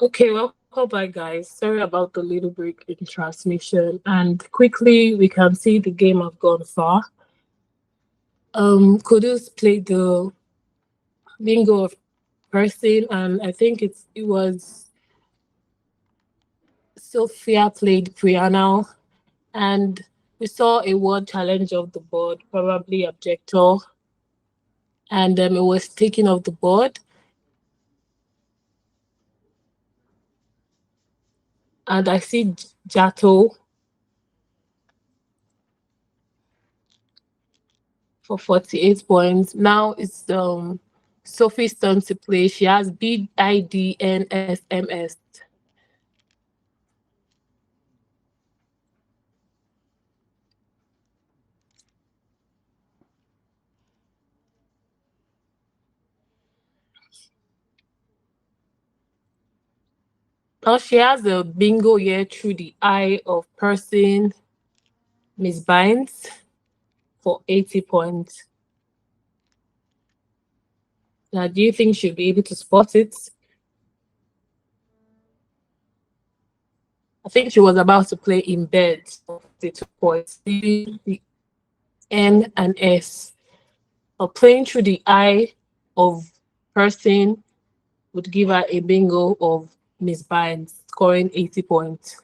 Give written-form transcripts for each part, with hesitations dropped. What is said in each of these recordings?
Okay, welcome back, guys. Sorry about the little break in transmission. And quickly, we can see the game have gone far. Kudus played the bingo of person, and I think it was Sophia played piano, and we saw a word challenge of the board, probably objector, and it was taken off the board. And I see Jato for 48 points. Now it's Sophie's turn to play. She has BIDNSMS. Now she has a bingo here through the eye of person Miss Bynes for 80 points. Now, do you think she'll be able to spot it? I think she was about to play in bed for 52 points, leaving the N and S. But playing through the eye of person would give her a bingo of Miss Bynes scoring 80 points.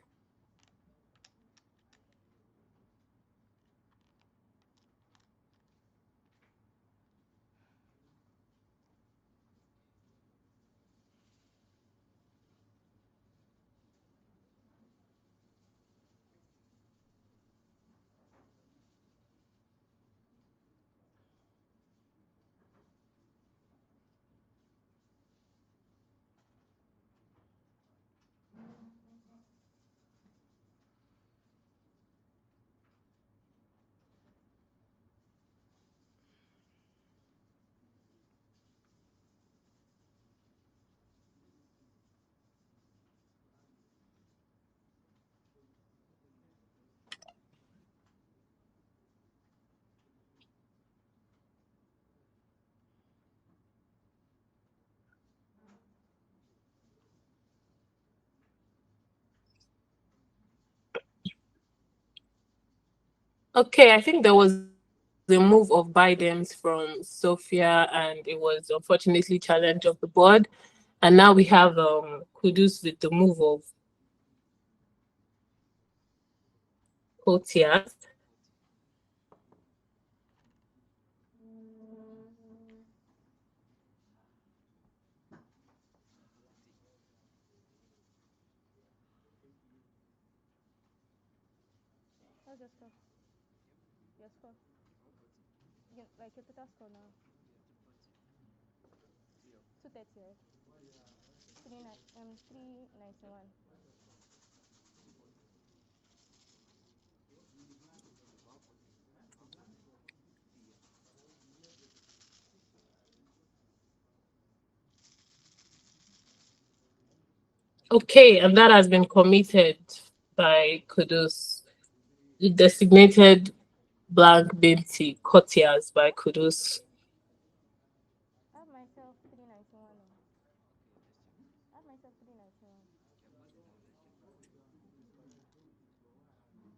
Okay, I think there was a move of Biden's from Sophia, and it was unfortunately challenge of the board. And now we have Kudus with the move of Kotias. What's your score? Your score? Like your total score now? 230, right? 391. Okay, and that has been committed by Kudus. The designated blank Binti Kotias by Kudus. I have myself 391. I have myself 391.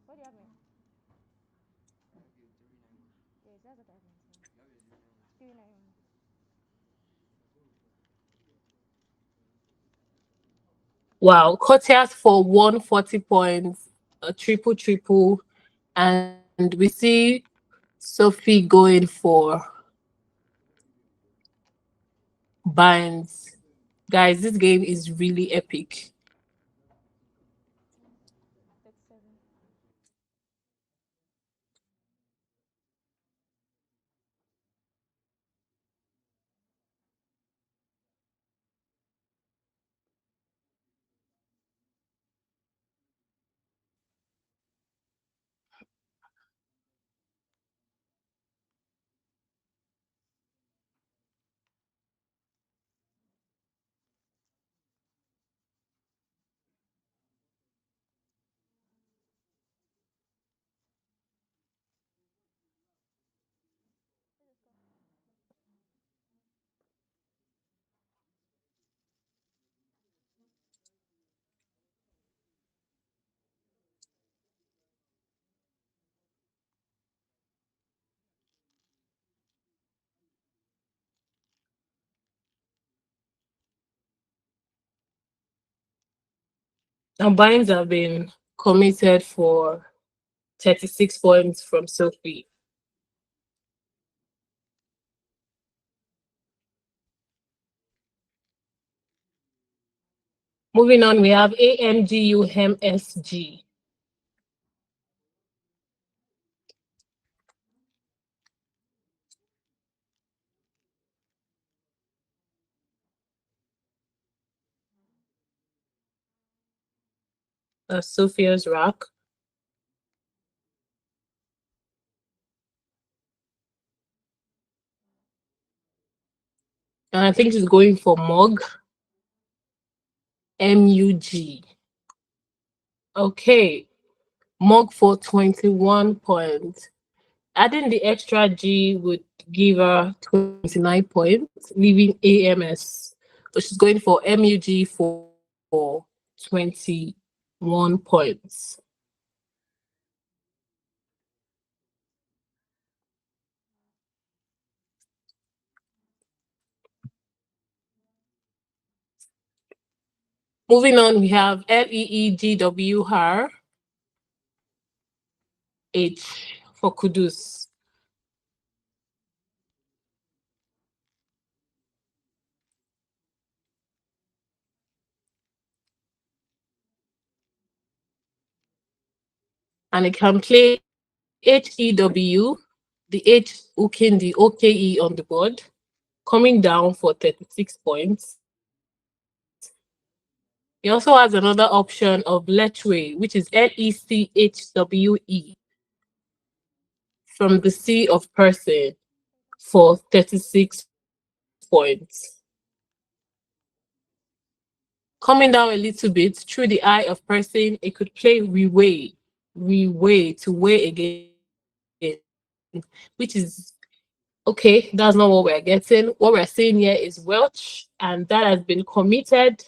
What do you have me? Yes, that's what I have myself. 391. Wow, Kotias for 140 points, a triple triple, and we see Sophie going for binds. Guys, this game is really epic. 37. Now, Bynes have been committed for 36 points from Sophie. Moving on, we have AMGUMSG. Sophia's Rock. And I think she's going for Mug. MUG. Okay. Mug for 21 points. Adding the extra G would give her 29 points, leaving AMS. So she's going for MUG for 21 points. Moving on, we have LEEGWR H for Kudus. And it can play HEW, the H hooking the OKE on the board, coming down for 36 points. He also has another option of Lechwe, which is LECHWE, from the C of person for 36 points. Coming down a little bit through the eye of person, it could play reweigh to weigh again, which is okay. That's not what we're getting. What we're seeing here is Welch, and that has been committed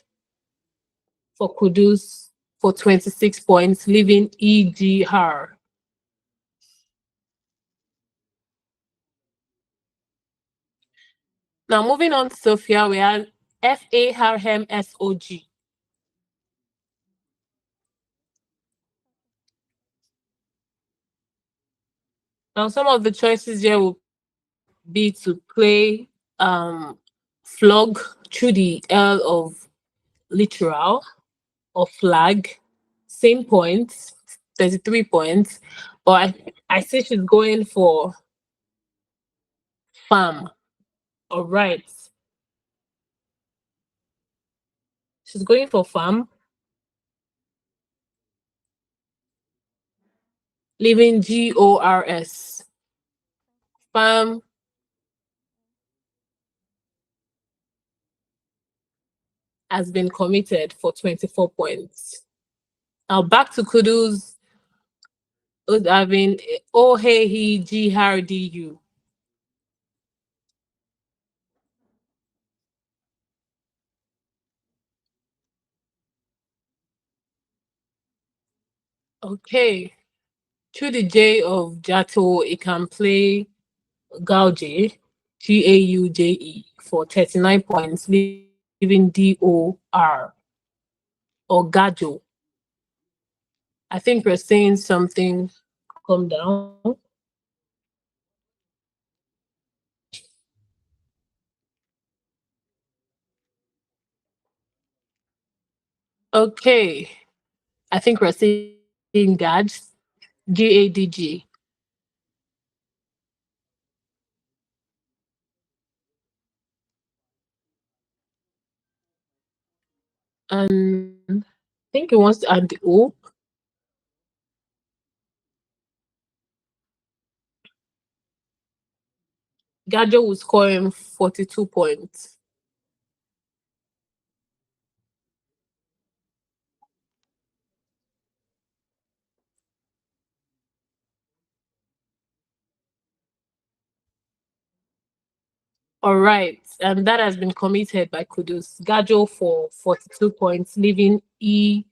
for Kudus for 26 points, leaving EGR. Now, moving on to Sophia, we have FARMSOG. Now, some of the choices here will be to play flog through the L of literal or flag, same points, 33 points. But I see she's going for farm. All right. She's going for farm, leaving GORS. Farm has been committed for 24 points. Now back to Kudus would have been Oh Hey He GRDU. Okay. Through the J of Jato, it can play Gauge, GAUJE, for 39 points, leaving DOR or Gajo. I think we're saying something. Calm down. Okay. I think we're saying GADG, GADG. And I think it wants to add the O. Gajo will score him 42 points. All right, and that has been committed by Kudus. Gajo for 42 points, leaving ERU.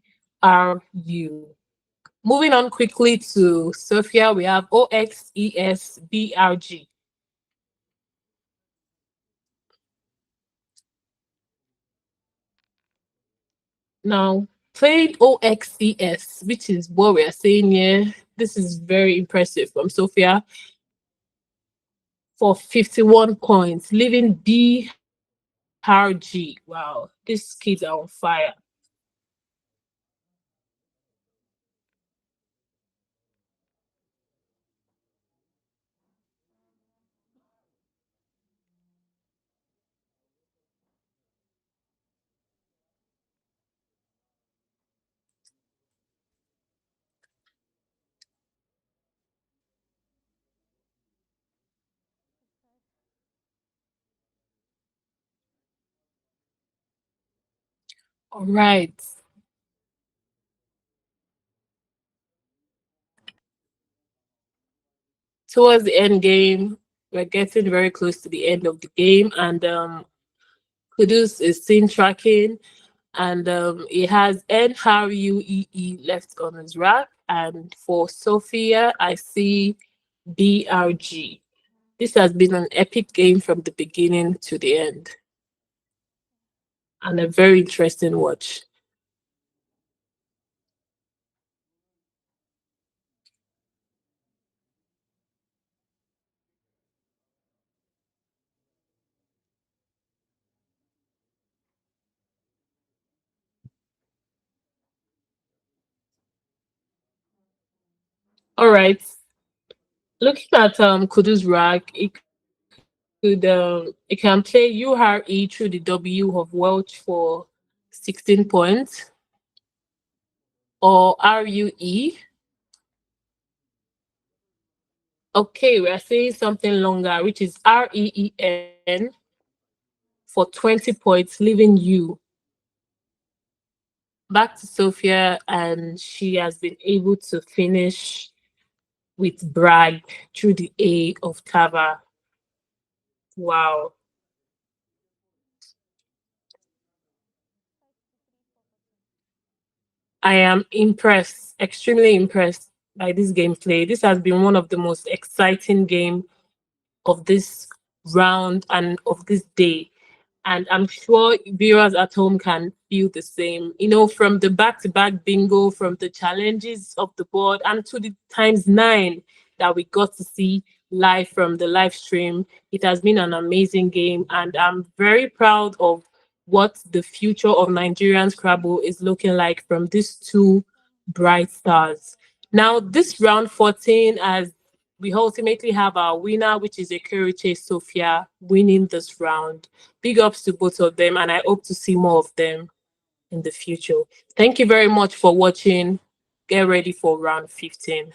Moving on quickly to Sophia, we have OXESBRG. Now, playing OXCS, which is what we are saying here. This is very impressive from Sophia for 51 points, leaving BRG. Wow, these kids are on fire. All right. Towards the end game, we're getting very close to the end of the game, and Kudus is scene tracking, and he has NRUEE left on his rack. And for Sophia, I see BRG. This has been an epic game from the beginning to the end, and a very interesting watch. All right, looking at Kudu's rack, it can play URE through the W of Welch for 16 points, or RUE. Okay, we are saying something longer, which is REEN for 20 points, leaving you. Back to Sophia, and she has been able to finish with brag through the A of Tava. Wow. I am impressed, extremely impressed by this gameplay. This has been one of the most exciting game of this round and of this day. And I'm sure viewers at home can feel the same. You know, from the back to back bingo, from the challenges of the board, and to the times nine that we got to see live from the live stream. It has been an amazing game, and I'm very proud of what the future of Nigerian Scrabble is looking like from these two bright stars. Now, this round 14, as we ultimately have our winner, which is Ekeriche Sophia, winning this round. Big ups to both of them, and I hope to see more of them in the future. Thank you very much for watching. Get ready for round 15.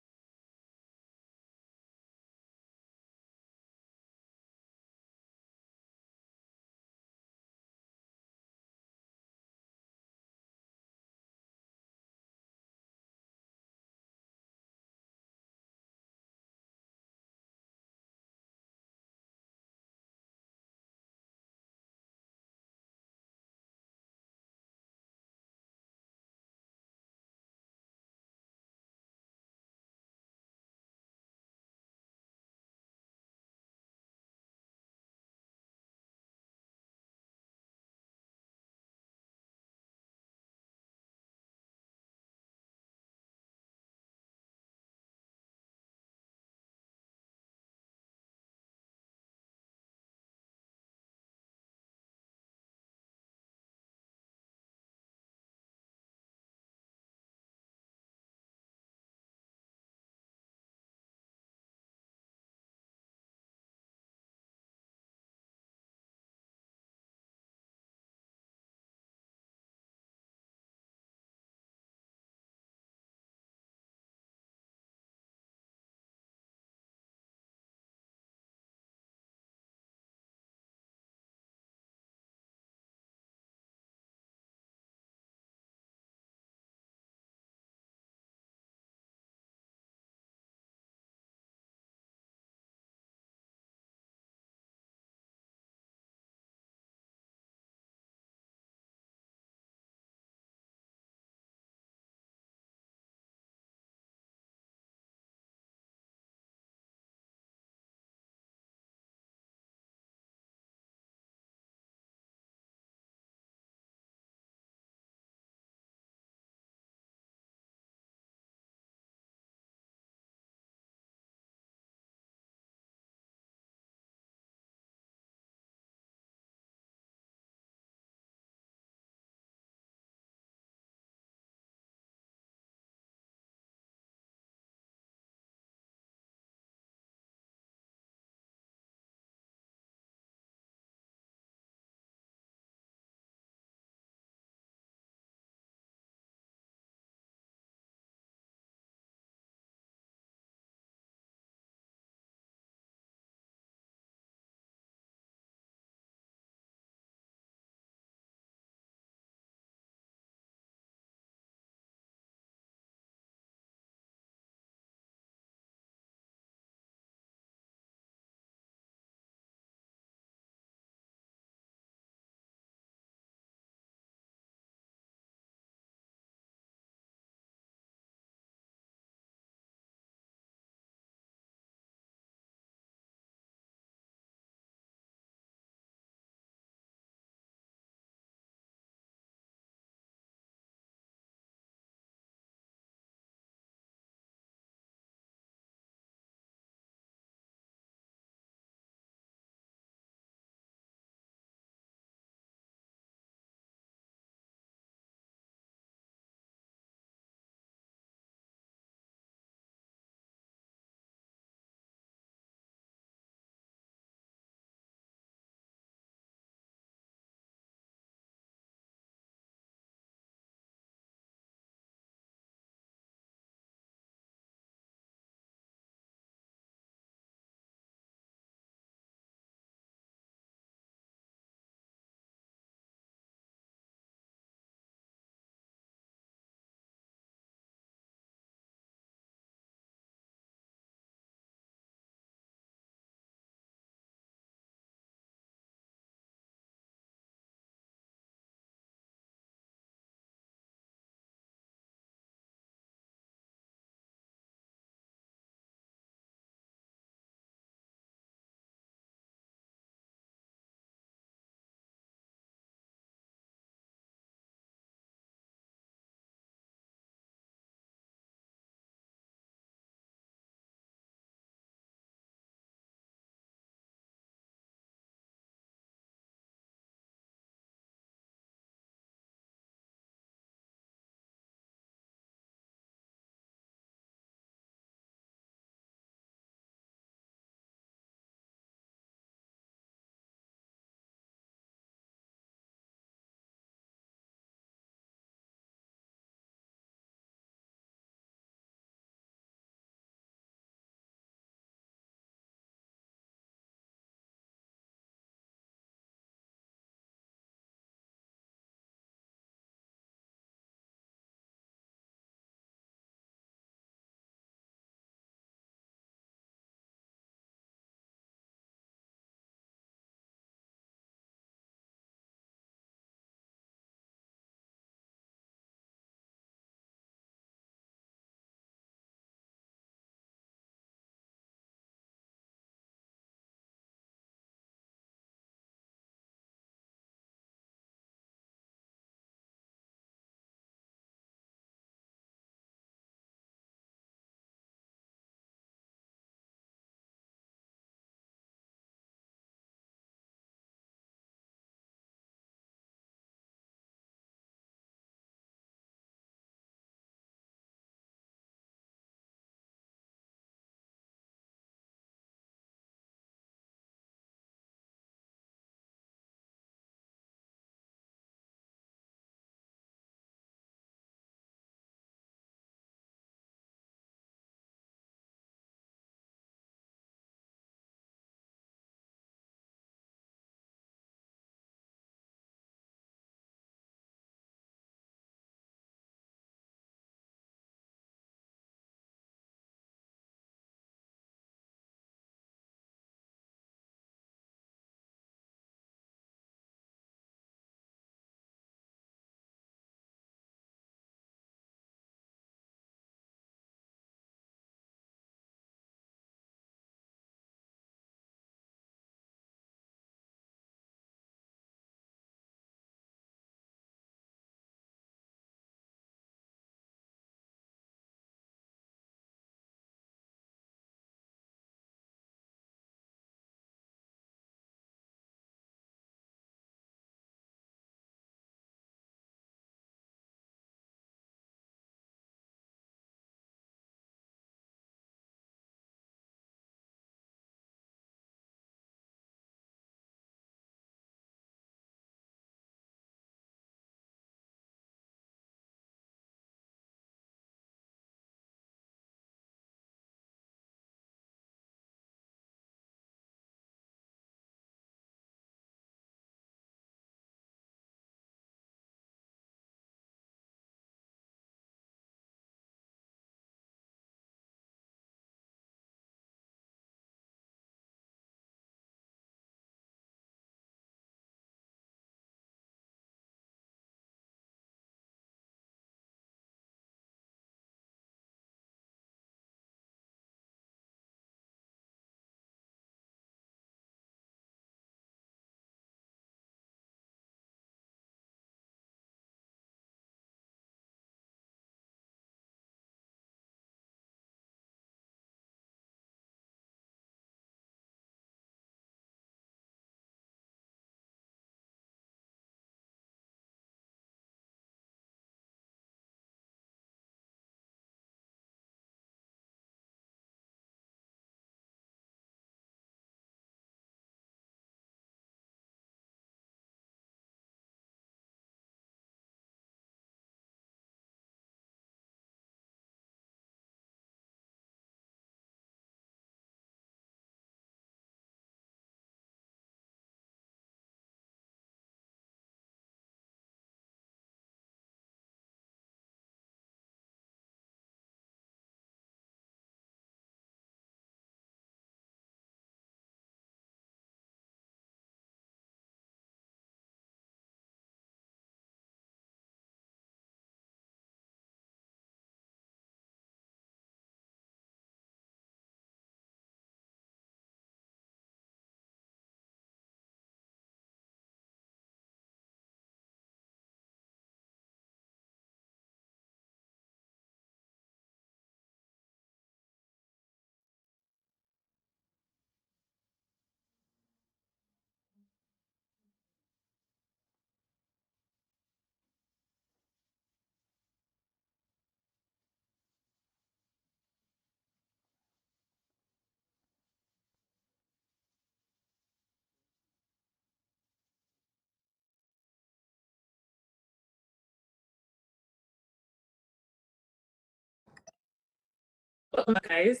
Guys,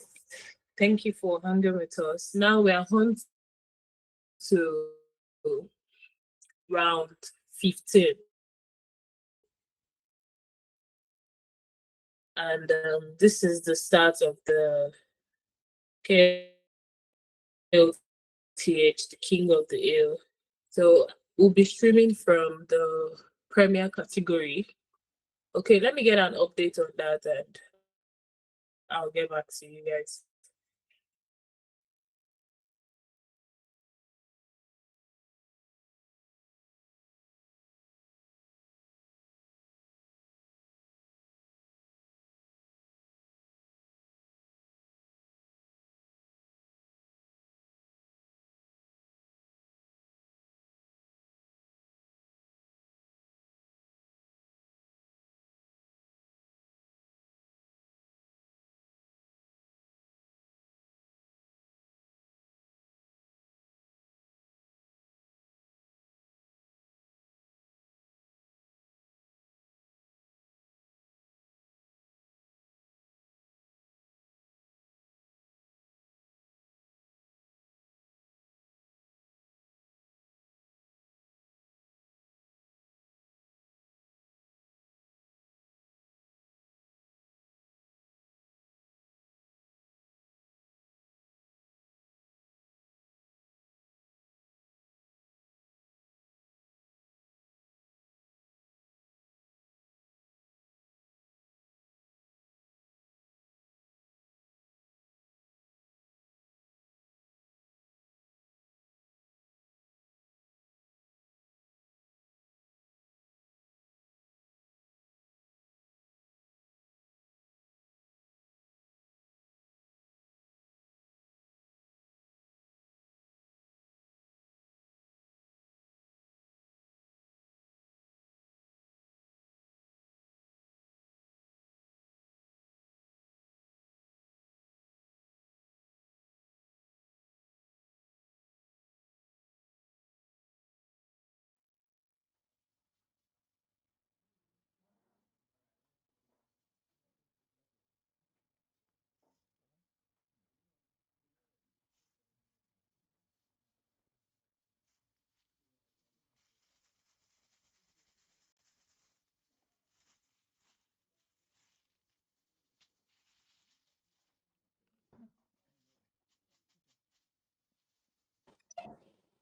thank you for hanging with us. Now we are on to round 15. And this is the start of the KLTH, the King of the Hill. So we'll be streaming from the Premier category. Okay, let me get an update on that and I'll get back to you guys.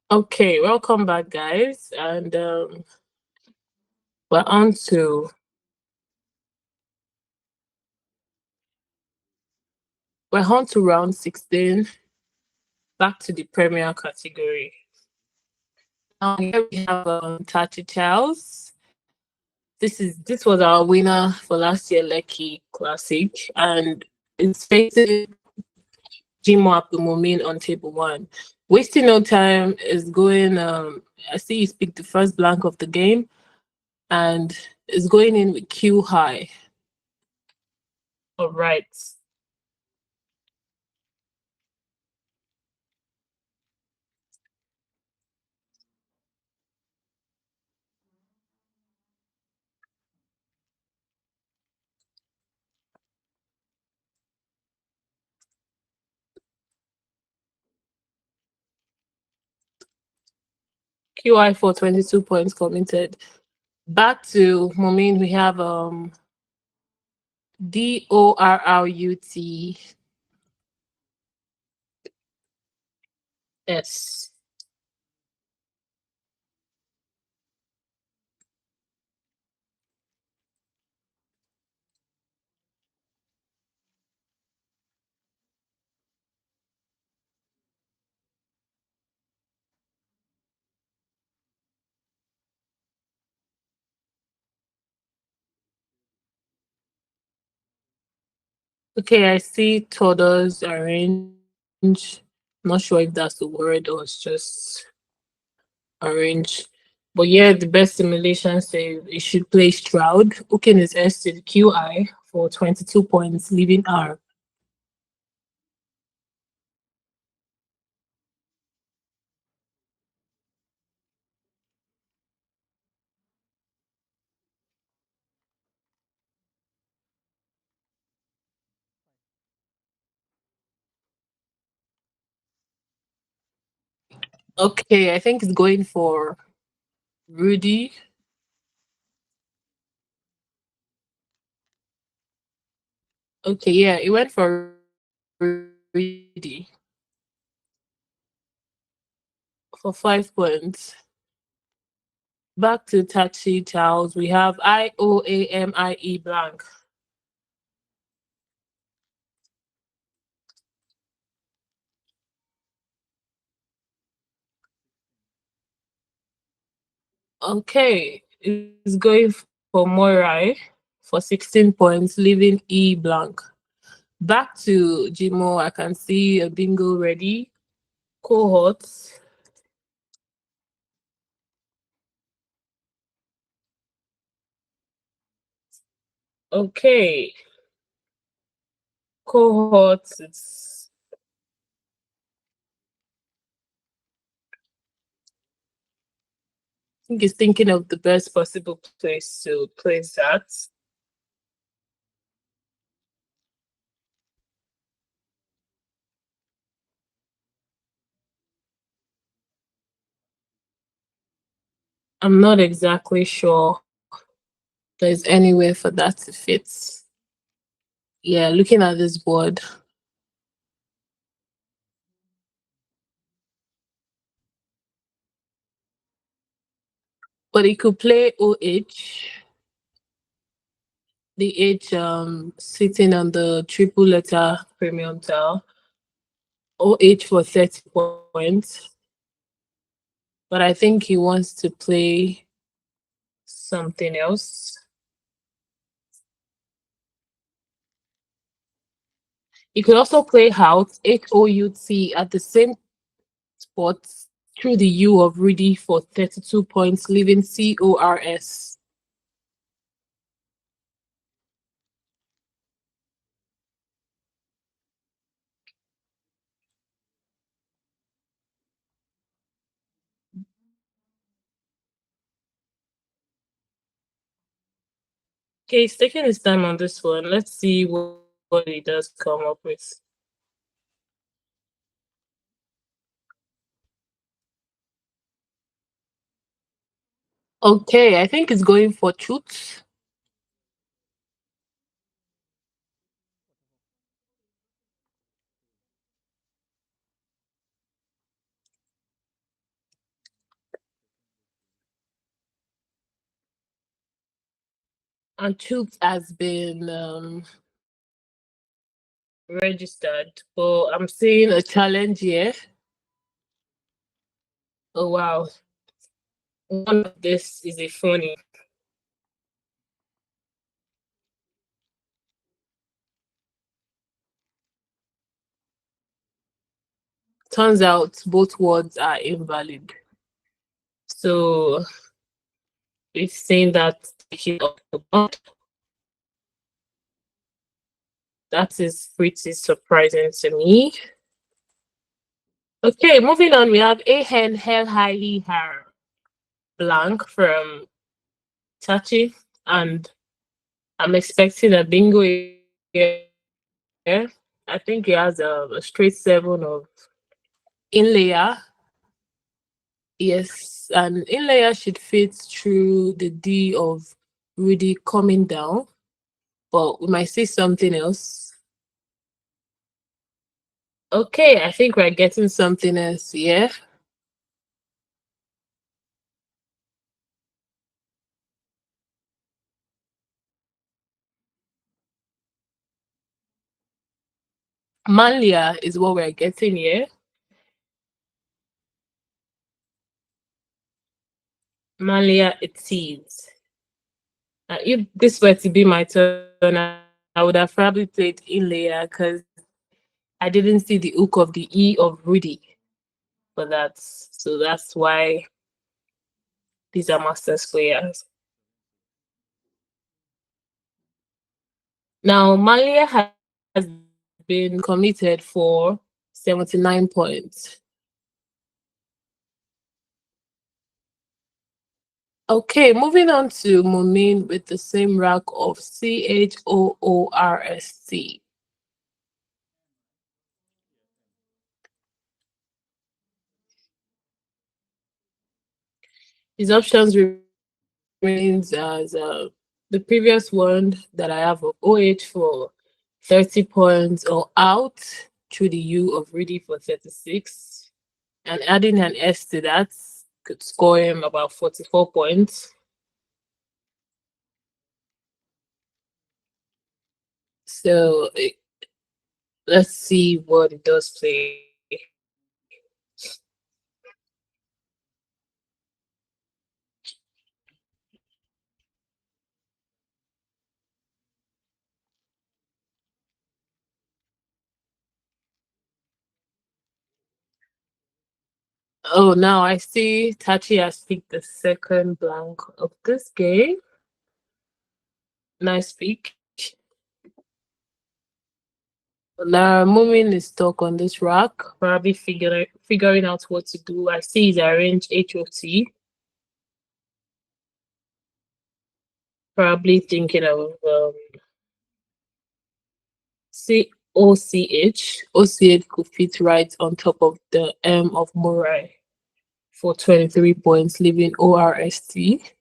Okay, welcome back, guys. And we're on to round 16, back to the Premier category. Now here we have Tati Charles. This was our winner for last year Lekki Classic, and it's facing Jimo Abdulmumin on table one. Wasting no time is going. I see he's picked the first blank of the game, and is going in with Q high. All right. QI for 22 points committed. Back to Momin, we have DORRUTS. Okay, I see Toddler's orange. Not sure if that's the word or it's just orange. But yeah, the best simulation say it should play Stroud. Hooking is S to the QI for 22 points, leaving R. Okay, I think it's going for Rudy. Okay, yeah, it went for Rudy for 5 points. Back to taxi Charles. We have IOAMIE blank. Okay, it's going for Morai for 16 points, leaving E blank. Back to Jimo, I can see a bingo ready. Cohorts. Okay, cohorts. I think it's thinking of the best possible place to place that. I'm not exactly sure there's anywhere for that to fit. Yeah, looking at this board. But it could play OH. The H sitting on the triple letter premium tile. OH for 30 points. But I think he wants to play something else. You could also play Hout, HOUT, at the same spot through the U of Rudy for 32 points, leaving CORS. Okay, he's taking his time on this one. Let's see what he does come up with. Okay, I think it's going for truth. And truth has been registered. But I'm seeing a challenge here. Oh wow. One of this is a funny. Turns out both words are invalid. So it's saying that he's off the board. That is pretty surprising to me. Okay, moving on, we have A Hen Hell Highly Har blank from Tachi, and I'm expecting a bingo here. I think he has a straight 7 of inlayer. Yes, and inlayer should fit through the D of Rudy coming down, but we might see something else. Okay, I think we're getting something else here. Malia is what we're getting here. Malia it is. If this were to be my turn, I would have probably played inlayer because I didn't see the hook of the E of Rudy. But that's why these are masters players. Now Malia has been committed for 79 points. Okay, moving on to Mumin with the same rank of CHOORST. His options remains as the previous one that I have of OH for 30 points or out through the U of ready for 36. And adding an S to that could score him about 44 points. So let's see what it does play. Oh, now I see Tachi has picked the second blank of this game. Nice pick. Now, Mumin is stuck on this rock, probably figuring out what to do. I see he's arranged HOT, probably thinking of COCH. OCH could fit right on top of the M of Murai for 23 points, leaving ORST.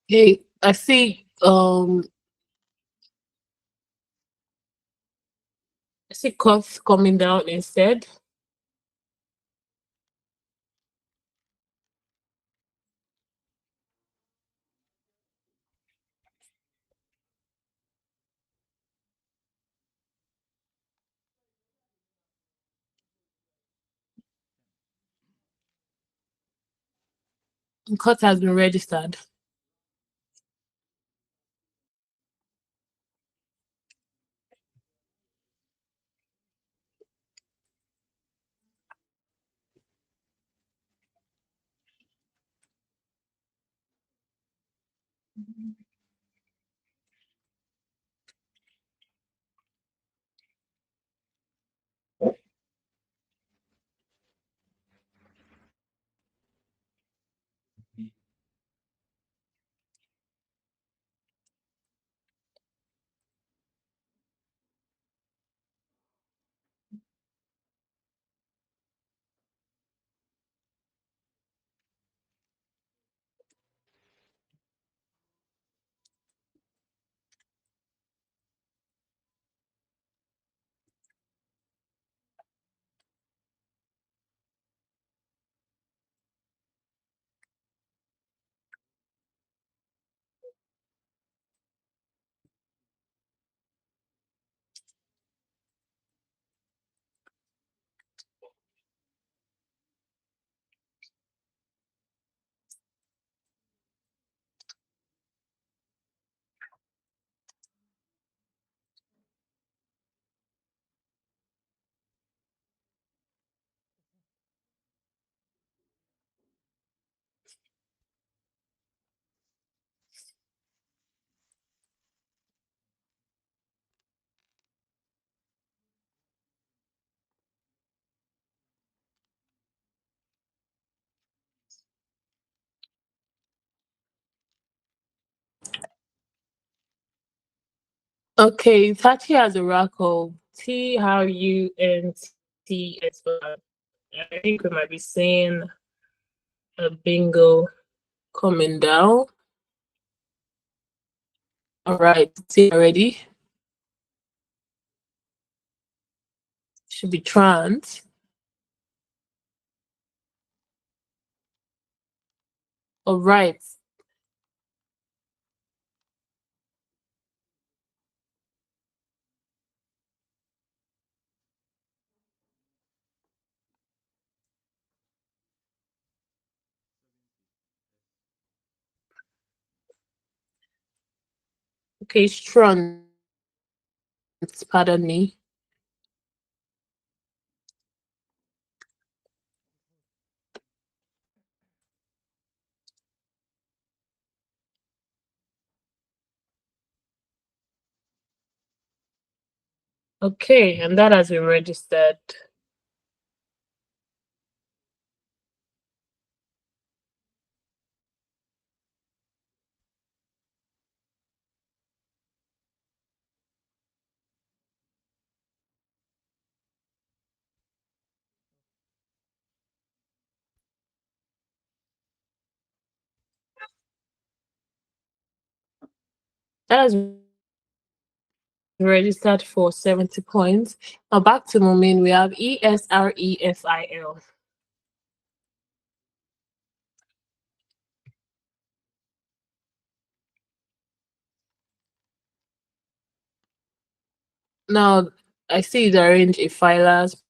Hey, I see cough coming down instead. Cut has been registered. Okay, Tachi has a rack of TRUNTS. I think we might be seeing a bingo coming down. All right, see already. Should be trans. All right. Okay, strons, pardon me. Okay, and that has been registered. That has been registered for 70 points. Now back to Mumin, we have ESREFIL. Now, I see it arrange a filers,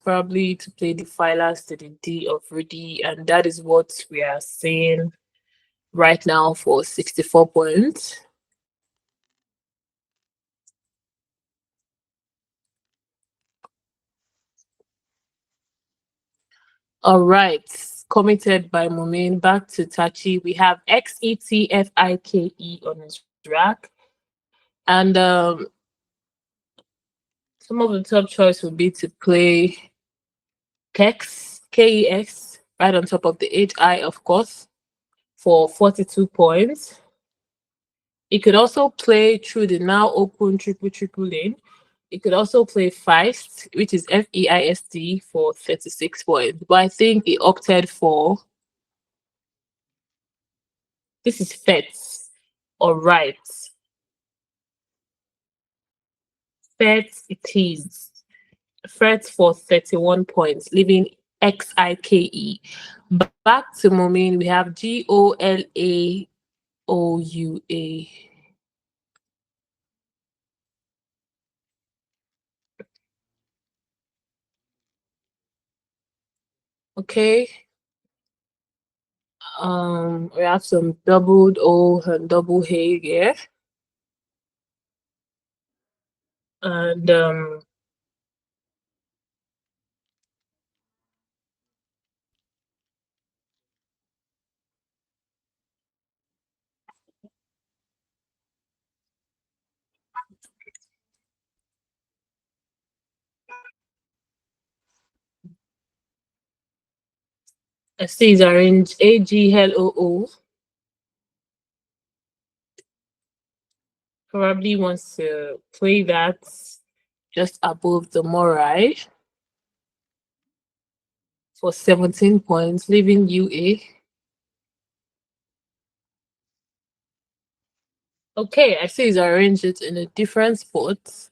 probably to play the filers to the D of Rudy, and that is what we are seeing right now for 64 points. All right, committed by Mumin. Back to Tachi. We have XETFIKE on his rack, and some of the top choice would be to play KEX, right on top of the HI, of course, for 42 points. It could also play through the now open triple lane. It could also play Feist, which is FEIST for 36 points. But I think he opted for this is FETS. All right. FETS it is. FETS for 31 points, leaving XIKE. Back to Momin, we have GOLAOUA. Okay. We have some doubled O and double hay here. And I see it's arranged AGLOO. Probably wants to play that just above the Morai for 17 points, leaving UA. Okay, I see he's arranged it in a different spot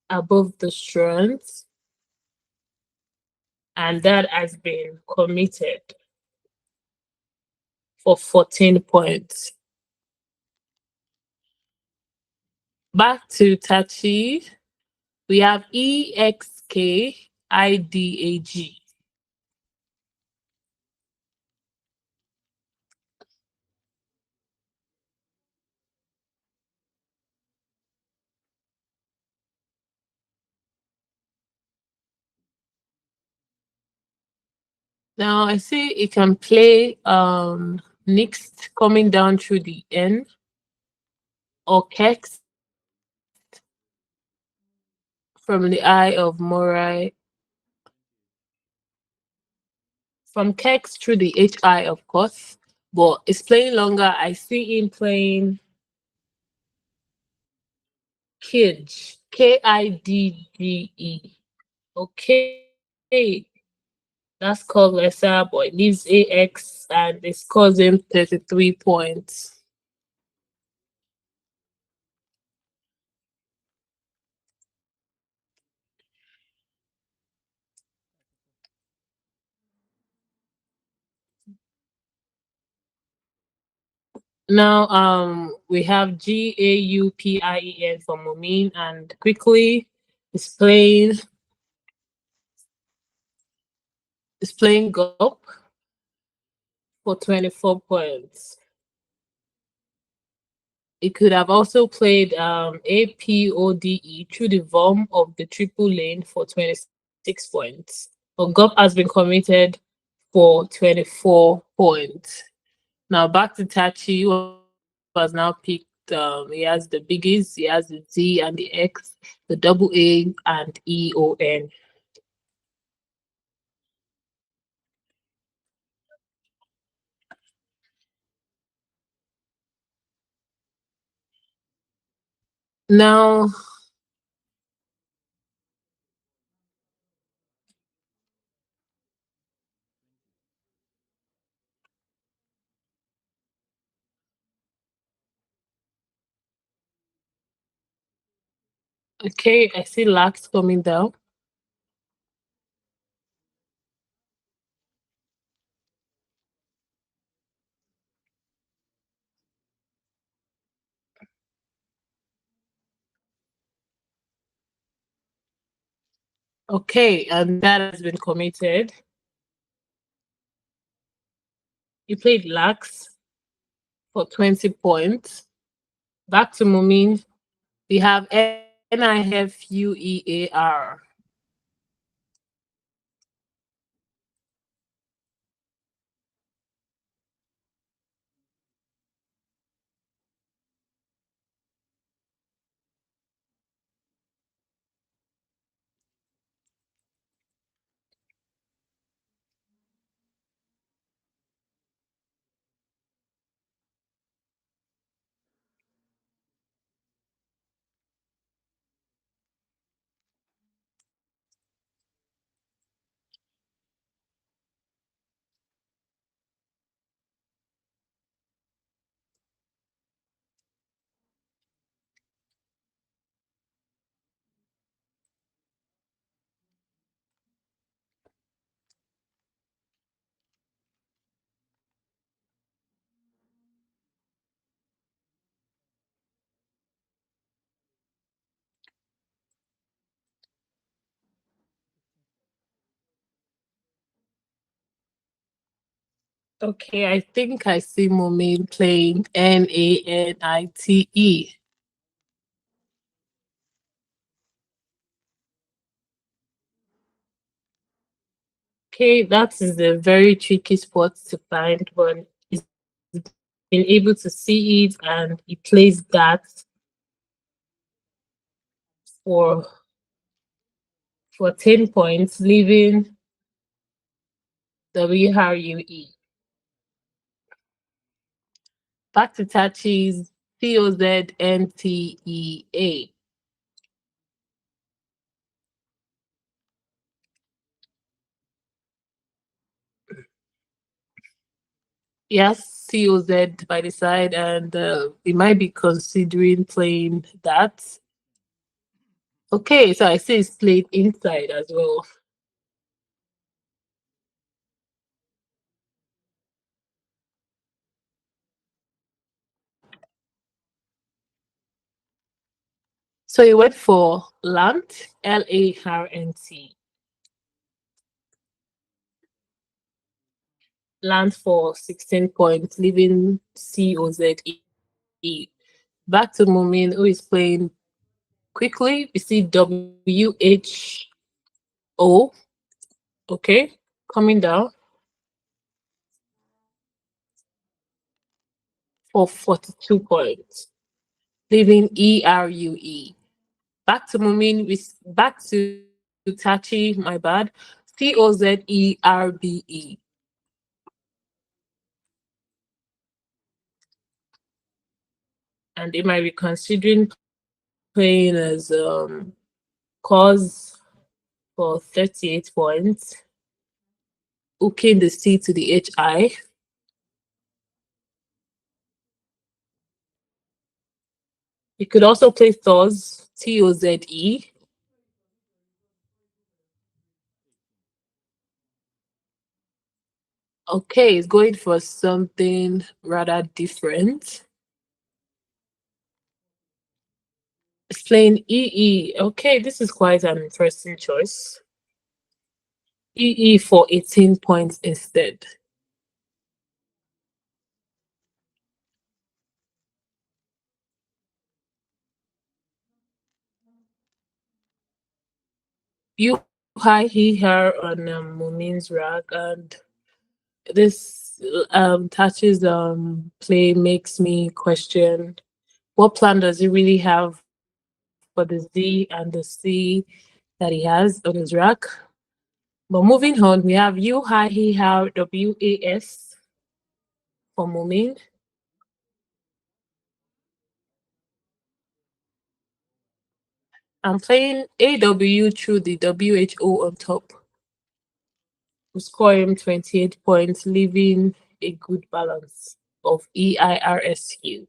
above the strands, and that has been committed for 14 points. Back to Tachi, we have EXKIDAG. Now I see it can play next coming down through the N or Kex from the eye of Morai, from Kex through the HI, of course, but it's playing longer. I see him playing Kidge, KIDGE. Okay, that's called lesser, but it leaves AX and it's causing 33 points. Now, we have GAUPIEN for Mumin, and quickly displaying GUP for 24 points. It could have also played APODE through the VOM of the triple lane for 26 points. But Gop has been committed for 24 points. Now back to Tachi, who has now picked, he has the biggies, he has the Z and the X, the double A and EON. Now, okay, I see lax coming down. Okay, and that has been committed. He played lax for 20 points. Back to Mumin. We have NIFUEAR. Okay, I think I see Mumin playing NANITE. Okay, that is a very tricky spot to find, but he's been able to see it and he plays that for 10 points, leaving WRUE. Back to Tachi's COZNTEA. Yes, COZ by the side, and he might be considering playing that. Okay, so I see it's played inside as well. So he went for Lant, LARNT. Lant for 16 points, leaving COZE. Back to Mumin, who is playing quickly. We see WHO. Okay, coming down for 42 points, leaving ERUE. Back to Mumin, back to Tachi, my bad. COZERBE. And they might be considering playing as cause for 38 points, hooking the C to the HI. You could also play Thors, TOZE. Okay, it's going for something rather different. It's playing EE. Okay, this is quite an interesting choice. EE for 18 points instead. you hi he her on Mumin's rack, and this touches play makes me question what plan does he really have for the Z and the C that he has on his rack. But moving on, we have you hi he her WAS for Mumin. I'm playing AW through the WHO on top. We score him 28 points, leaving a good balance of EIRSU.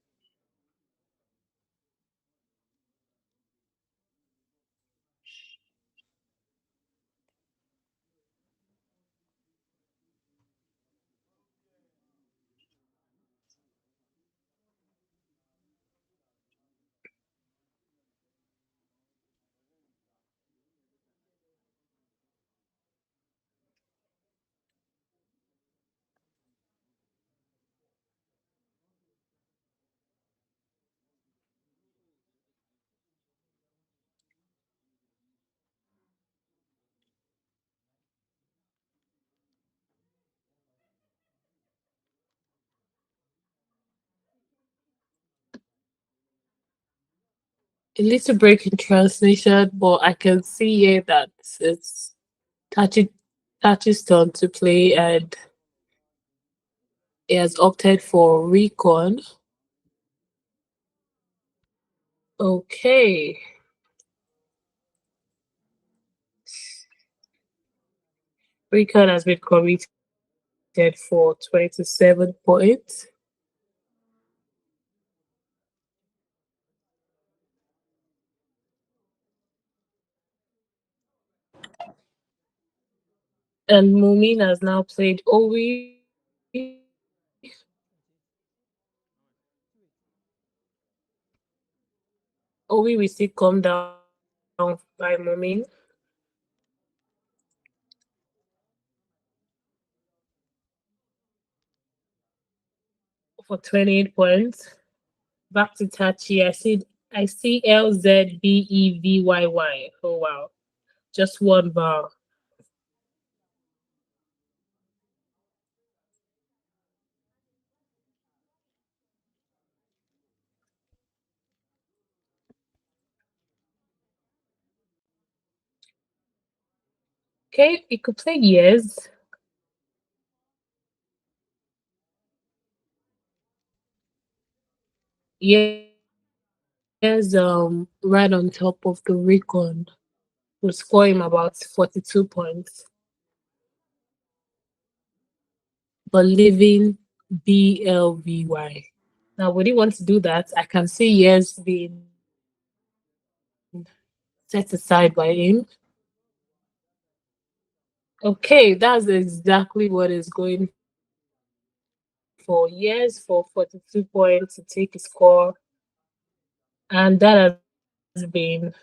A little break in translation, but I can see here that it's Tachi, Tachi's turn to play, and he has opted for recon. Okay. Recon has been committed for 27 points. And Mumin has now played Owi. Owi will still come down by Mumin for 28 points. Back to Tachi. I see LZBEVYY. Oh wow. Just one bar. Okay, you could play years. Years right on top of the recon. Will score him about 42 points. But leaving BLVY. Now, would he want to do that? I can see years being set aside by him. Okay, that's exactly what is going for. Years for 42 points to take a score. And that has been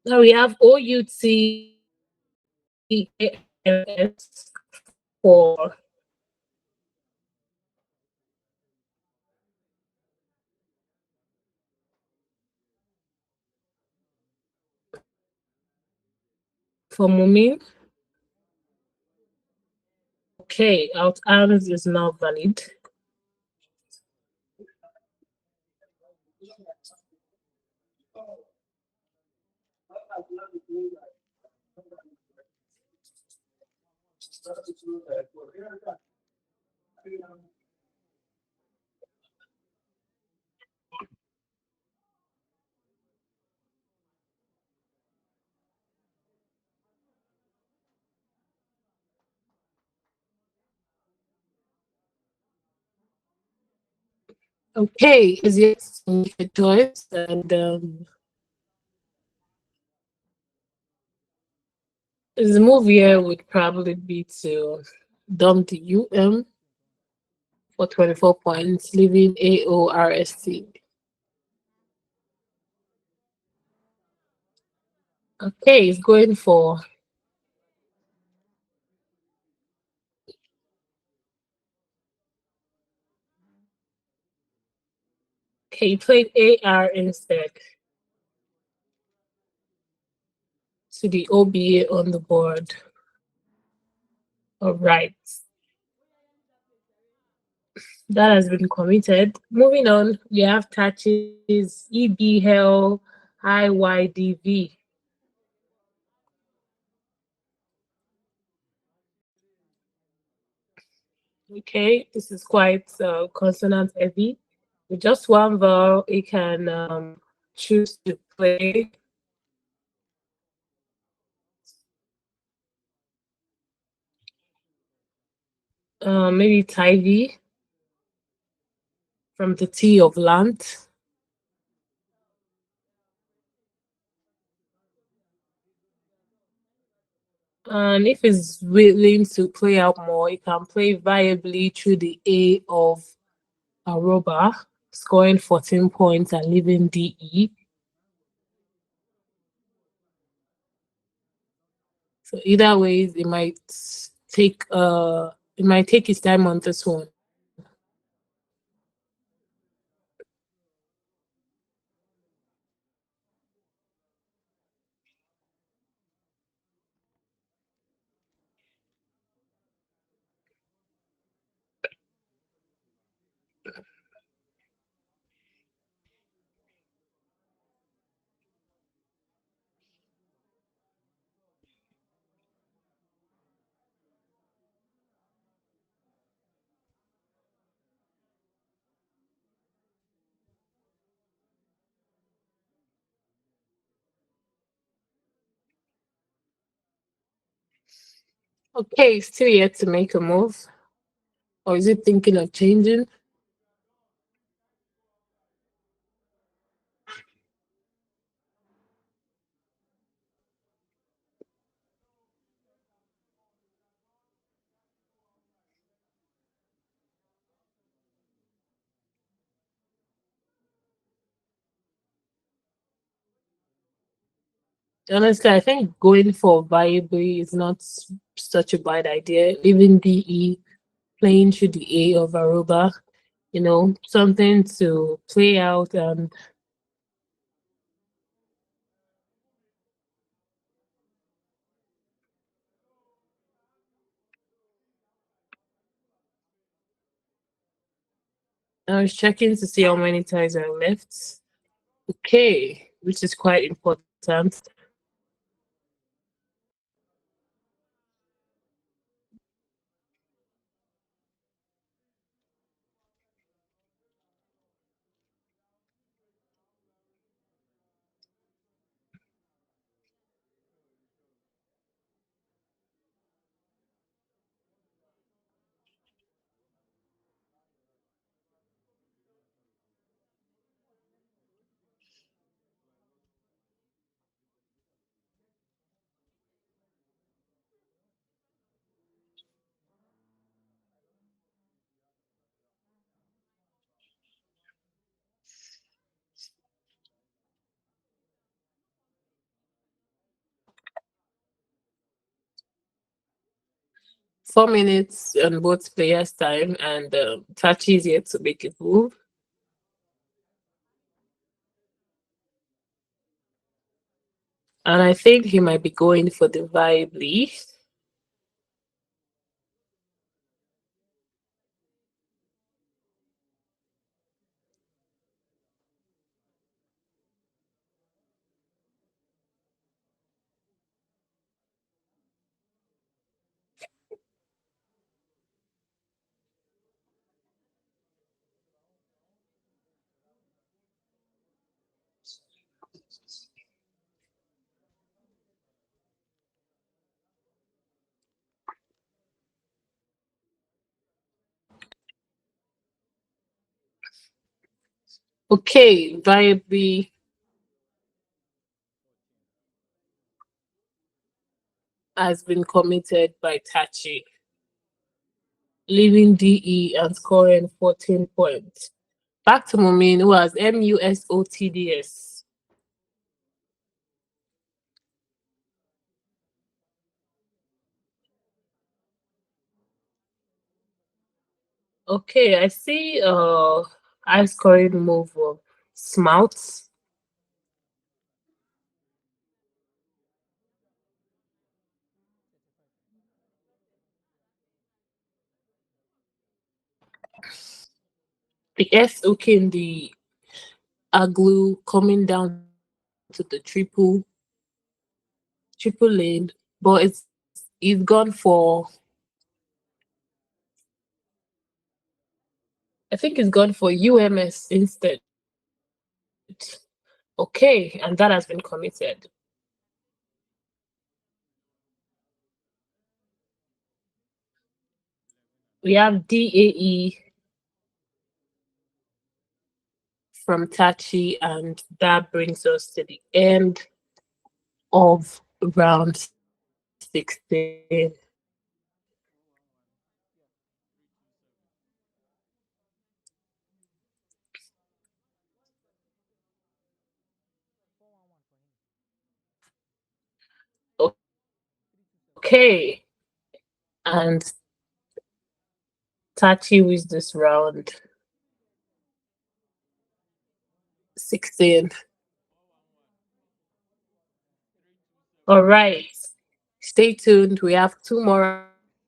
now we have for for Mumin. Okay, out arms is now valid. Okay, is yet to make a choice, and his move here would probably be to dump the for 24 points, leaving AORST. Okay, he's going for. Okay, he played AR instead to the OBA on the board. All right. That has been committed. Moving on, we have touches EBL IYDV. Okay, this is quite consonant heavy. With just one vowel, you can choose to play maybe tidy from the T of land. And if it's willing to play out more, you can play viably through the A of Aruba, scoring 14 points and leaving DE. So either ways, it might take his time on this one. Okay, still yet to make a move. Or is it thinking of changing? Honestly, I think going for viably is not such a bad idea. Even DE playing through the A of Aruba, something to play out. And I was checking to see how many ties are left. Okay, which is quite important. Four minutes on both players' time, and Tachi is yet to make a move. And I think he might be going for the viably. Okay, viably has been committed by Tachi, leaving DE and scoring 14 points. Back to Mumin, who has MUSOTDS. Okay, I see high scoring move of Smouts. The S okay in the Aglu coming down to the triple lane, but it's gone for UMS instead. Okay, and that has been committed. We have DAE from Tachi, and that brings us to the end of round 16. Okay, and Tachi wins this round 16. All right. Stay tuned. We have two more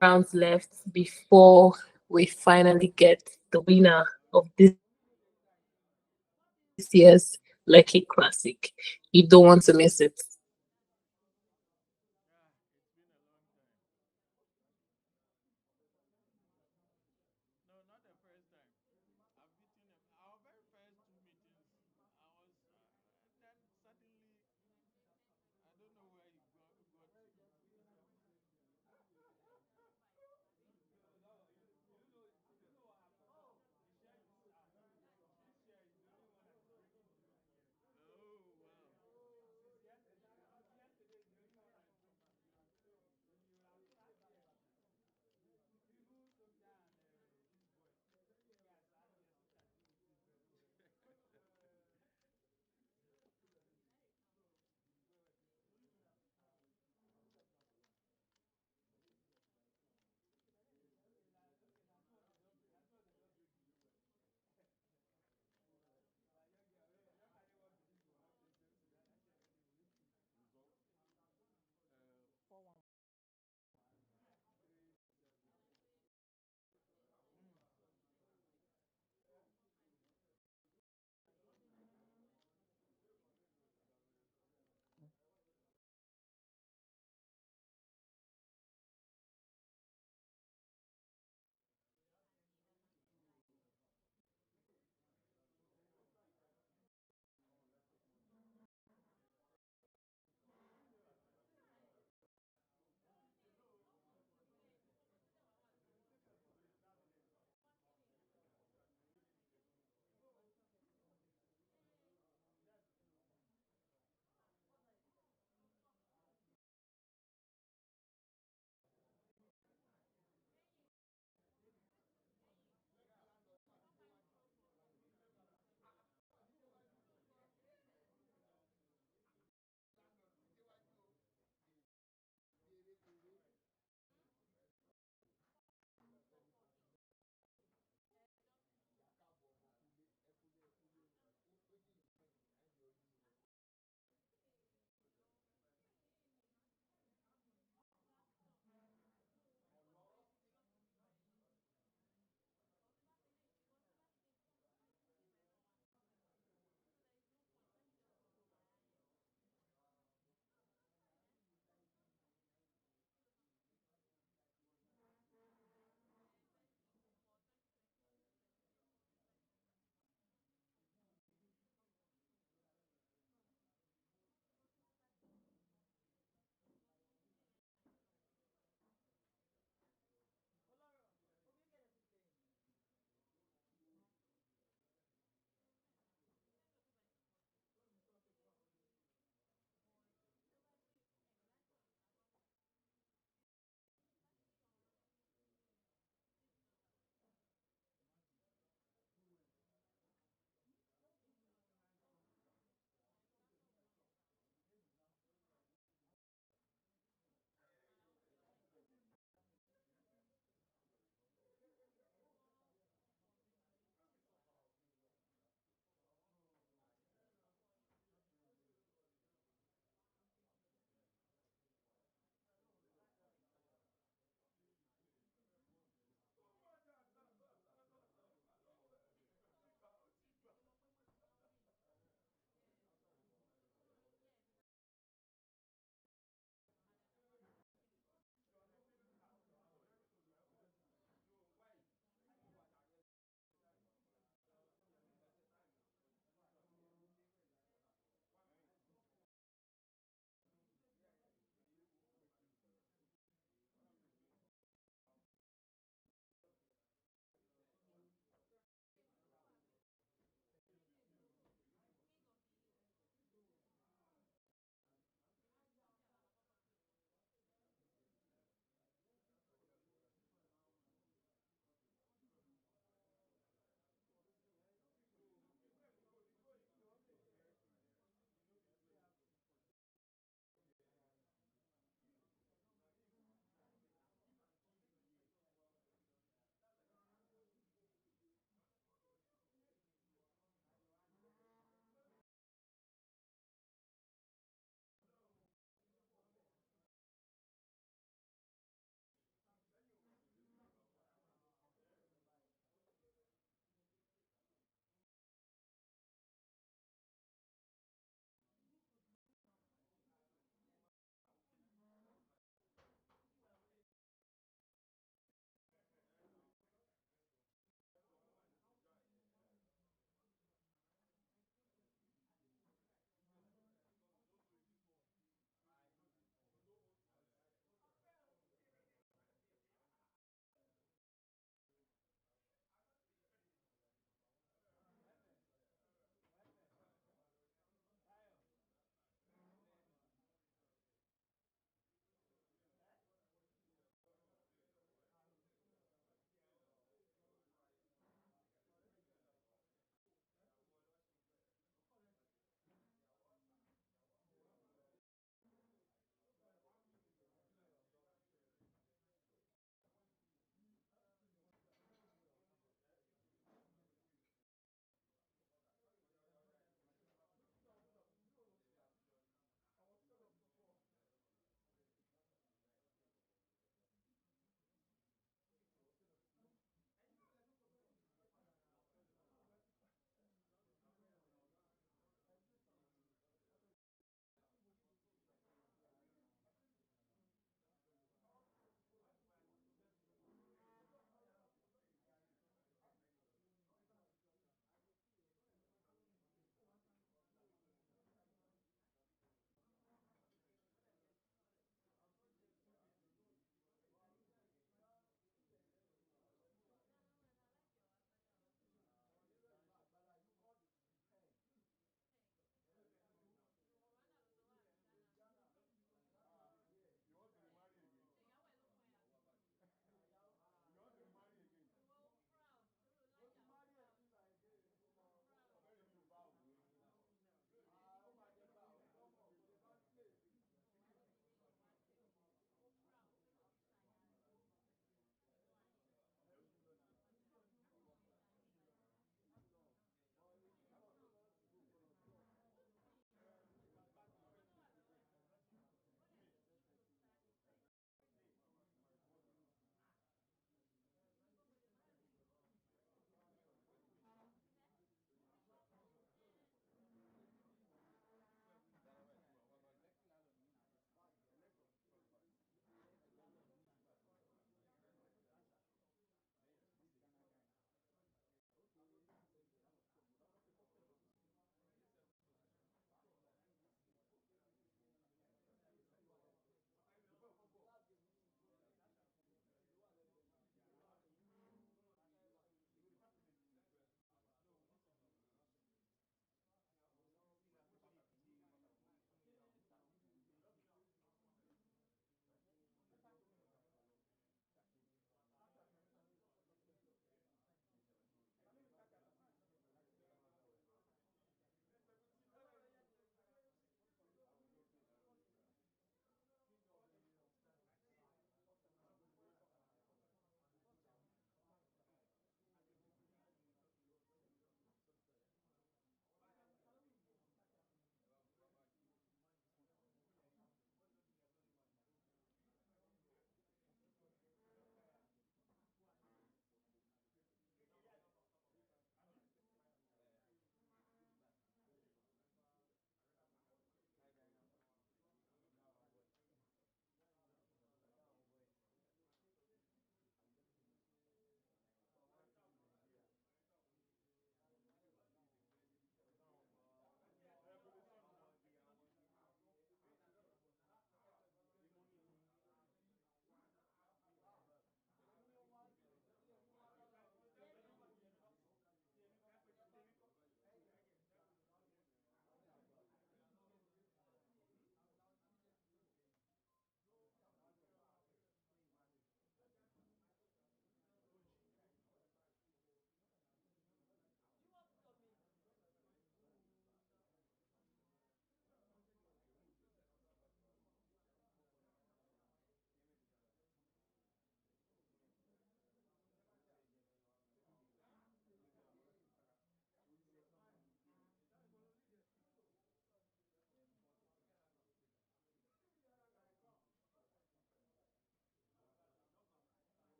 rounds left before we finally get the winner of this year's Lekki Classic. You don't want to miss it.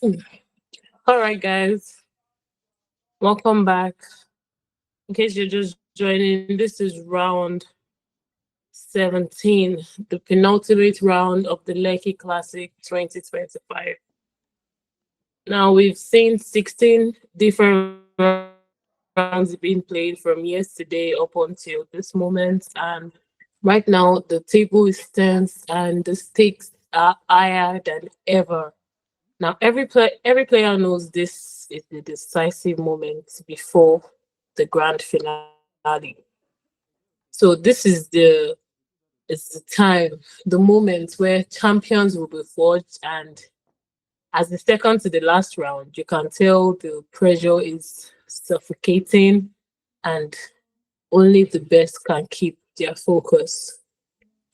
All right, guys, welcome back. In case you're just joining, this is round 17, the penultimate round of the Lekki Classic 2025. Now, we've seen 16 different rounds being played from yesterday up until this moment, and right now the table is tense and the stakes are higher than ever. Now, every player knows this is the decisive moment before the grand finale. So it's the time, the moment where champions will be forged, and as the second to the last round, you can tell the pressure is suffocating, and only the best can keep their focus.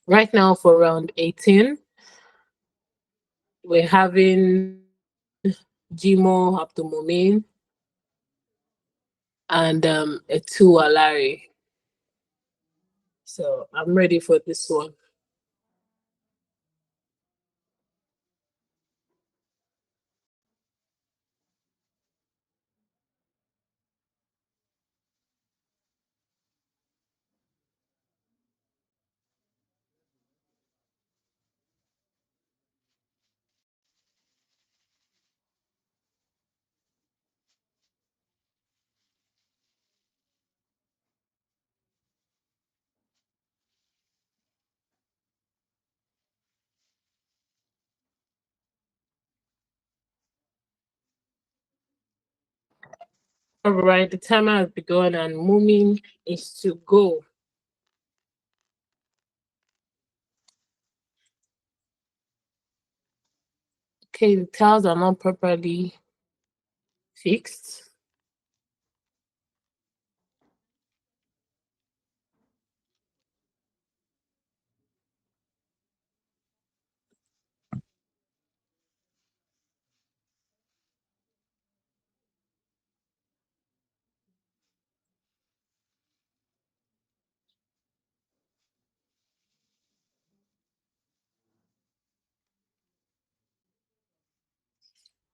Right now, for round 18, we're having Jimo Abdulmumin and Etu Alari. So I'm ready for this one. All right, the timer has begun and Mumin is to go. Okay, the tiles are not properly fixed.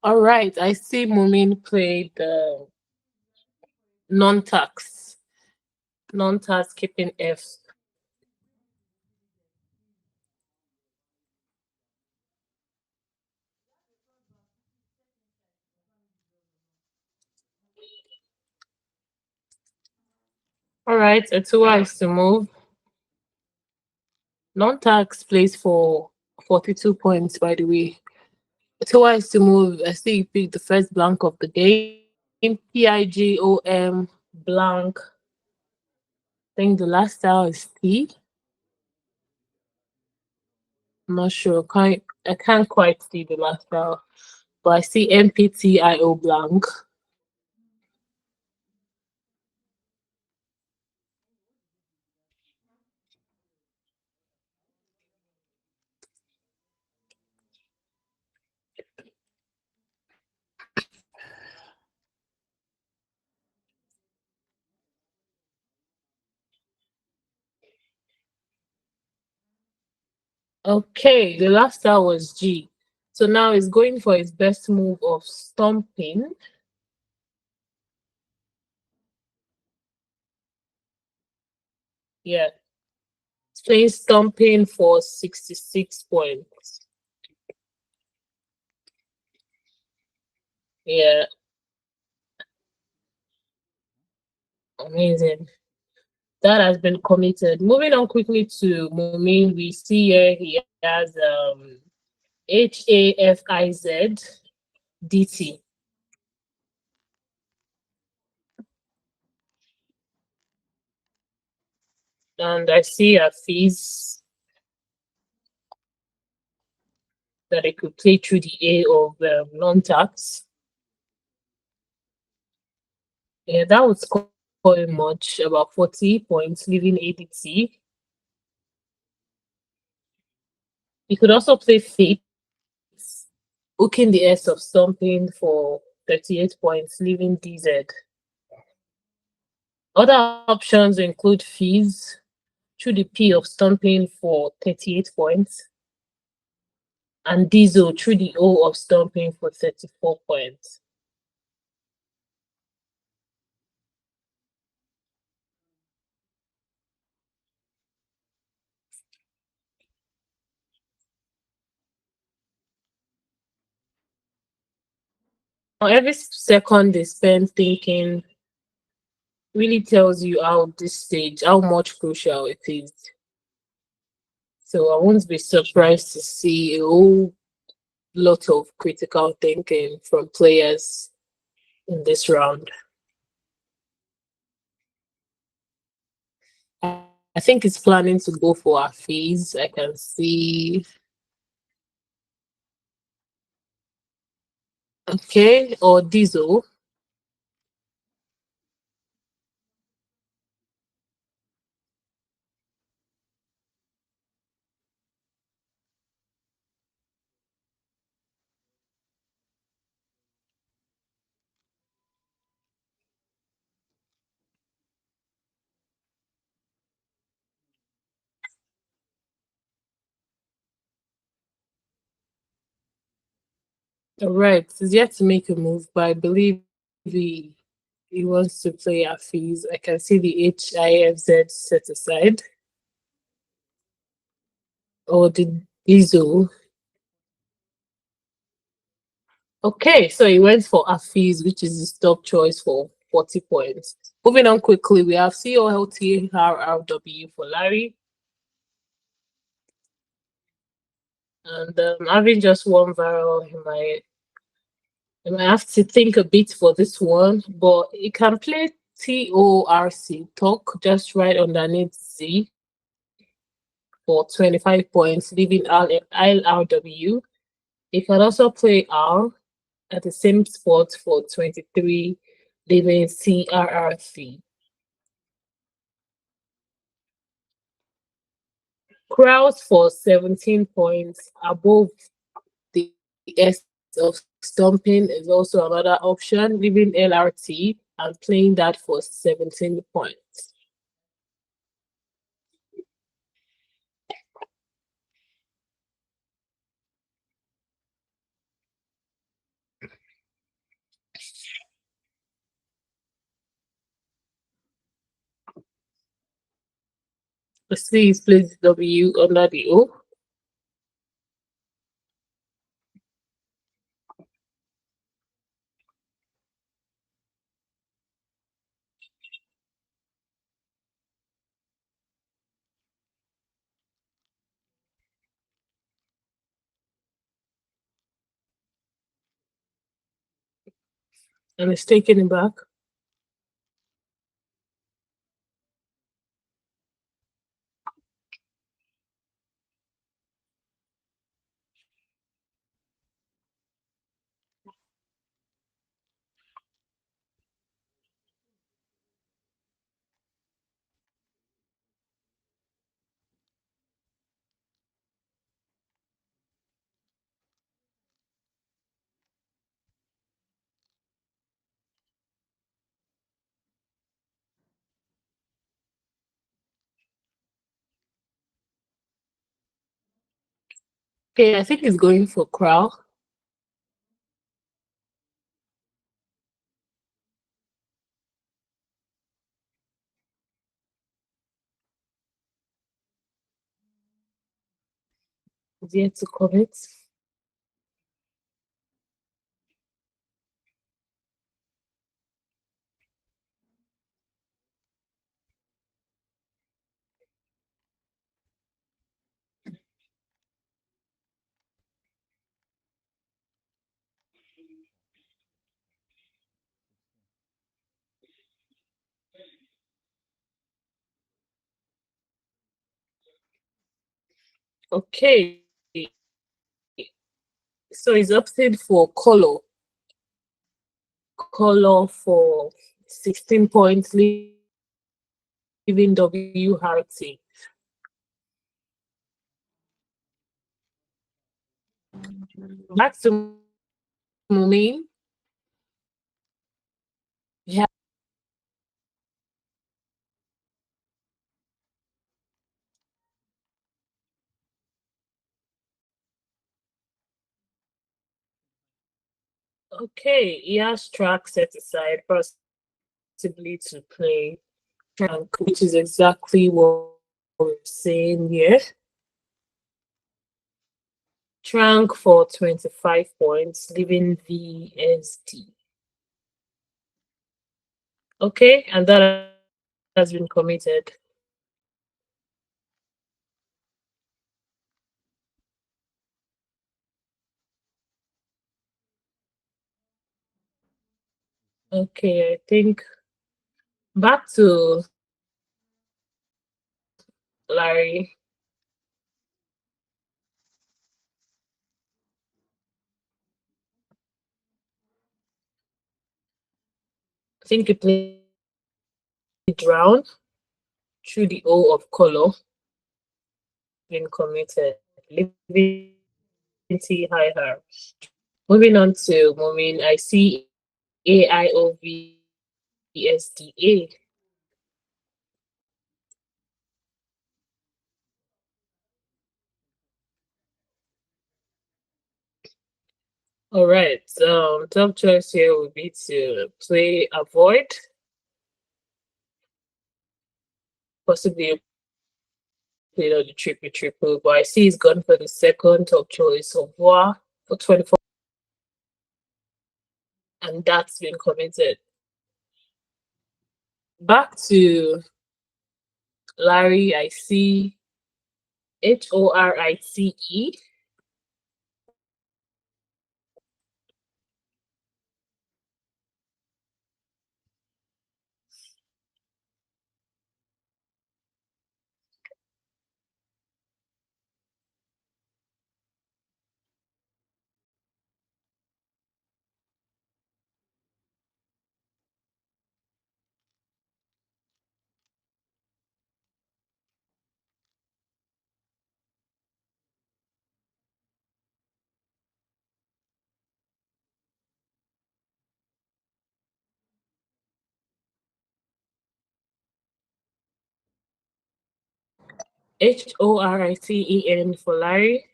All right, I see Mumin played the non-tax, non-tax keeping F. All right, Etua is to move. Non-tax plays for 42 points, by the way. Etua is to move. I see you picked the first blank of the game. PIGOM blank. I think the last style is T. I'm not sure. I can't quite see the last style. But I see MPTIO blank. Okay, the last style was G. So now he's going for his best move of stomping. Yeah, he's playing stomping for 66 points. Yeah, amazing. That has been committed. Moving on quickly to Mumin, we see here he has HAFIZ DT. And I see a fees that I could play through the A of non-tax. Yeah, that would score him much, about 40 points, leaving ADT. You could also play Fates, hooking the S of Stomping for 38 points, leaving DZ. Other options include Fees through the P of Stomping for 38 points, and Diesel through the O of stomping for 34 points. Now, every second they spend thinking really tells you how this stage, how much crucial it is. So I won't be surprised to see a whole lot of critical thinking from players in this round. I think it's planning to go for our fees. I can see. Okay, or Diesel. All right, he's yet to make a move, but I believe he wants to play our fees. I can see the HIFZ set aside. Or the Diesel. Okay, so he went for Afis, which is his top choice for 40 points. Moving on quickly, we have COLTRRW for Larry. And having just one barrel, he might have to think a bit for this one, but he can play TORC, talk, just right underneath Z for 25 points, leaving ILRW. He can also play R at the same spot for 23, leaving CRRC. Crowds for 17 points above the S of Stomping is also another option, leaving LRT and playing that for 17 points. Please place W under the O. And it's taking it back. Okay, I think it's going for Crow. Is yet to commit. Okay. So he's opted for color for 16 points, leaving WRT. Back to Mumin. Yeah. Okay, he has track set aside possibly to play Trank, which is exactly what we're saying here. Trank for 25 points, leaving VSD. Okay, and that has been committed. Okay, I think back to Larry. I think you played drown through the O of color, been committed, leaving T high her. Moving on to Momin, I see AIOVSDA. All right. Top choice here would be to play avoid, possibly played on the triple, but I see he's gone for the second top choice of War for 24, and that's been committed. Back to Larry, I see HORITE. HORITEN for Larry.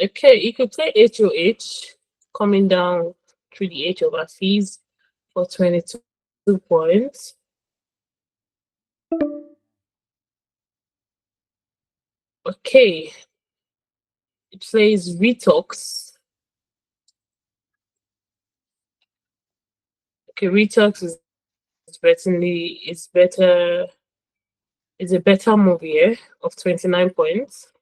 Okay, you could play HOH, coming down through the H overseas for 22 points. Okay, it plays Retox. Okay, Retox is a better movie of 29 points.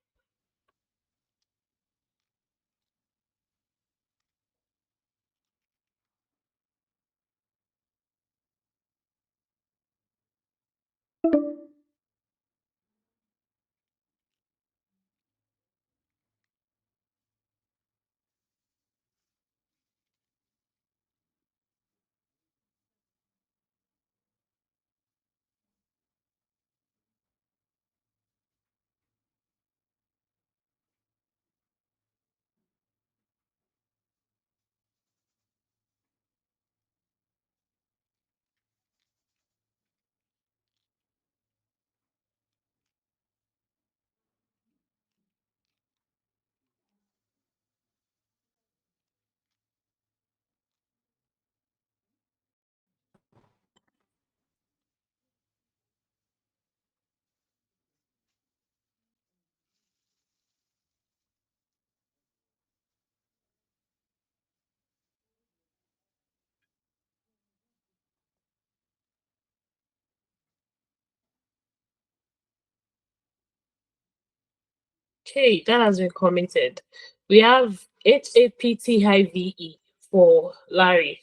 Okay, that has been commented. We have HAPTIVE for Larry.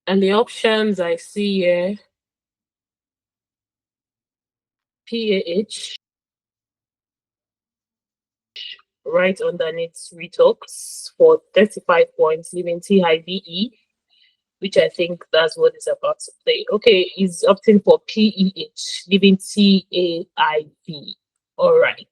And the options I see here, PAH, right underneath Retox for 35 points, leaving TIVE, which I think that's what is about to play. Okay, he's opting for PEH, leaving TAIV. All right.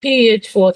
PH for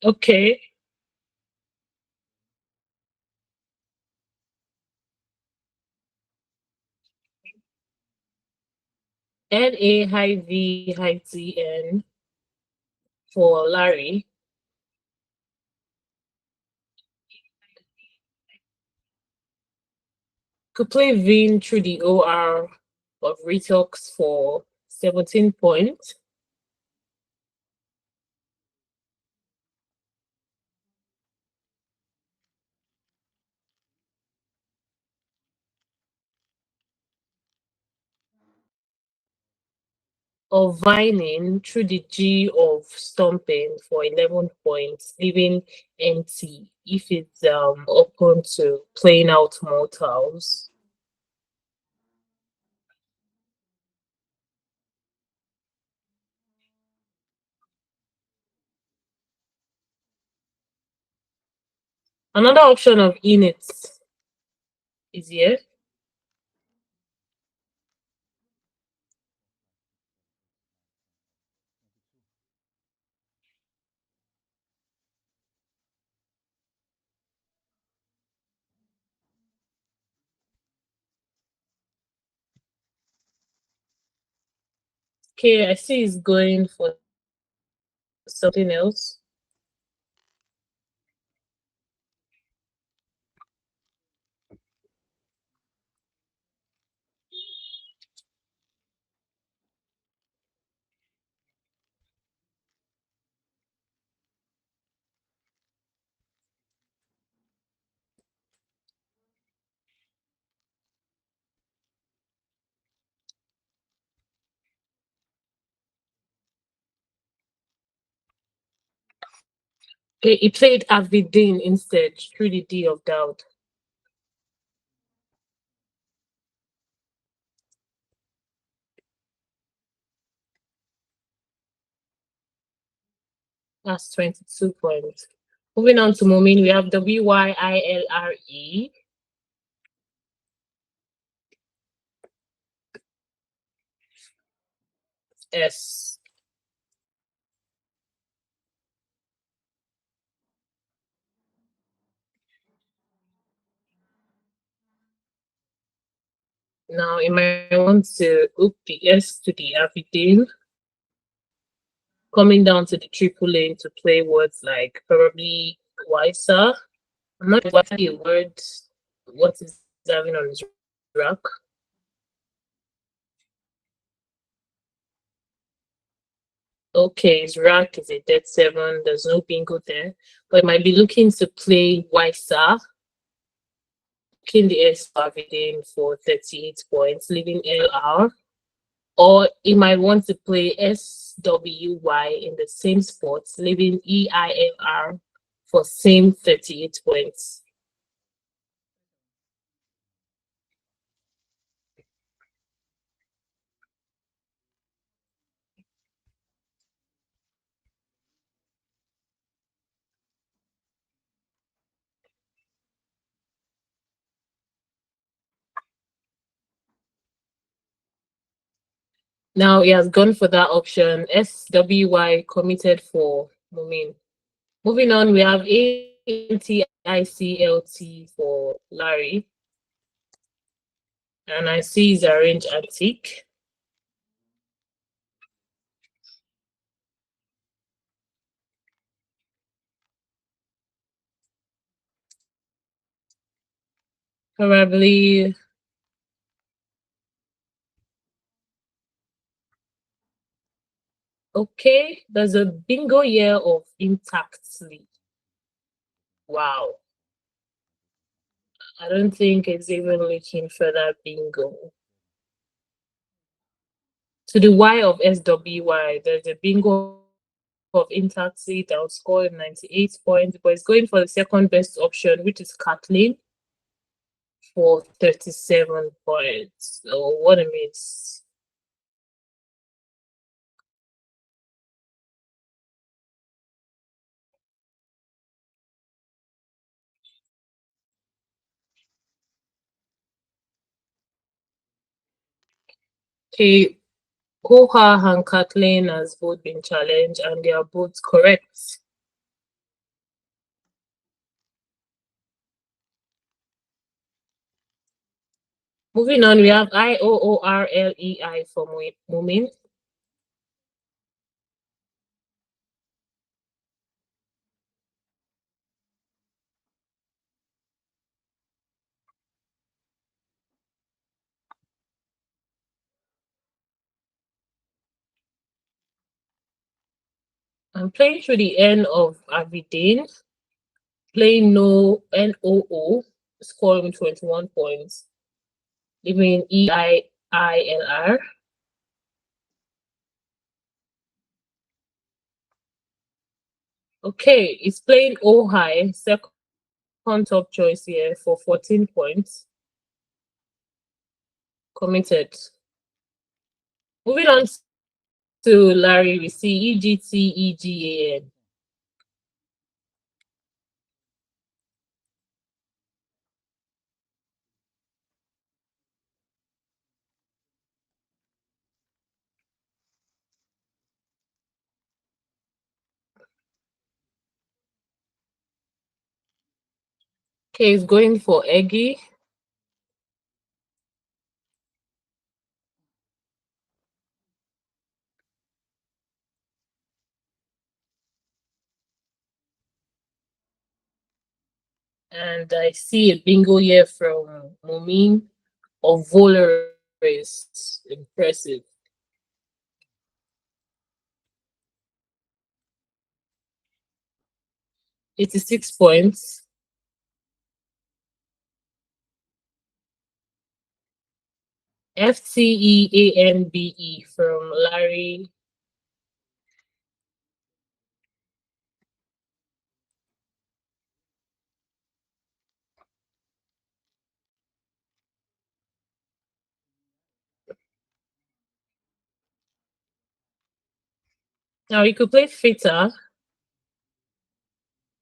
okay. NAIVITN for Larry. Could play Vin through the OR of Retox for 17 points. Or Vining through the G of Stomping for 11 points, leaving empty if it's open to playing out mortals. Another option of inits is here. Okay, I see it's going for something else. Okay, he played Avidin instead through the D of Doubt. That's 22 points. Moving on to Mumin, we have WYILRE. S. Now, you might want to hook the S to the Avidin, coming down to the triple lane to play words like probably wiser. I'm not sure exactly a word, what is having on his rack. Okay, his rack is a dead 7. There's no bingo there. But it might be looking to play wiser, looking the S Avidin for 38 points, leaving LR. Or it might want to play SWY in the same spot, leaving EILR for same 38 points. Now he has gone for that option. SWY committed for Mumin. Moving on, we have ANTICLT for Larry. And I see it's arranged antique. Probably okay. There's a bingo year of intactly. Wow. I don't think it's even looking for that bingo. To the Y of SWY, there's a bingo of intactly that was scored 98 points, but it's going for the second best option, which is Kathleen for 37 points. So what a miss. Okay, Koha and Kathleen has both been challenged and they are both correct. Moving on, we have IOORLEI for Mumin. I'm playing through the N of Abidin, playing no NOO, scoring 21 points, leaving EIILR. Okay, it's playing O high, second top choice here for 14 points. Committed. Moving on to Larry, we see EGTEGAN. Okay, it's going for Eggy. And I see a bingo here from Mumin of Volaris. Impressive. 86 points. FTEANBE from Larry. Now you could play Fitter.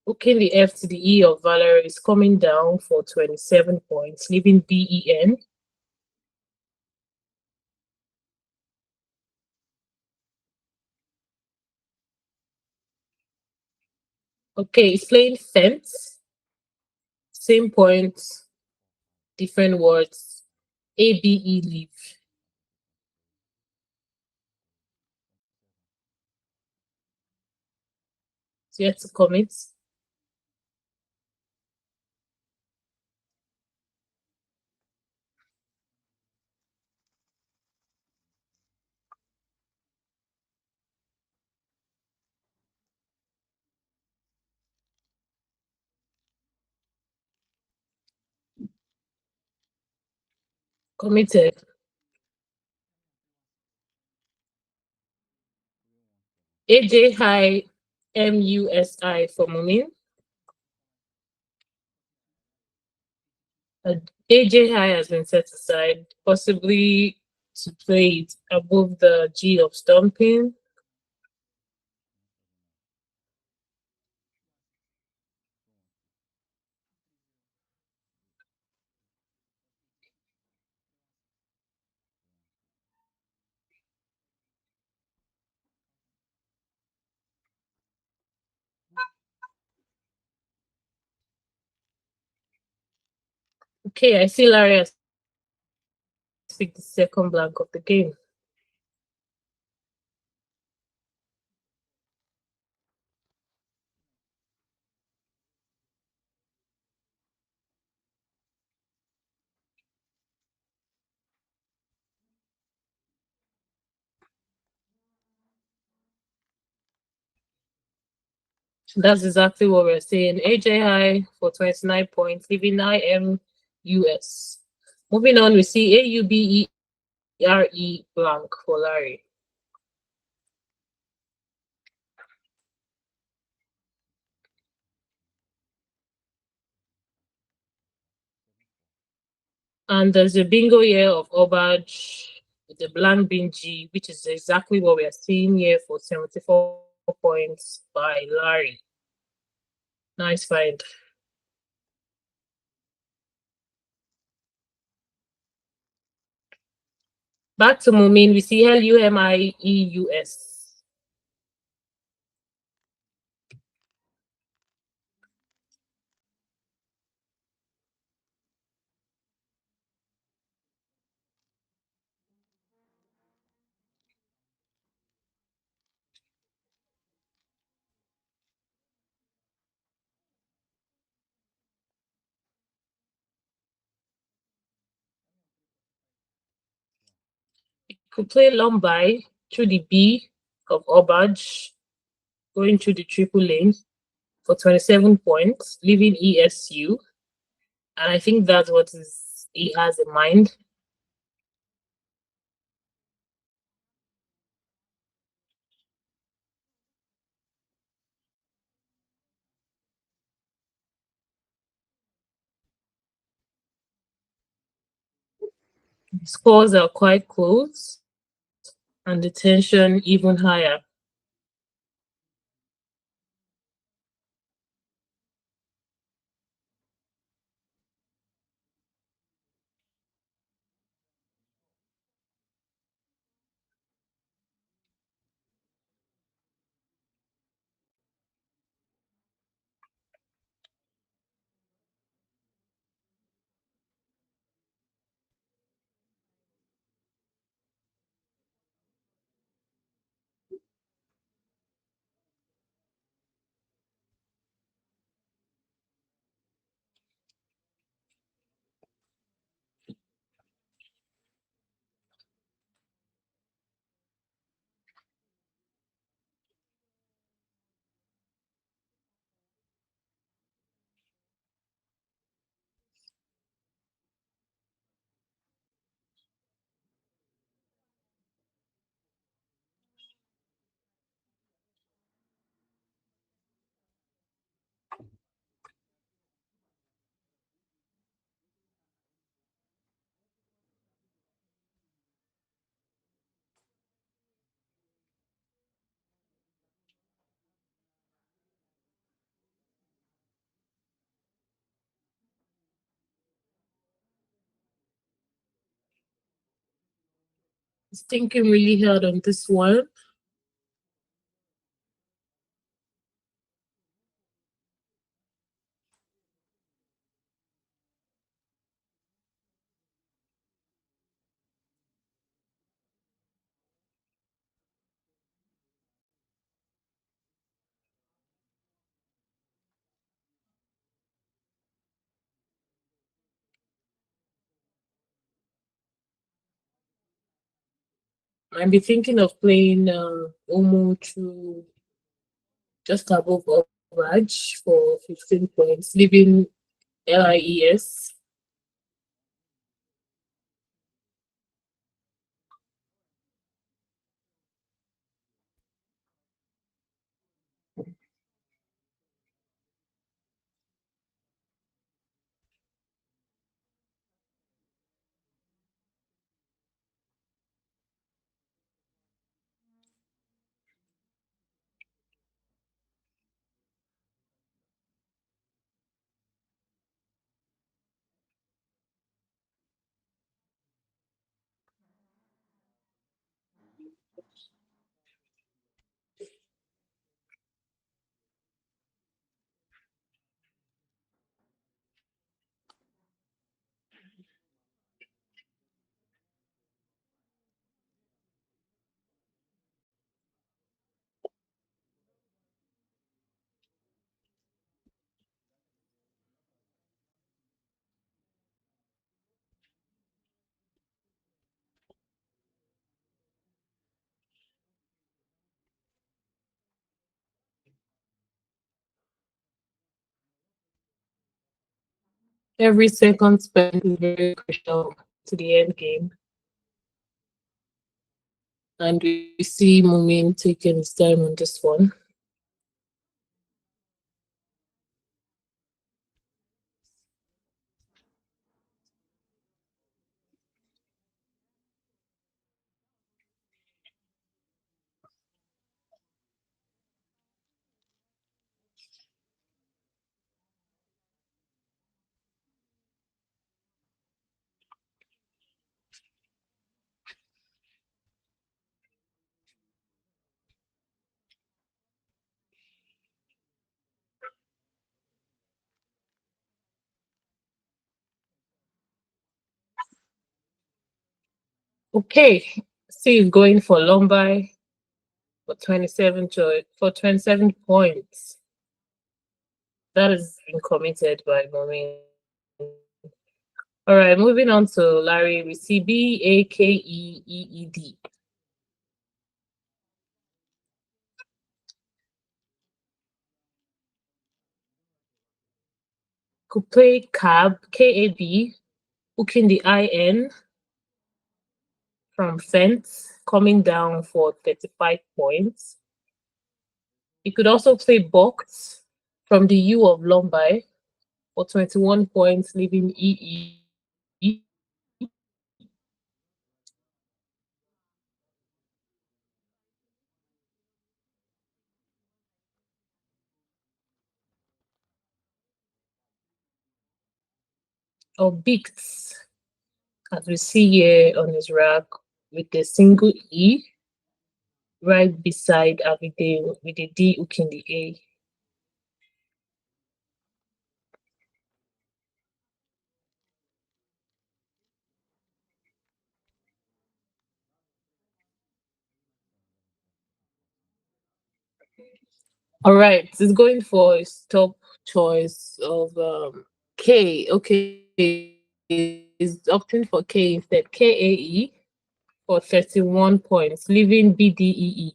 Hooking the F to the E of Valerie is coming down for 27 points, leaving BEN. Okay, it's playing Fence. Same points, different words. ABE leave. So you have to commit. Committed. AJ High MUSI for Mumin. AJ High has been set aside, possibly to play it above the G of Stomping. Okay, I see Larry has picked the second blank of the game. That's exactly what we're saying. AJ High for 29 points, leaving IMUS. Moving on, we see AUBERE blank for Larry. And there's a bingo here of Obaj with the blank being G, which is exactly what we are seeing here for 74 points by Larry. Nice find. Back to Mumin, we see LUMIEUS. You could play Lombay through the B of Obaj, going through the triple lane for 27 points, leaving ESU. And I think that's what he has in mind. The scores are quite close and the tension even higher. He's thinking really hard on this one. Might be thinking of playing Omo through just above Raj for 15 points, leaving LIES. Every second spent is very crucial to the end game. And we see Mumin taking his time on this one. Okay, see going for Lombard for 27 points. That is been committed by Mumin. All right, moving on to Larry. We see Bakeed. Could play Cab, KAB, hooking the IN from Fence, coming down for 35 points. You could also play Box from the U of Lombard for 21 points, leaving EE. Or Bix, as we see here on his rack, with a single E right beside Abigail with a D hooking the A. All right, it's going for his top choice of K. Okay, is opting for K instead. KAE for 31 points, leaving BDEE.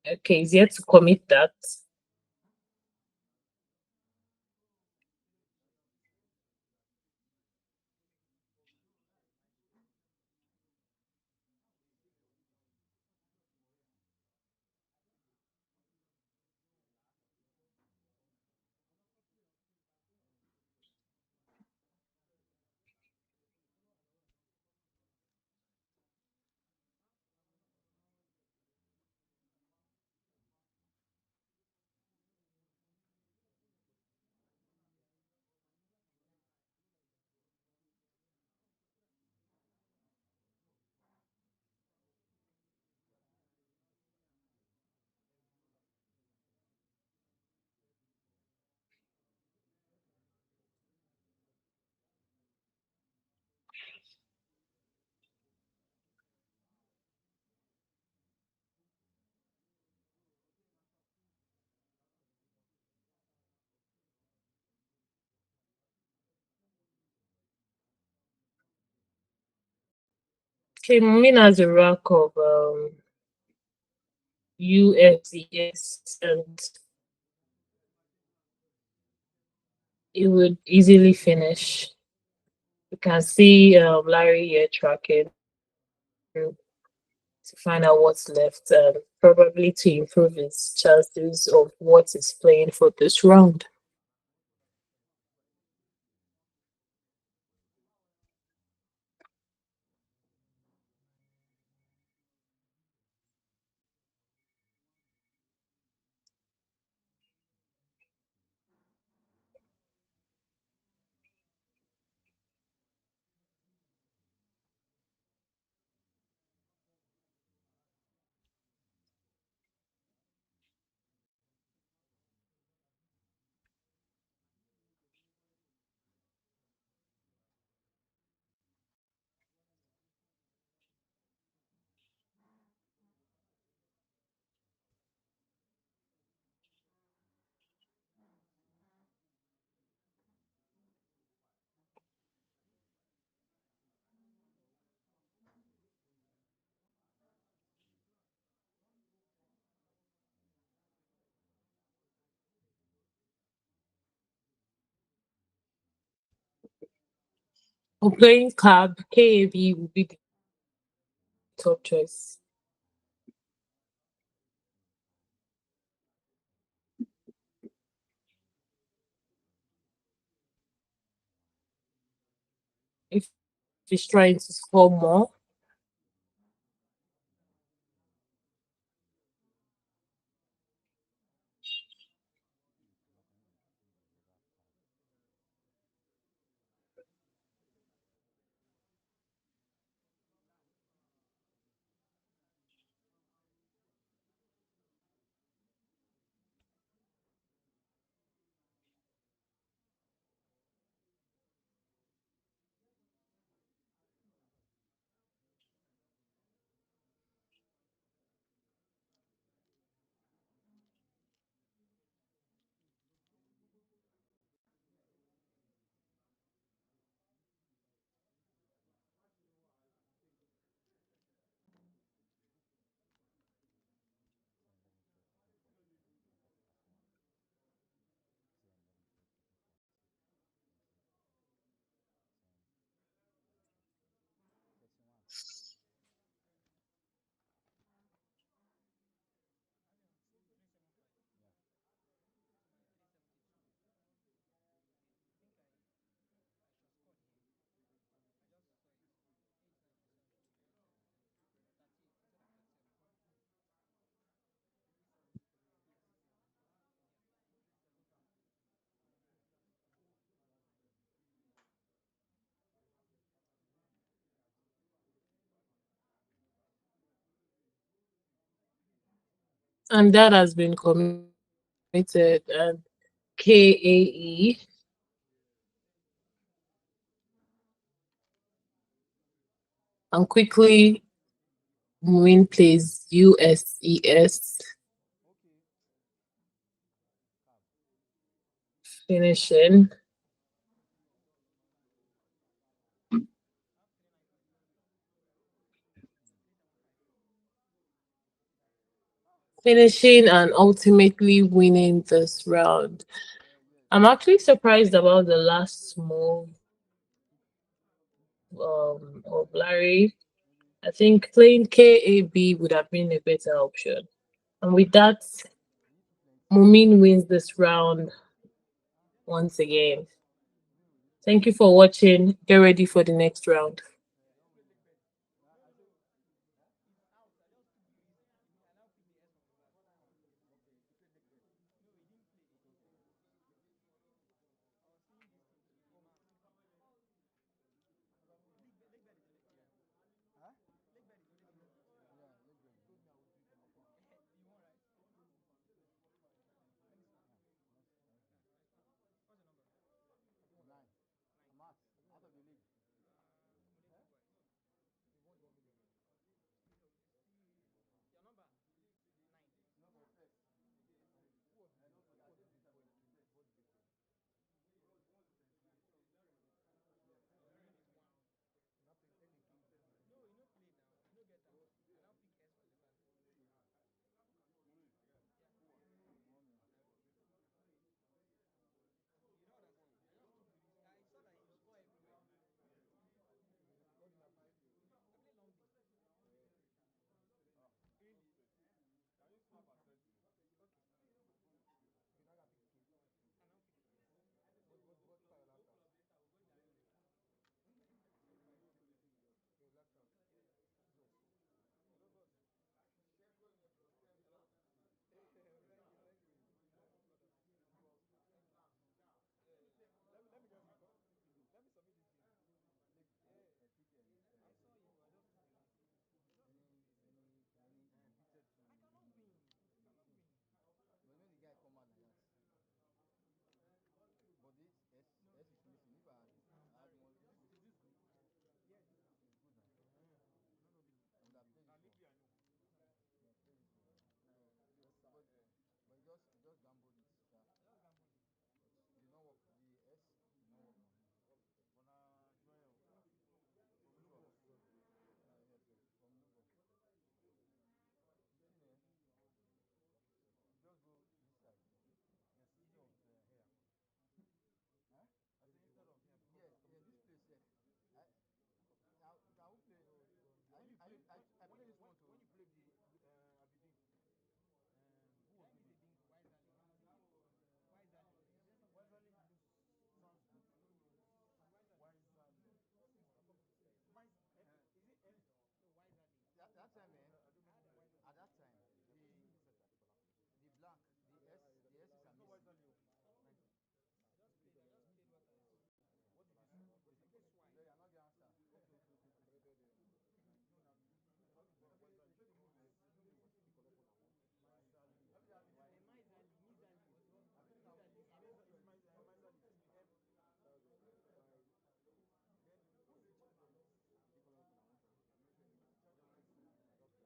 Okay, he's yet to commit that. Came in as a rack of USES, and it would easily finish. You can see Larry here tracking to find out what's left and probably to improve his chances of what is playing for this round. For playing cab, KAB would be the top choice. If he's trying to score more, and that has been committed. And KAE and quickly win plays USES finishing. Finishing and ultimately winning this round. I'm actually surprised about the last move of Larry. I think playing KAB would have been a better option. And with that, Mumin wins this round once again. Thank you for watching. Get ready for the next round. that time, at that time, the blank, the S is a missing. Thank you. I just paid what I owed. What did you say? I guess why? Yeah, I'm not the answer.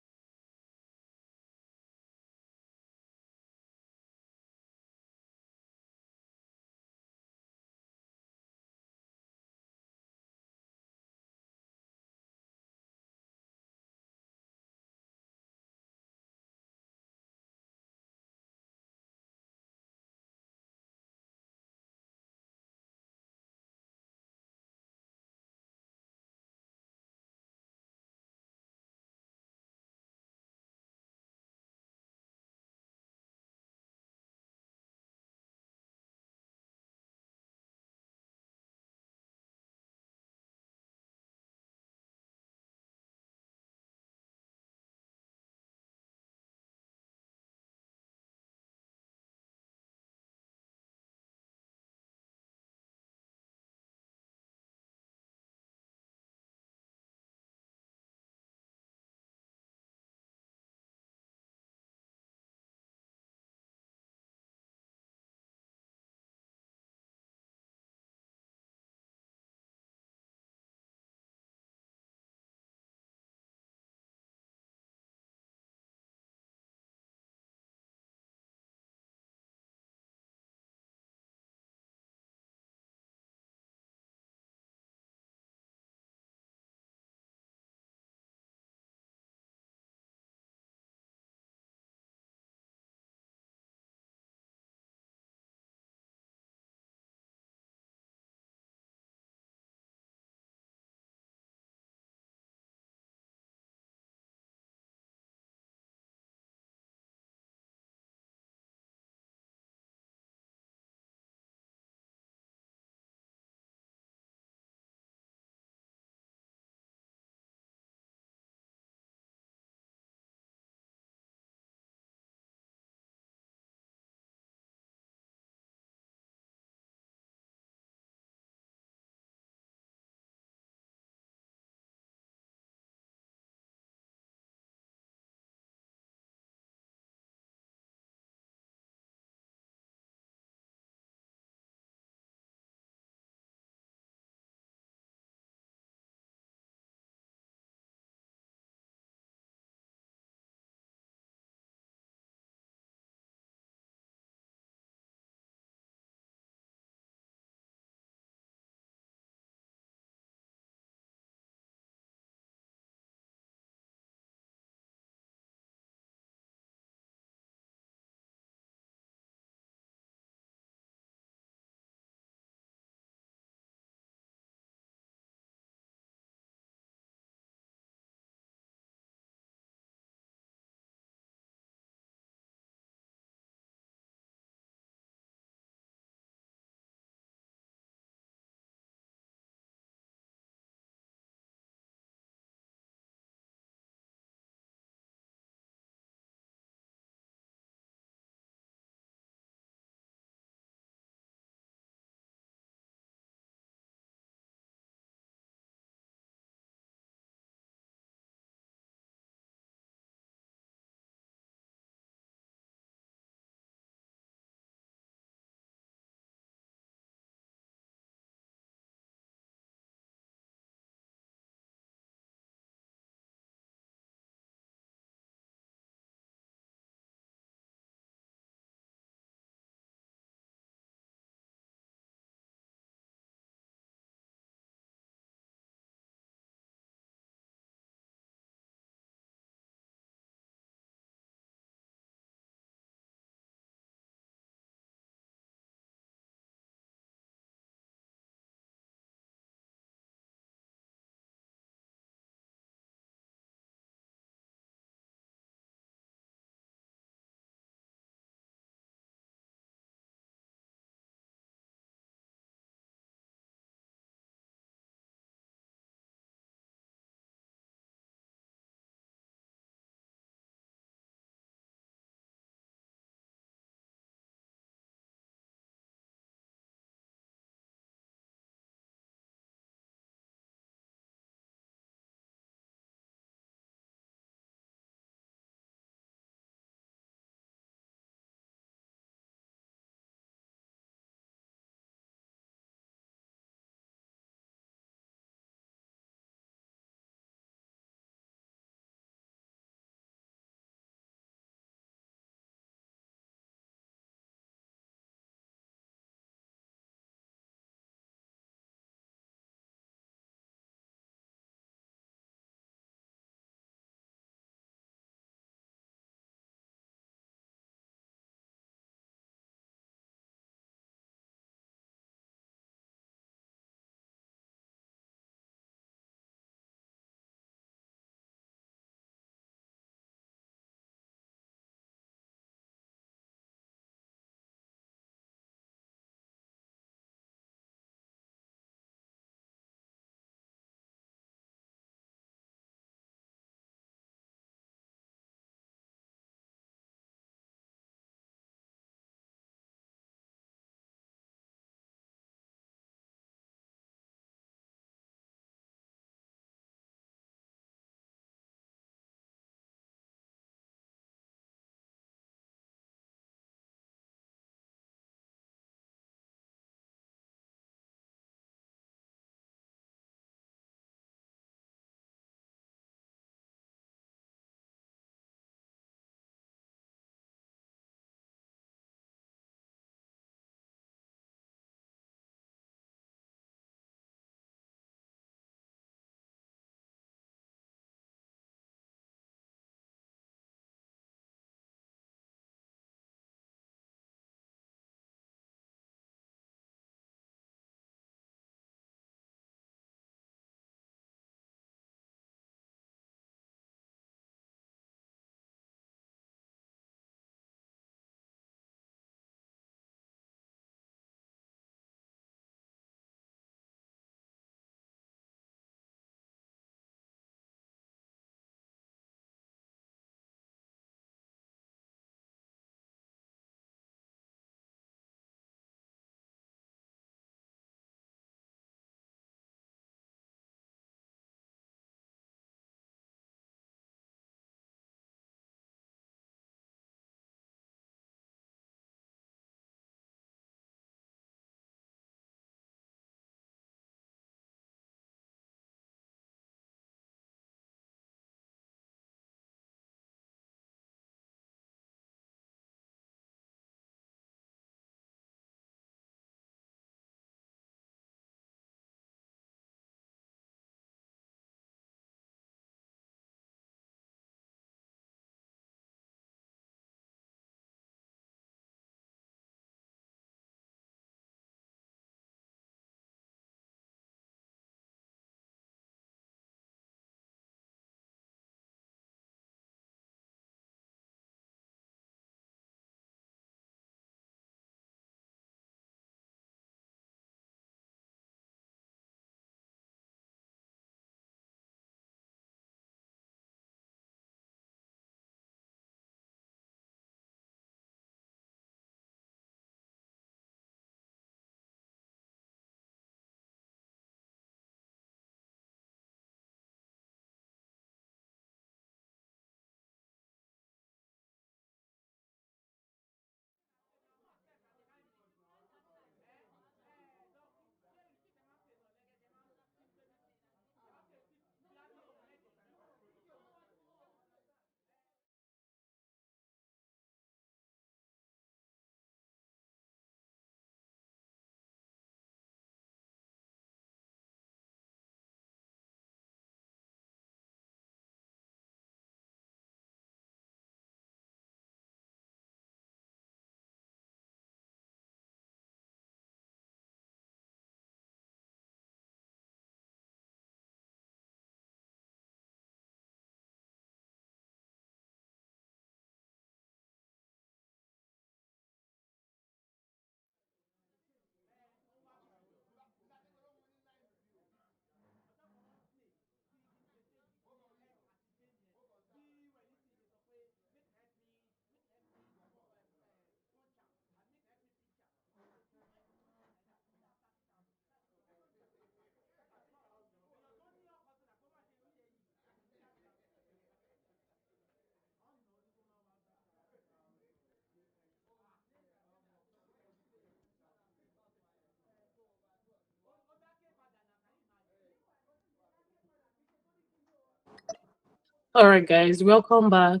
All right, guys, welcome back.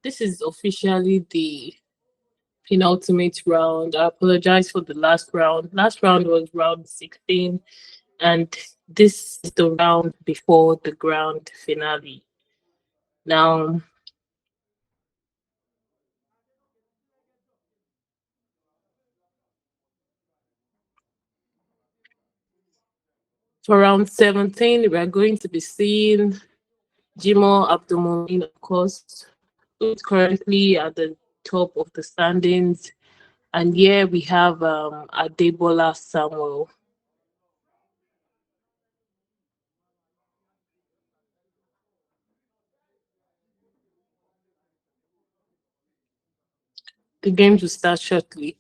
This is officially the penultimate round. I apologize for the last round. Last round was round 16, and this is the round before the grand finale. Now, for round 17, we are going to be seeing Jimo Abdulmumin, of course, who's currently at the top of the standings. And here we have Adebola Samuel. The games will start shortly.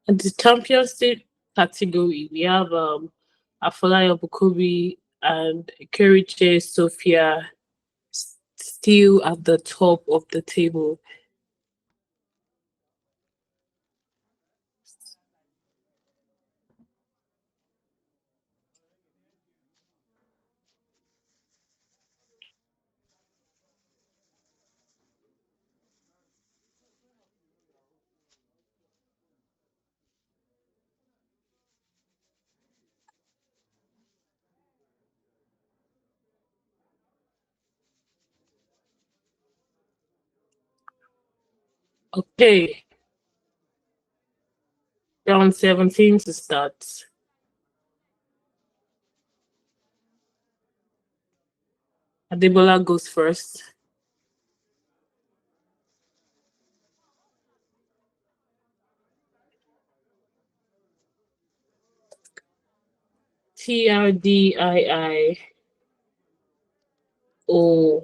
In the championship category, we have Afolayo Bukobi and Keriche Sophia still at the top of the table. Okay, round 17 to start. Adebola goes first. TRDII O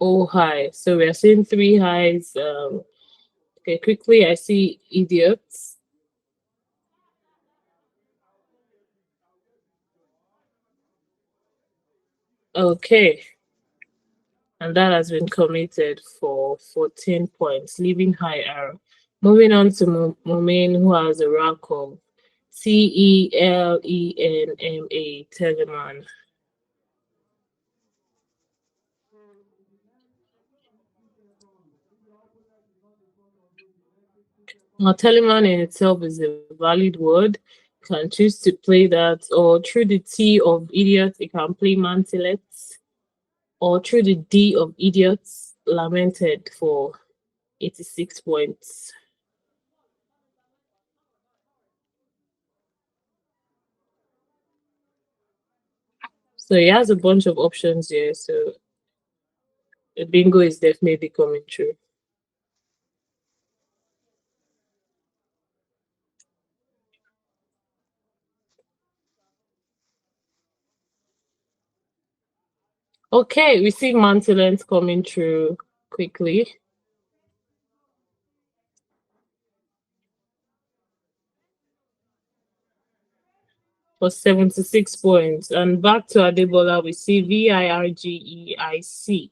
O high. So we are seeing three highs. Okay, quickly I see idiots. Okay, and that has been committed for 14 points, leaving high arrow. Moving on to Mumin, who has a rank of Telenma, Teleman. Now, Teleman in itself is a valid word. You can choose to play that, or through the T of idiot, you can play mantelets, or through the D of idiots, lamented for 86 points. So he has a bunch of options here. So the bingo is definitely coming true. Okay, we see Mantelent coming through quickly. For 76 points. And back to Adebola, we see Virgeic.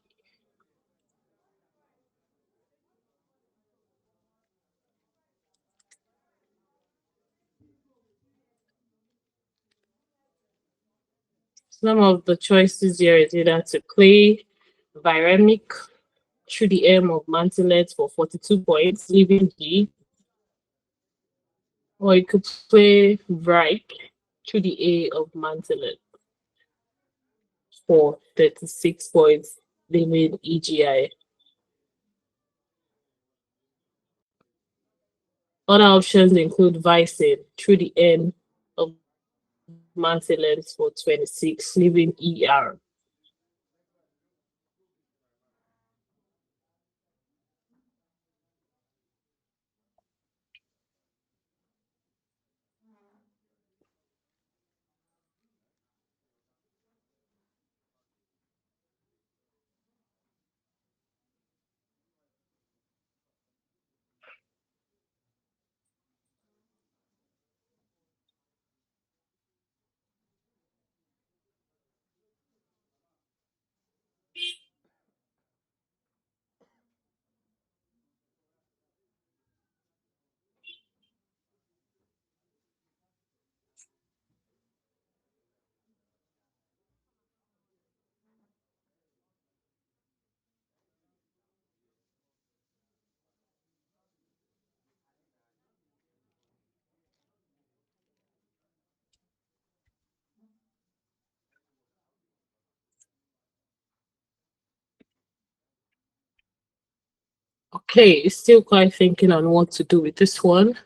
Some of the choices here is either to play Viremic through the M of Mantelet for 42 points, leaving G, or you could play Vrike through the A of Mantelet for 36 points, leaving EGI. Other options include Vicing through the N of Mantelet for 26, leaving ER. Okay, still quite thinking on what to do with this one.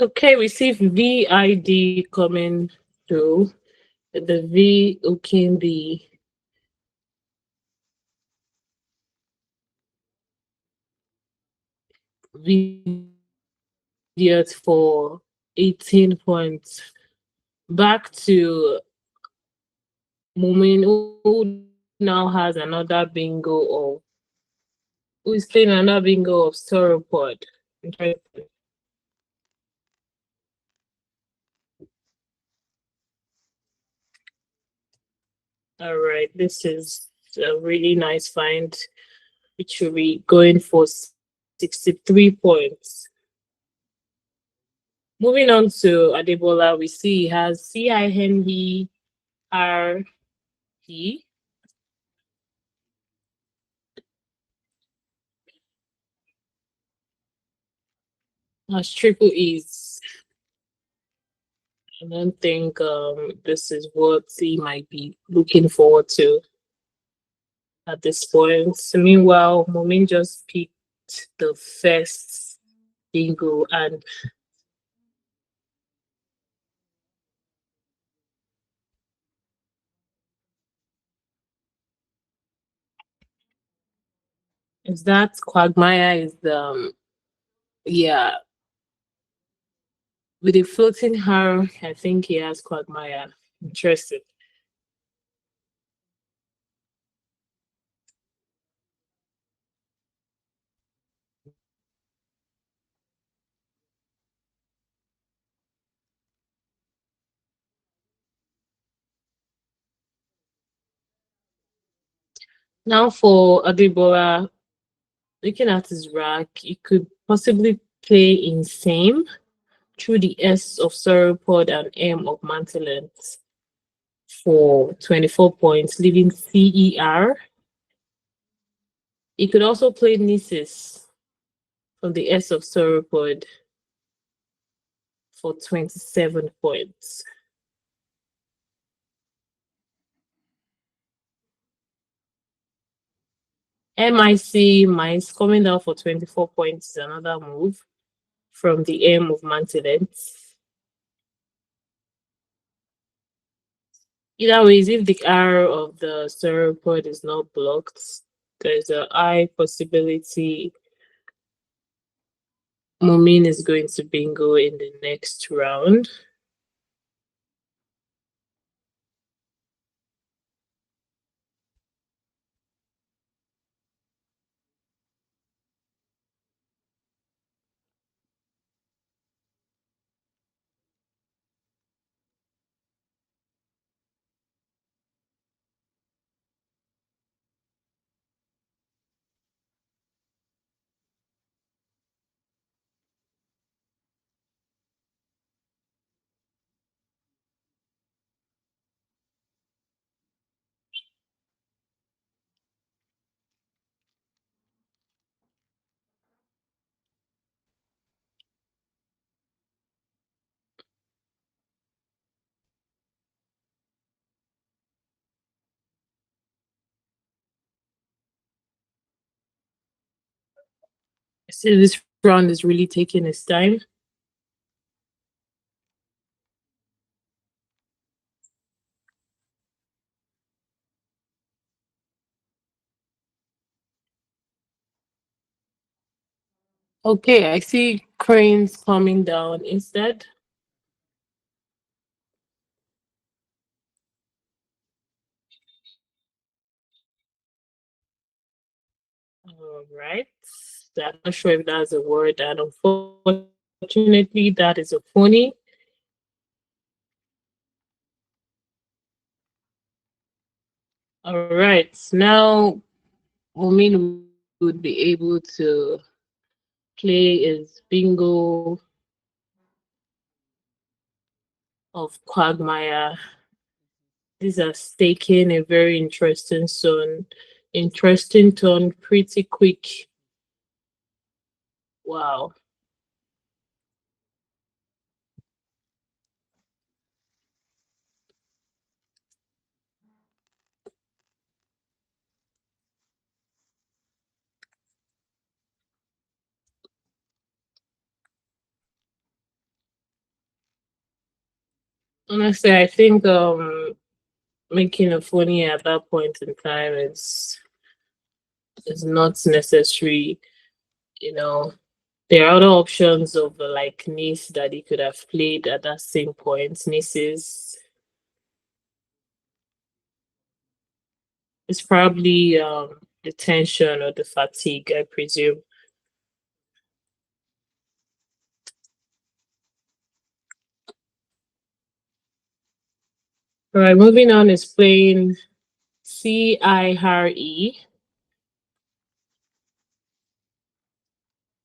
Okay, we see VID coming through. The V hooking the Vidiot for 18 points. Back to Mumin, who now has another bingo of who is playing another bingo of Sauropod. Interesting. All right, this is a really nice find, which will be going for 63 points. Moving on to Adebola, we see he has CINDRE. Has triple E's. I don't think this is what he might be looking forward to at this point. So meanwhile, Momin just picked the first bingo, and is that Quagmire is yeah, with a floating her, I think he has Quagmire. Interesting. Now for Adebora, looking at his rack, he could possibly play in same through the S of Sauropod and M of Mantelent for 24 points, leaving CER. He could also play Nisus from the S of Sauropod for 27 points. MIC, mine's coming down for 24 points is another move from the air movement event. Either ways, if the R of the sauropod is not blocked, there's a high possibility Mumin is going to bingo in the next round. So this round is really taking its time. Okay, I see cranes coming down instead. All right. I'm not sure if that's a word, and unfortunately, that is a phony. All right. Now, Mumin would be able to play his bingo of Quagmire. These are staking a very interesting zone. Interesting turn, pretty quick. Wow. Honestly, I think making a phony at that point in time is not necessary. You know, there are other options of like Nice that he could have played at that same point. Nice's it's probably the tension or the fatigue, I presume. All right, moving on is playing CIRE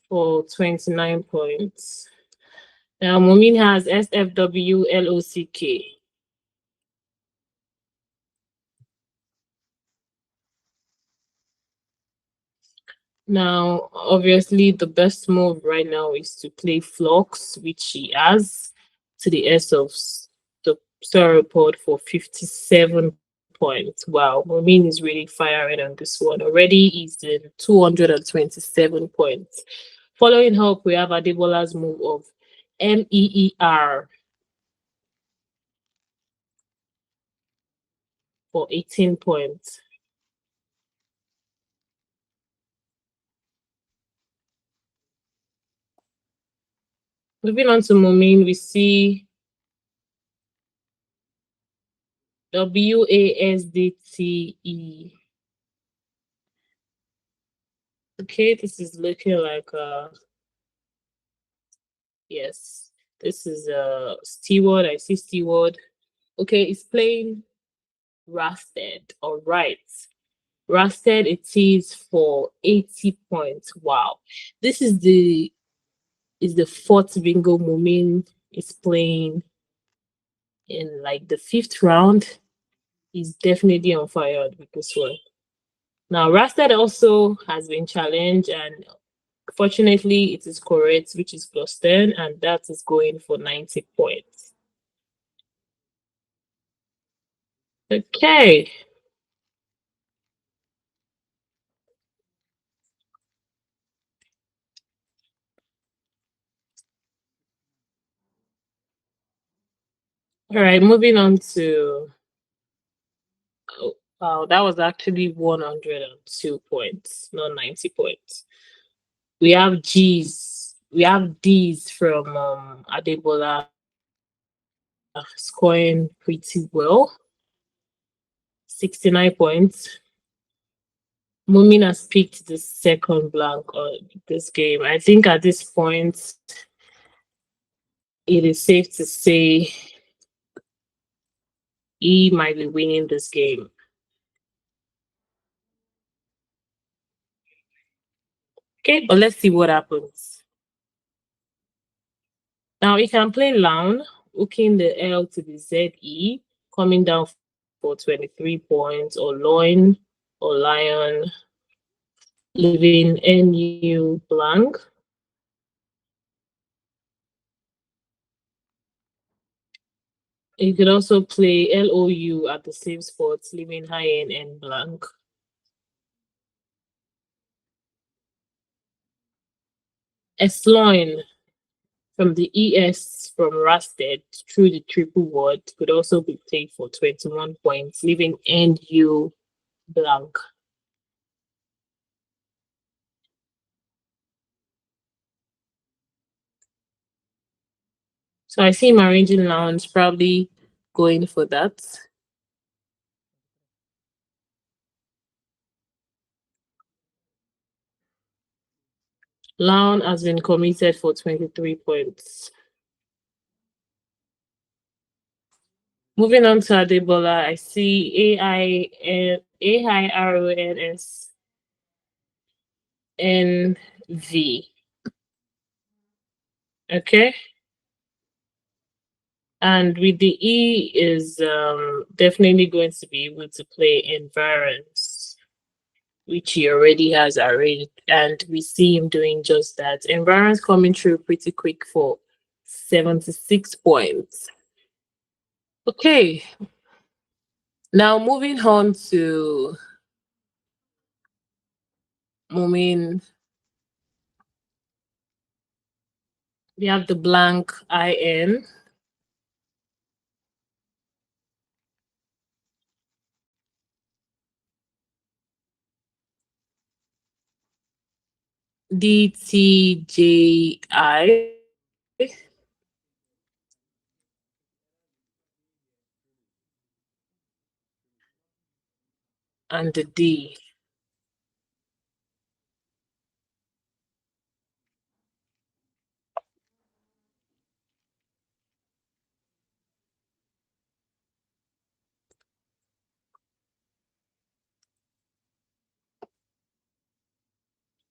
for 29 points. Now, Mumin has SFWLOCK. Now, obviously, the best move right now is to play Flux, which he has, to the S of the sauropod for 57 points. Wow, Mumin is really firing on this one. Already he's in 227 points. Following up, we have Adebola's move of MEER for 18 points. Moving on to Mumin, we see WASDTE. Okay, this is looking like yes, this is Steward. I see Steward. Okay, it's playing Rasted. All right. Rasted it is for 80 points. Wow. This is the fourth bingo Mumin is playing in like the fifth round. He's definitely on fire with this one. Now Rasted also has been challenged, and fortunately it is correct, which is plus 10, and that is going for 90 points. Okay. All right, moving on to oh, wow, that was actually 102 points, not 90 points. We have G's. We have D's from Adebola scoring pretty well. 69 points. Mumin has picked the second blank on this game. I think at this point, it is safe to say he might be winning this game. Okay, but let's see what happens. Now you can play Loun, hooking the L to the ZE, coming down for 23 points, or Loin, or Lion, leaving NU blank. You could also play LOU at the same spot, leaving high N and blank. Esloin from the ES from Rasted through the triple word could also be played for 21 points, leaving NU blank. So I see him arranging Lounge, probably going for that. Lounge has been committed for 23 points. Moving on to Adebola, I see AIRONSNV. Okay. And with the E is definitely going to be able to play environs, which he already has arranged, and we see him doing just that. Environs coming through pretty quick for 76 points. Okay, now moving on to Mumin. We have the blank IN. DTJI. And the D.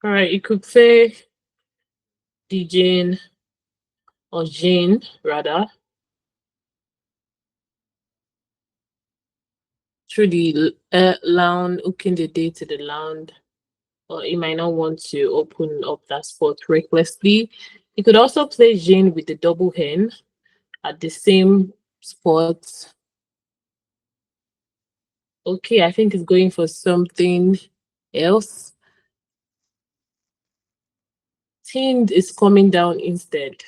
All right, you could say DJ or Jane rather through the lounge, hooking the day to the lounge, or you might not want to open up that spot recklessly. You could also play Jane with the double hen at the same spot. Okay, I think it's going for something else. Tinned is coming down instead.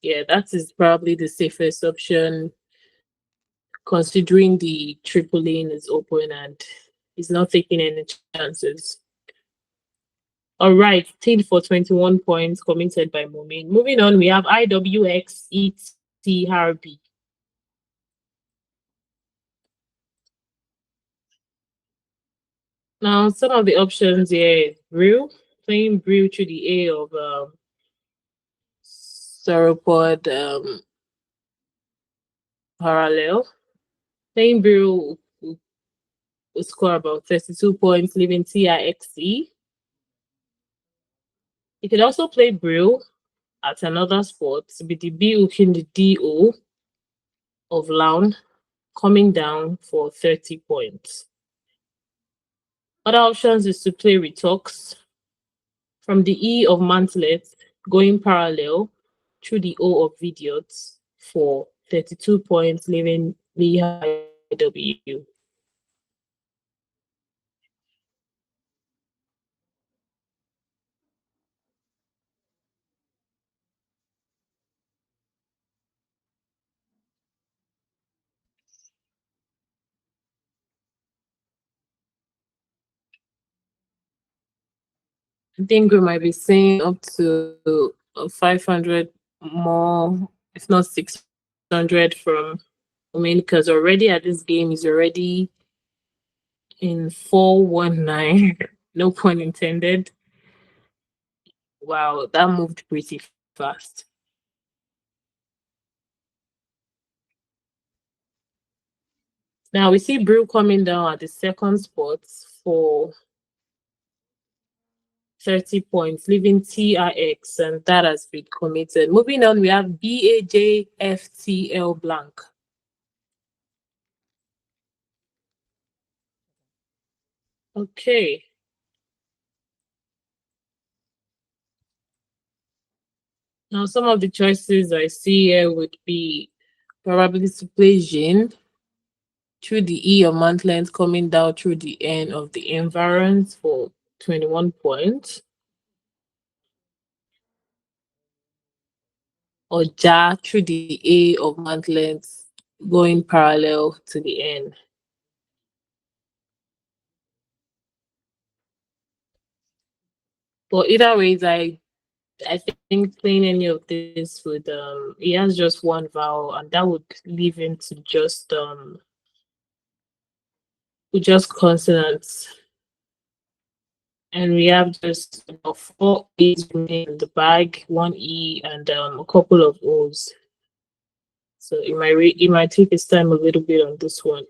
Yeah, that is probably the safest option, considering the triple lane is open and he's not taking any chances. All right, Tin for 21 points, committed by Momin. Moving on, we have IWXET Harby. Now, some of the options here is Brew, playing Brew through the A of Sauropod parallel. Playing Brew will score about 32 points, leaving TIXE. You could also play Brew at another spot with the B hooking the DO of Lounge, coming down for 30 points. Other options is to play Retox from the E of Mantlet, going parallel through the O of Vidiots for 32 points, leaving Lehigh W. I think we might be seeing up to 500 more, if not 600 from Omen, because already at this game is already in 419. No pun intended. Wow, that moved pretty fast. Now we see Brew coming down at the second spot for 30 points, leaving TRX, and that has been committed. Moving on, we have BAJFTL blank. Okay. Now, some of the choices I see here would be probably to play Jin through the E of Mantland, coming down through the N of the environs for 21 points. Or Ja through the A of Mantlands, going parallel to the N. But either ways, I think playing any of this would he has just one vowel, and that would leave him to just consonants. And we have just about 4 E's in the bag, 1 E, and a couple of O's. So it might take his time a little bit on this one.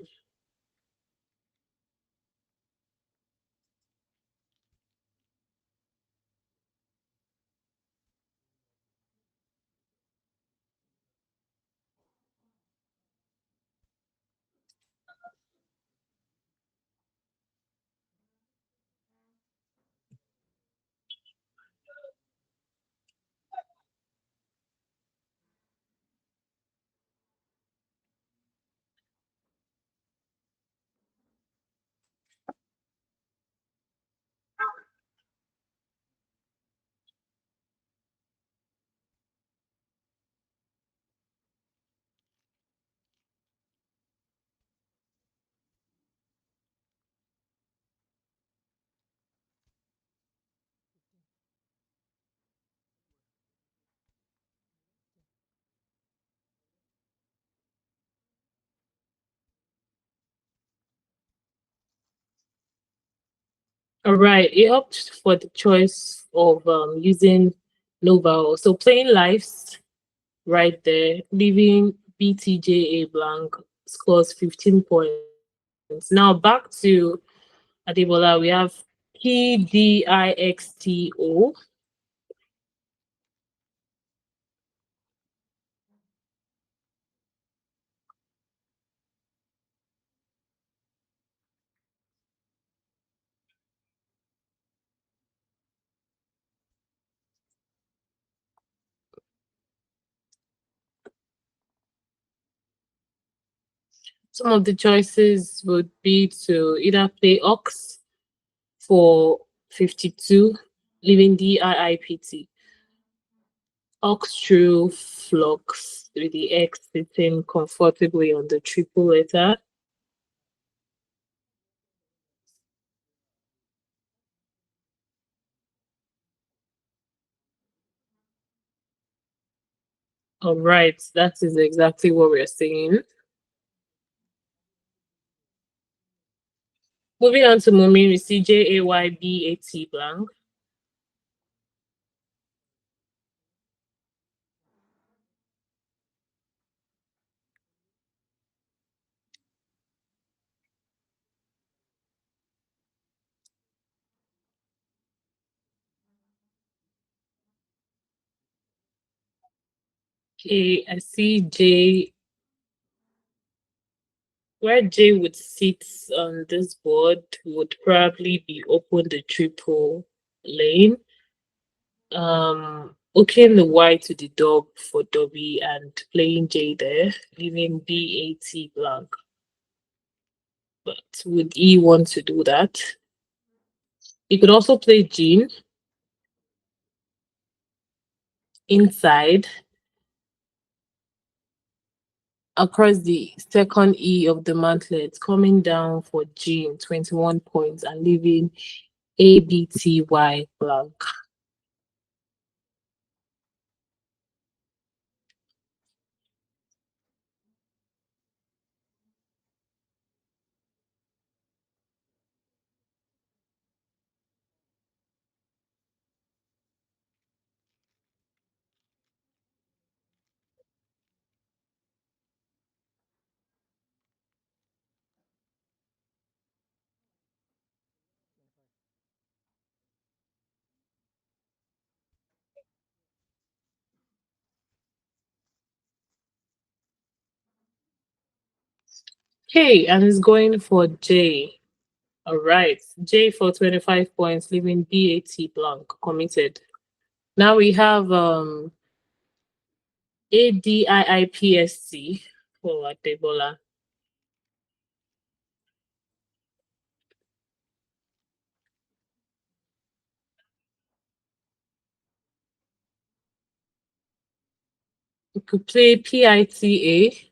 All right, it opts for the choice of using no vowel. So playing lives right there, leaving BTJA blank, scores 15 points. Now back to Adebola, we have PDIXTO. Some of the choices would be to either play Ox for 52, leaving DIIPT. Ox through Flux with the X sitting comfortably on the triple letter. All right, that is exactly what we're saying. Moving on to Mumin, we see JAYBAT blank. Okay, I see J. Where J would sit on this board would probably be open the triple lane. Hooking the Y to the dub for Dobby and playing J there, leaving BAT blank. But would E want to do that? He could also play Jean inside across the second E of the mantlet, coming down for Jean, 21 points, and leaving ABTY blank. Okay, and it's going for J. All right, J for 25 points, leaving BAT blank, committed. Now we have ADIIPSC for Adebola. We could play PITA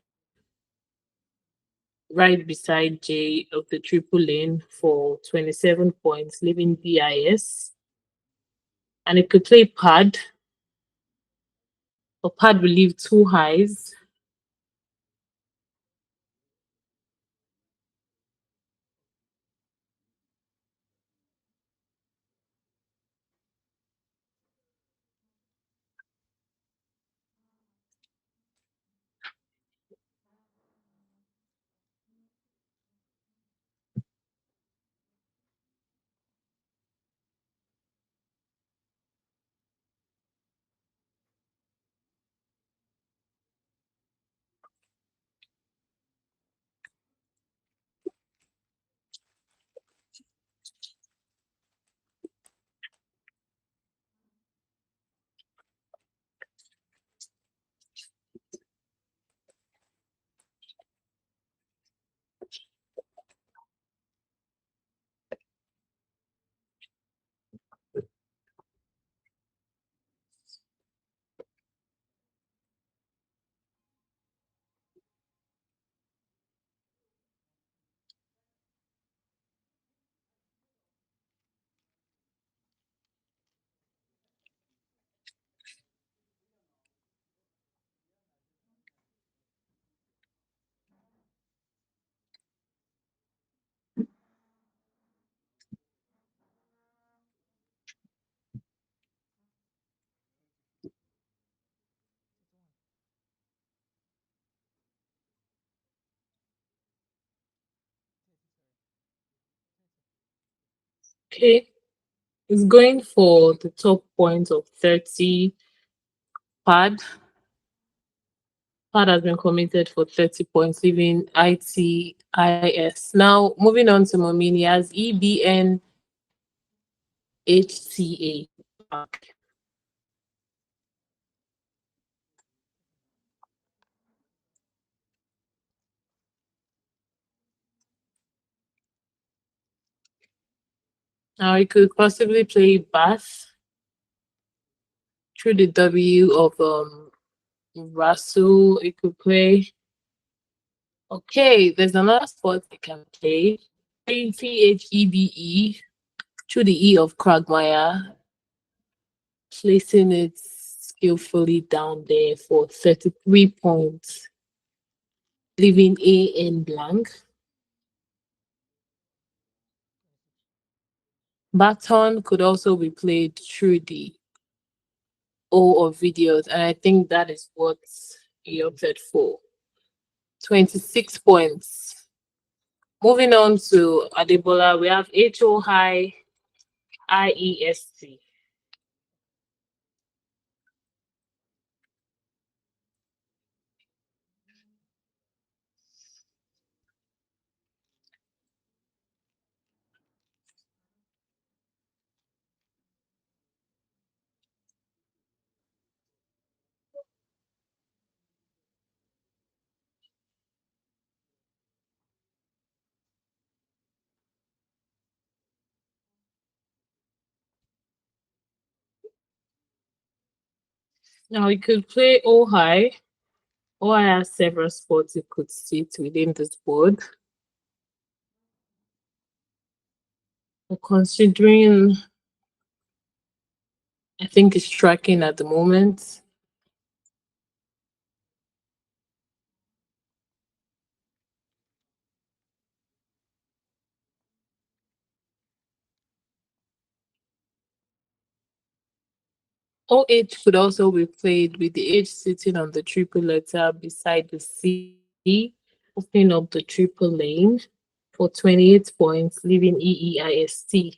right beside J of the triple lane for 27 points, leaving BIS. And it could play pad. For pad, we leave two highs. Okay. It's going for the top point of 30 pad. Pad has been committed for 30 points, leaving ITIS. Now, moving on to Momini as EBN HCA. Now, we could possibly play Bath through the W of Russell. It could play. Okay, there's another spot they can play. THEBE through the E of Kragmeier, placing it skillfully down there for 33 points, leaving AN blank. Baton could also be played through the O of videos, and I think that is what he opted for. 26 points. Moving on to Adebola, we have HO high IEST. Now we could play O high. O high has several spots you could sit within this board. Considering, I think it's tracking at the moment. OH could also be played with the H sitting on the triple letter beside the C, opening up the triple lane for 28 points, leaving EEIST.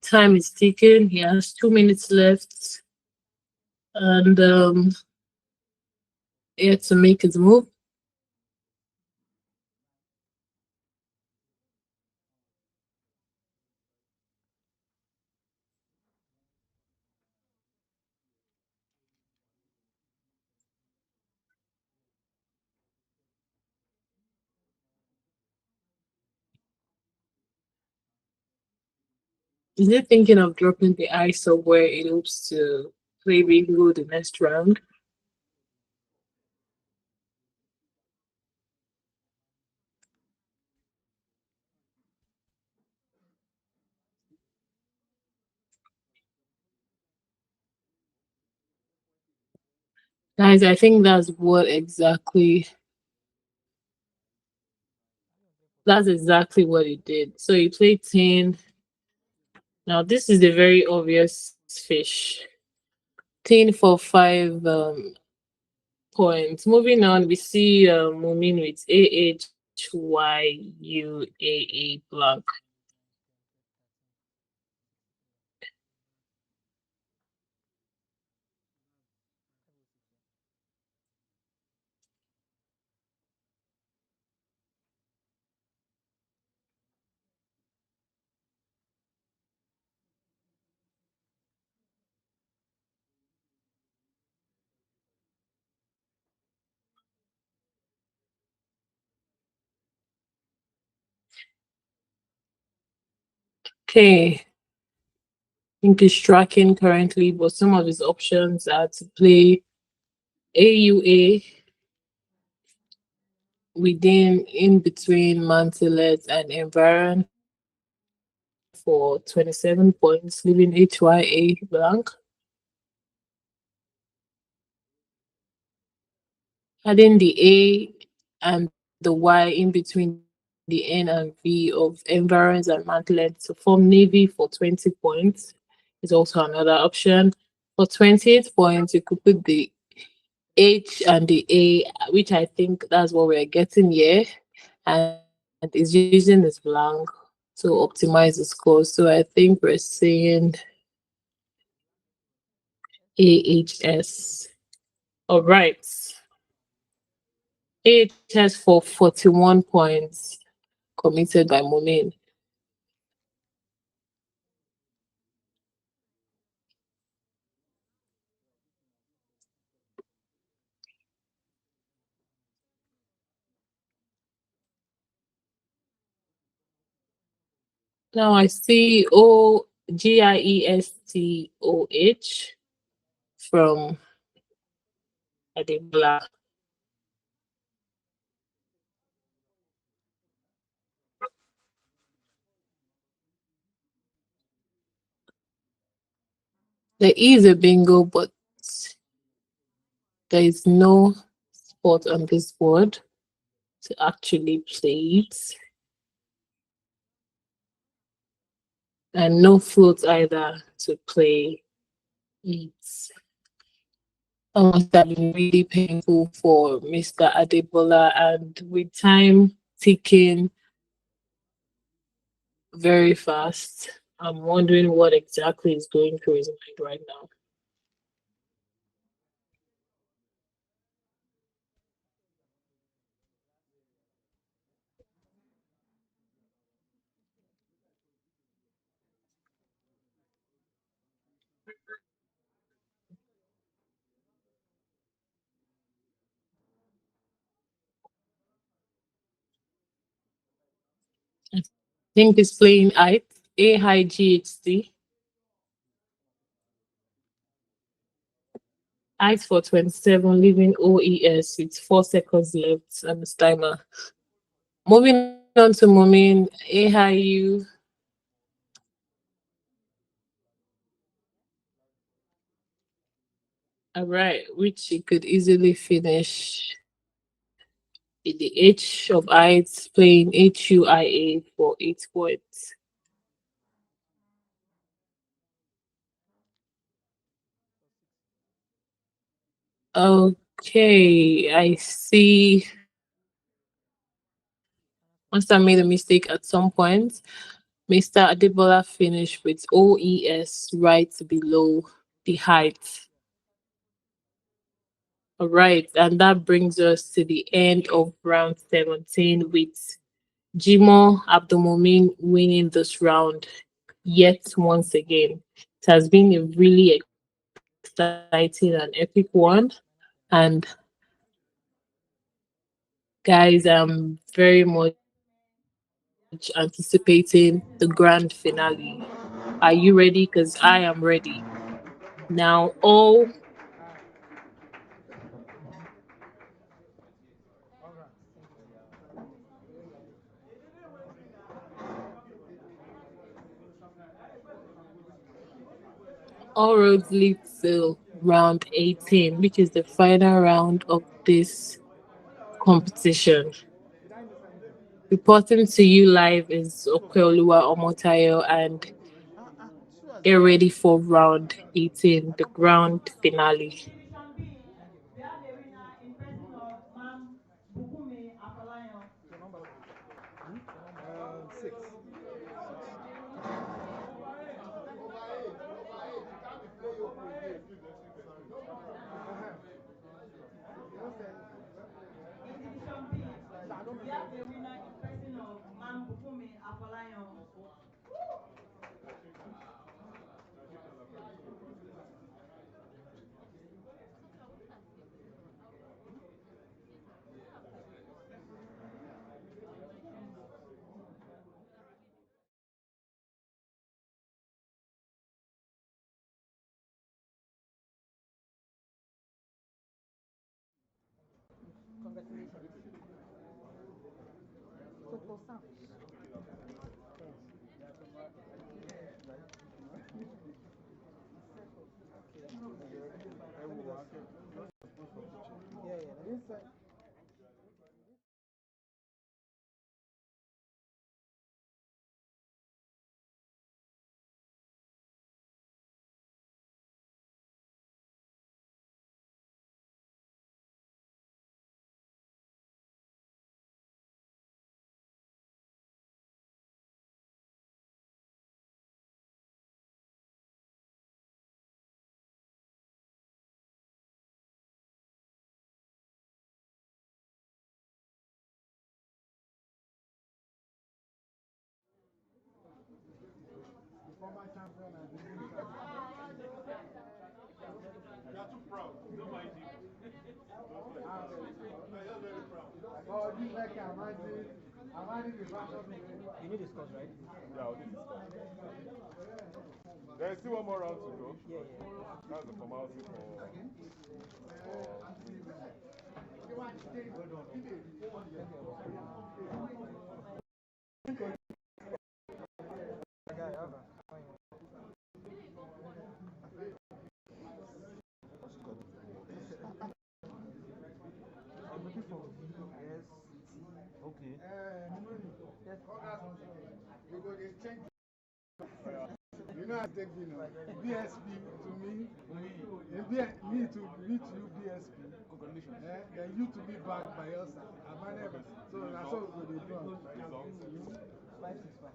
Time is ticking. He has 2 minutes left, and he had to make his move. Is he thinking of dropping the ice somewhere in hopes to play bingo the next round? Guys, I think that's exactly what he did. So he played 10. Now this is the very obvious fish. 10 for 5 points. Moving on, we see Mumin with AHYUAA blank. Okay, I think he's tracking currently, but some of his options are to play AUA within in between Mantelet and Environ for 27 points, leaving HYA blank. Adding the A and the Y in between the N and V of Environs and Mantelet to form Navy for 20 points is also another option. For 28 points, you could put the H and the A, which I think that's what we're getting here, and is using this blank to optimize the score. So I think we're saying AHS. All right. AHS for 41 points committed by Momin. Now I see OGIESTOH from Adebla. There is a bingo, but there is no spot on this board to actually play it. and no floats either to play. It's must have been really painful for Mr. Adebola, and with time ticking very fast, I'm wondering what exactly is going through his mind right now. I think he's playing A high GHC. Height for 27, leaving OES with 4 seconds left on the timer. Moving on to Momin, A high U. All right, which he could easily finish in the H of heights, playing HUIA for 8 points. Okay, I see. Must have made a mistake at some point. Mr. Adebola finished with OES right below the height. All right, and that brings us to the end of round 17 with Jimo Abdulmumin winning this round yet once again. It has been a really exciting and epic one. And guys, I'm very much anticipating the grand finale. Are you ready? Because I am ready. Now, all roads lead to round 18, which is the final round of this competition. Reporting to you live is Okweoluwa Omotayo, and get ready for round 18, the grand finale. Division B, we have the winner in person of Mam Bukumi Afolayan. Six. You can't be playing over again. In Division B, we have the winner in person of Mam Bukumi Afolayan. Congratulations. Total sound. Yeah. Former champion and the new champion. You are too proud. Don't mind him. You're very proud. Oh, this like I'm adding the fashion. You need this course, right? Yeah, I'll need this course. There's still one more round to go. Yeah. That's the formality for I'm looking for VSCT. Okay. Yes. We go exchange. know how to take me now. BSP to me, me to meet you BSP. Congratulations. Then you to be back by your side. So that's all we do. 565.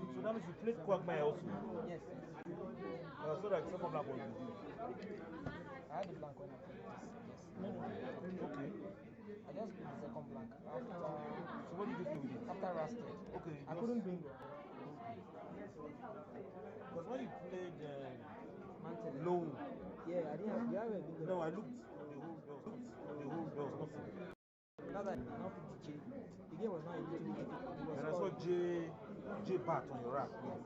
So that means you played Quagmire also? Yes. So that second blank was reduced. I had the blank when I played this. Yes. Okay. I just played the second blank. After. So what did you do with it? After Rasted. Okay. I couldn't bring it. Because when you played low. Yeah, I didn't have. You have a bingo. No, I looked. There was nothing. That's like not 50J. The game was not able to make it. And I saw J bat on your rack. Yes.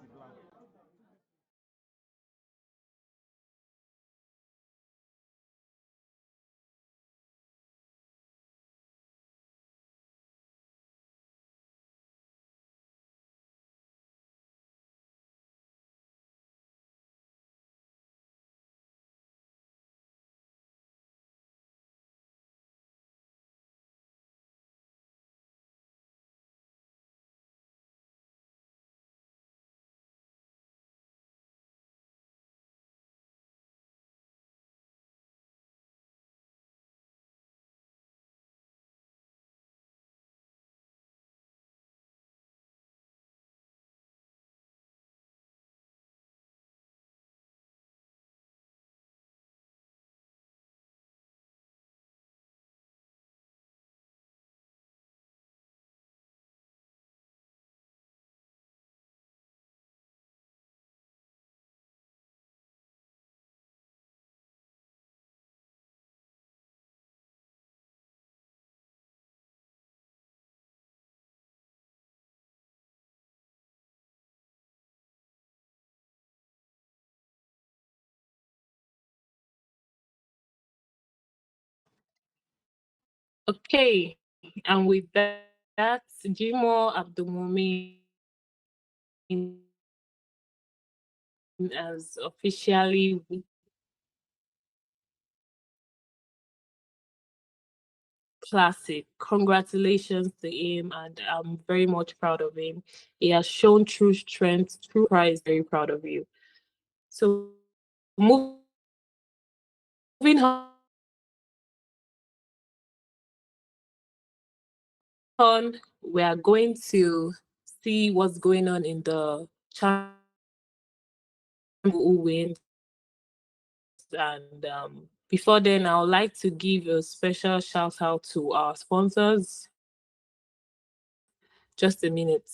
Okay, and with that, Jimo Abdulmumin has officially classic. Congratulations to him, and I'm very much proud of him. He has shown true strength, true pride. Very proud of you. So, moving on, we are going to see what's going on in the channel who wins. And before then, I would like to give a special shout out to our sponsors. Just a minute.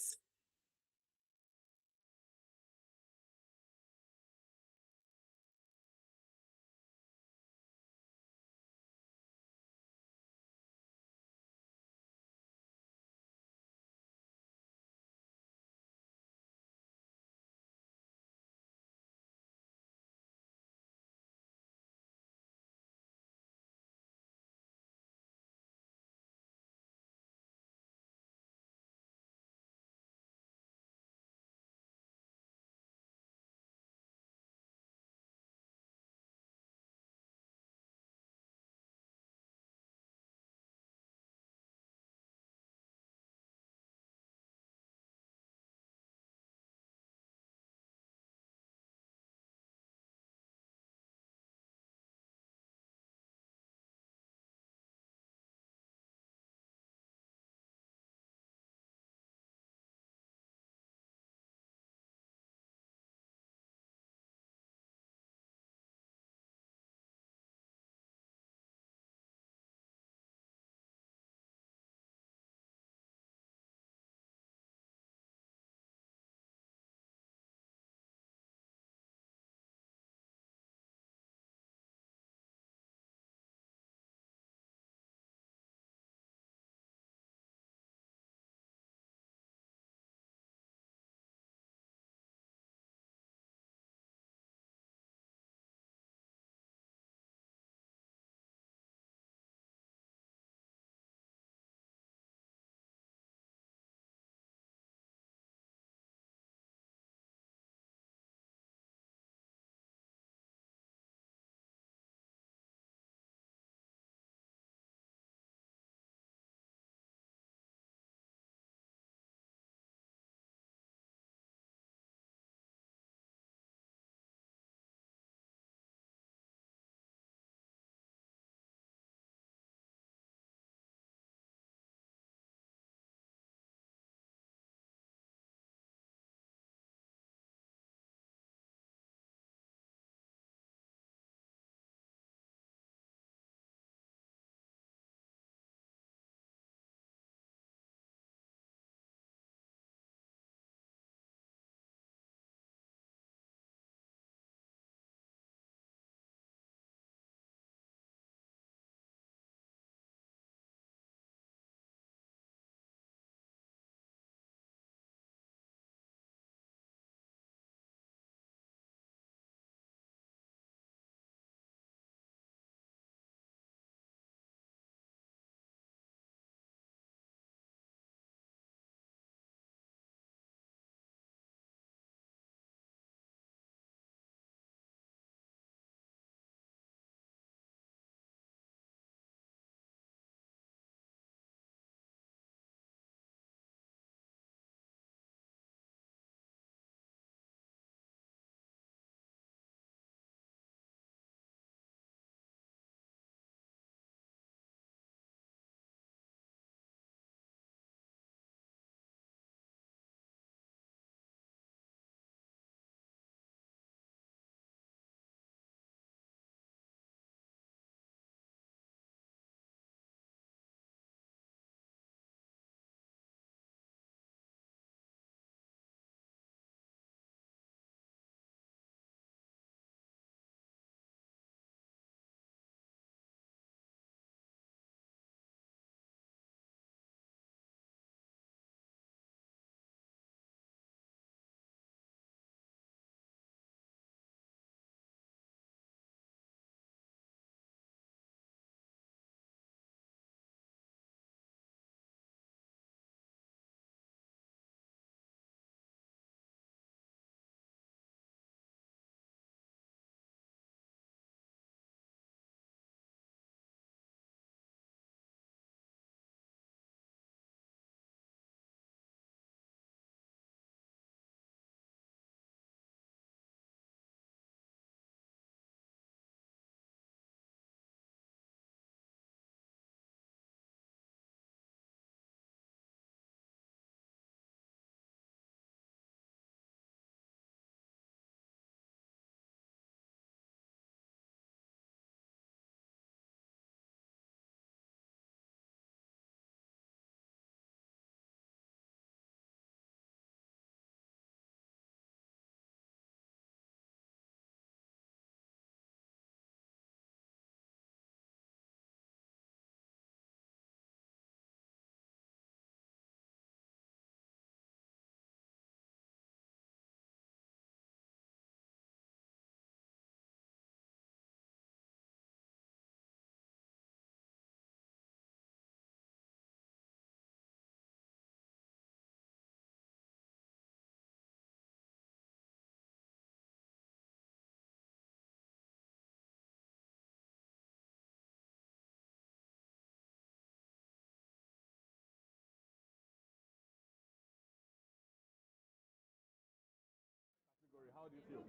you feel?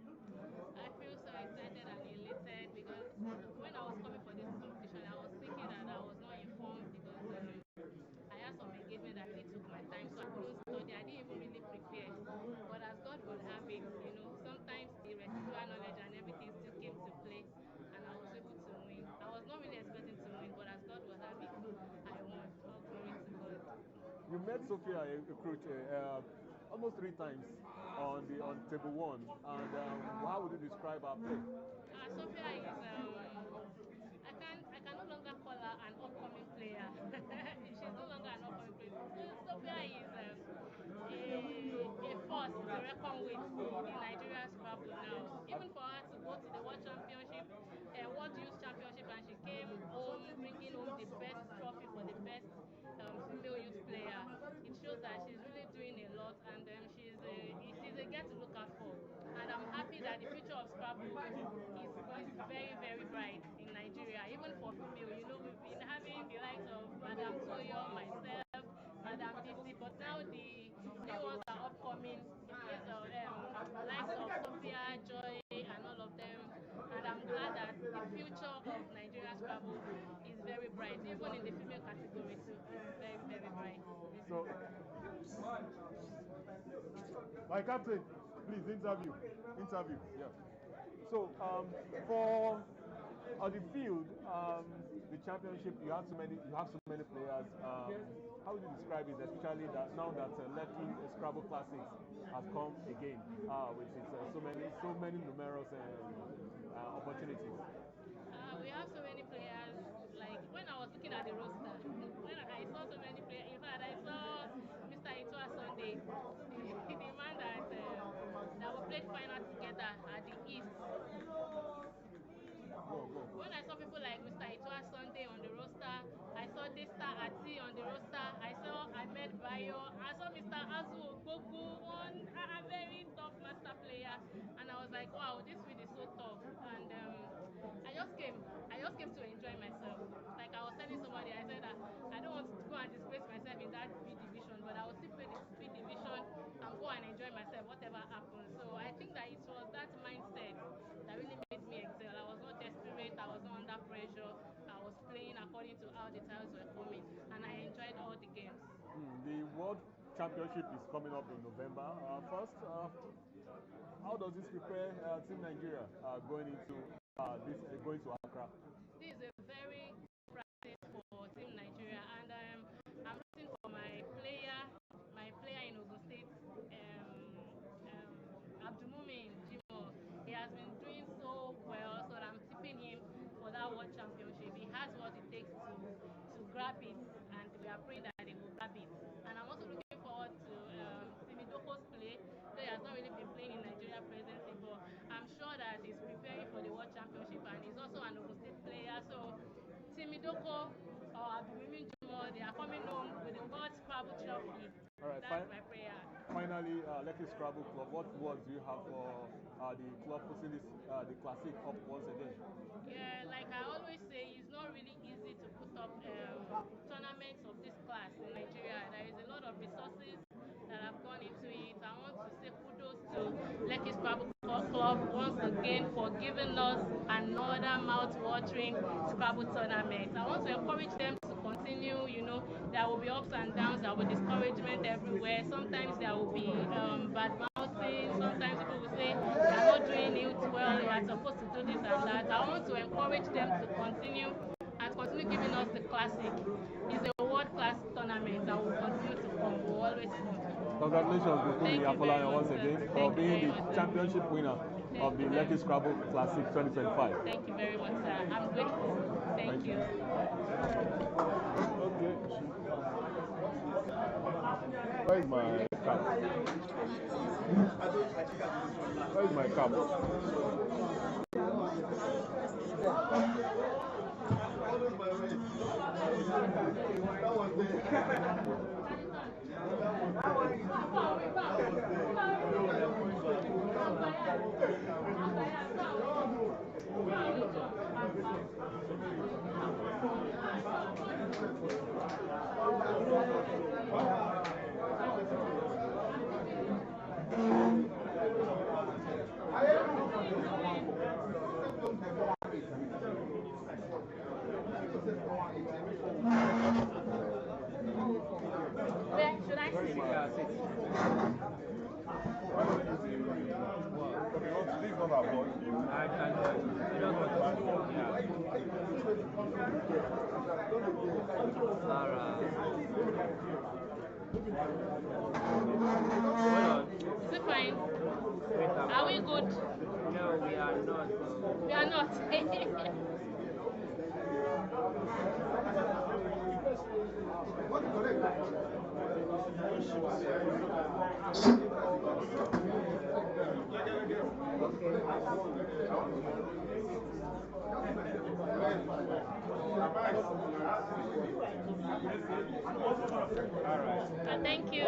I feel so excited and elated because when I was coming for this competition, I was thinking that I was not informed because I had some engagement that really took my time, so I couldn't study. I didn't even really prepare. But as God would have it, sometimes the residual knowledge and everything still came to play, and I was able to win. I was not really expecting to win, but as God would have it, I won. All glory to God. You met Sophia Ekruche almost 3 times on table one, and how would you describe her play? Sophia is I can no longer call her an upcoming player. She's no longer an upcoming player. Sophia is a force to reckon with in Nigeria's Scrabble now. Even for her to go to the World Championship, World Youth Championship, and she came home bringing home the best trophy for the best female youth player. It shows that she's really doing a lot, and she's a girl to look out for. And I'm happy that the future of Scrabble is very, very bright in Nigeria, even for female. We've been having the likes of Madam Toyo, myself, Madam DC, but now the new ones are upcoming. The case of likes of Sophia, Joy, and all of them. And I'm glad that the future of Nigeria Scrabble is very bright, even in the female category too. It's very, very bright. So, my captain, please interview. Yeah. So, for the field, the championship, you have so many players. How would you describe it, especially that now that Lekki Scrabble Classics has come again with its so many numerous opportunities? We have so many players. Like when I was looking at the roster, when I saw so many players, in fact, I saw Mr. Itua Sunday, the man that we played final together at the East. When I saw people like Mr. Itua Sunday on the roster, I saw Desta Ati on the roster, I saw Ahmed Bayo, I saw Mr. Azu Ogbogu, a very tough master player, and I was like, wow, this field is so tough. And I just came to enjoy myself. Like I was telling somebody, I said that I don't want to go and disgrace myself in that B division, but I will still play the B division and go and enjoy myself, whatever happens. So I think that it was that mindset that really made me excel. I was not desperate, I was not under pressure. I was playing according to how the tiles were coming, and I enjoyed all the games. The World Championship is coming up in November. First, how does this prepare Team Nigeria going to Accra? This is a very good practice for Team Nigeria, and I'm rooting for my player in Ogun State, Abdulmumin Jimo. He has been doing so well, so I'm tipping him for that World Championship. He has what it takes to grab it, and we are praying that he will grab it. And I'm also looking forward to Timidoko's play. Though he has not really been playing in Nigeria presently, but I'm sure that he's preparing for the World Championship, and he's also an Ogun State player. So Timidoko or Abdulmumin Jimo, they are coming home with the World Scrabble Trophy. All right, that's my prayer. Finally, Lekki Scrabble Club, what words do you have for the club putting the classic up once again? Yeah, like I always say, it's not really easy to put up tournaments of this class in Nigeria. There is a lot of resources that have gone into it. I want to say kudos to Lekki Scrabble Club once again for giving us another mouth-watering Scrabble tournament. I want to encourage them to continue. There will be ups and downs, there will be discouragement everywhere. Sometimes there will be bad mouthing. Sometimes people will say they are not doing it well, you are supposed to do this and that. I want to encourage them to continue and continue giving us the classic. It's a world-class tournament that will continue to come. Will always come. Congratulations, Bukumi Afolayan, once again for being the championship winner of the Lekki Scrabble Classic 2025. Thank you very much, sir. I'm grateful. Thank you. Okay. Where is my cap? Where is my cap? Always my way. That was Yeah, six. This is not our boy. I don't want to. Yeah. Sarah. Hold on. Is it fine? Wait, Are we good? No, we are not. We are not. Thank you.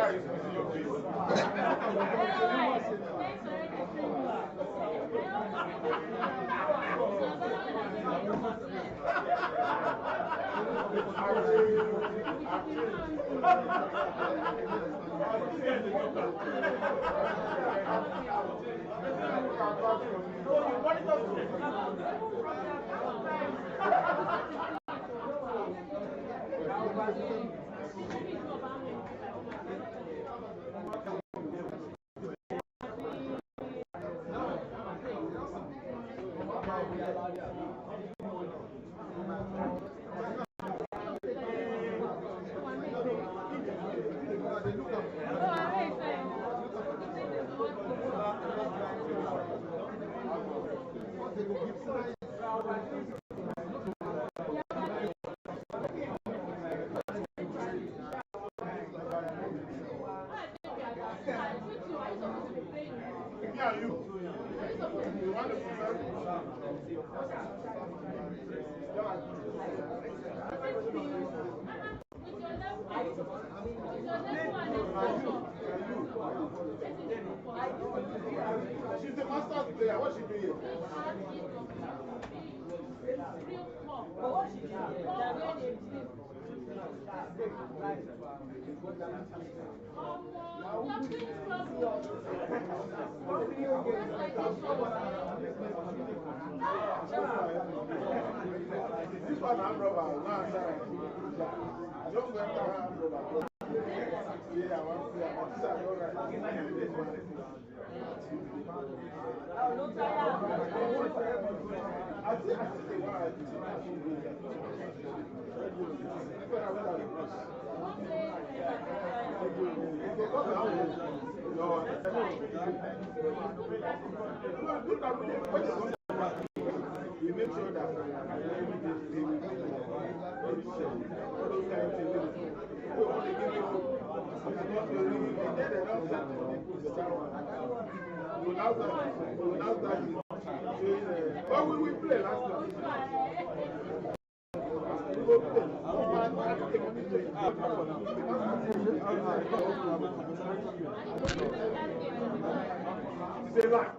She's the master player. What's she doing? This one I'm rubber. Don't go after her rubber. Yeah, I want to see. I want to see. I think they want we make sure that what will we play last time? Say like.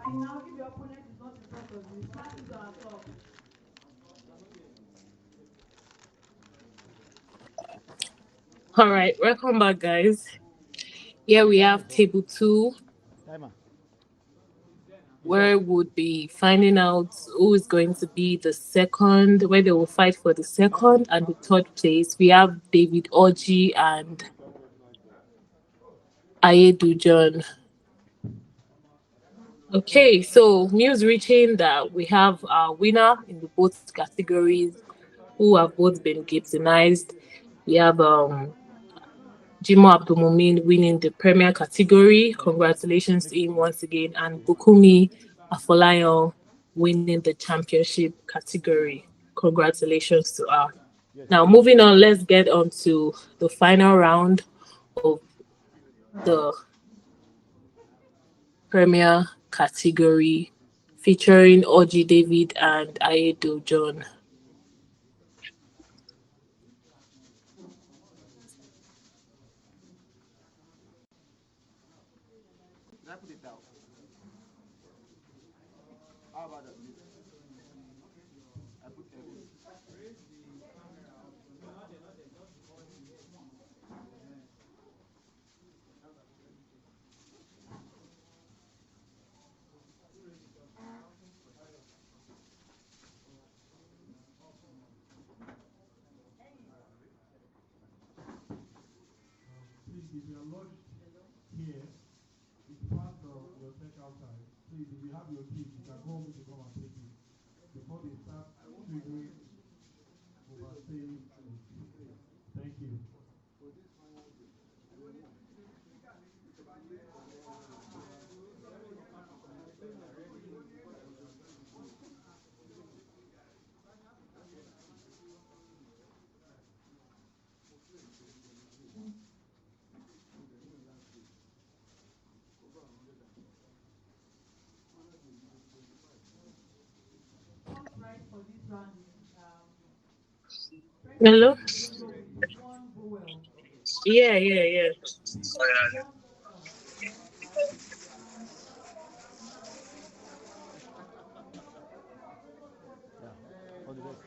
starting now. If your opponent is not in front of you, start it on top. All right, welcome back, guys. Here we have table two, Timer. where we'll be finding out who is going to be the second, where they will fight for the second and the third place. We have David Orji and Ayedu John. Okay, so news reaching that we have our winner in the both categories who have both been gibsonized. We have Jimo Abdulmumin winning the Premier category. Congratulations to him once again. And Bukumi Afolayan winning the Championship category. Congratulations to her. Now, moving on, let's get on to the final round of the Premier category featuring Oji David and Ayedo John. Did I put it down? How about that? I put everything. Please, if you are lodged here, it's past your checkout time. Please, if you have your keys, you can go home to come and take it before they start triggering overstay. Thank you. First right for this round is Hello? President Ojo with one vowel. Yeah. Victor with one vowel. Yeah. All the best.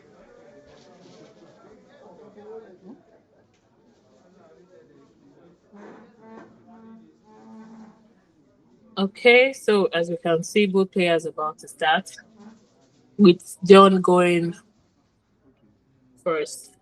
Okay, so as we can see, both players about to start with John going first.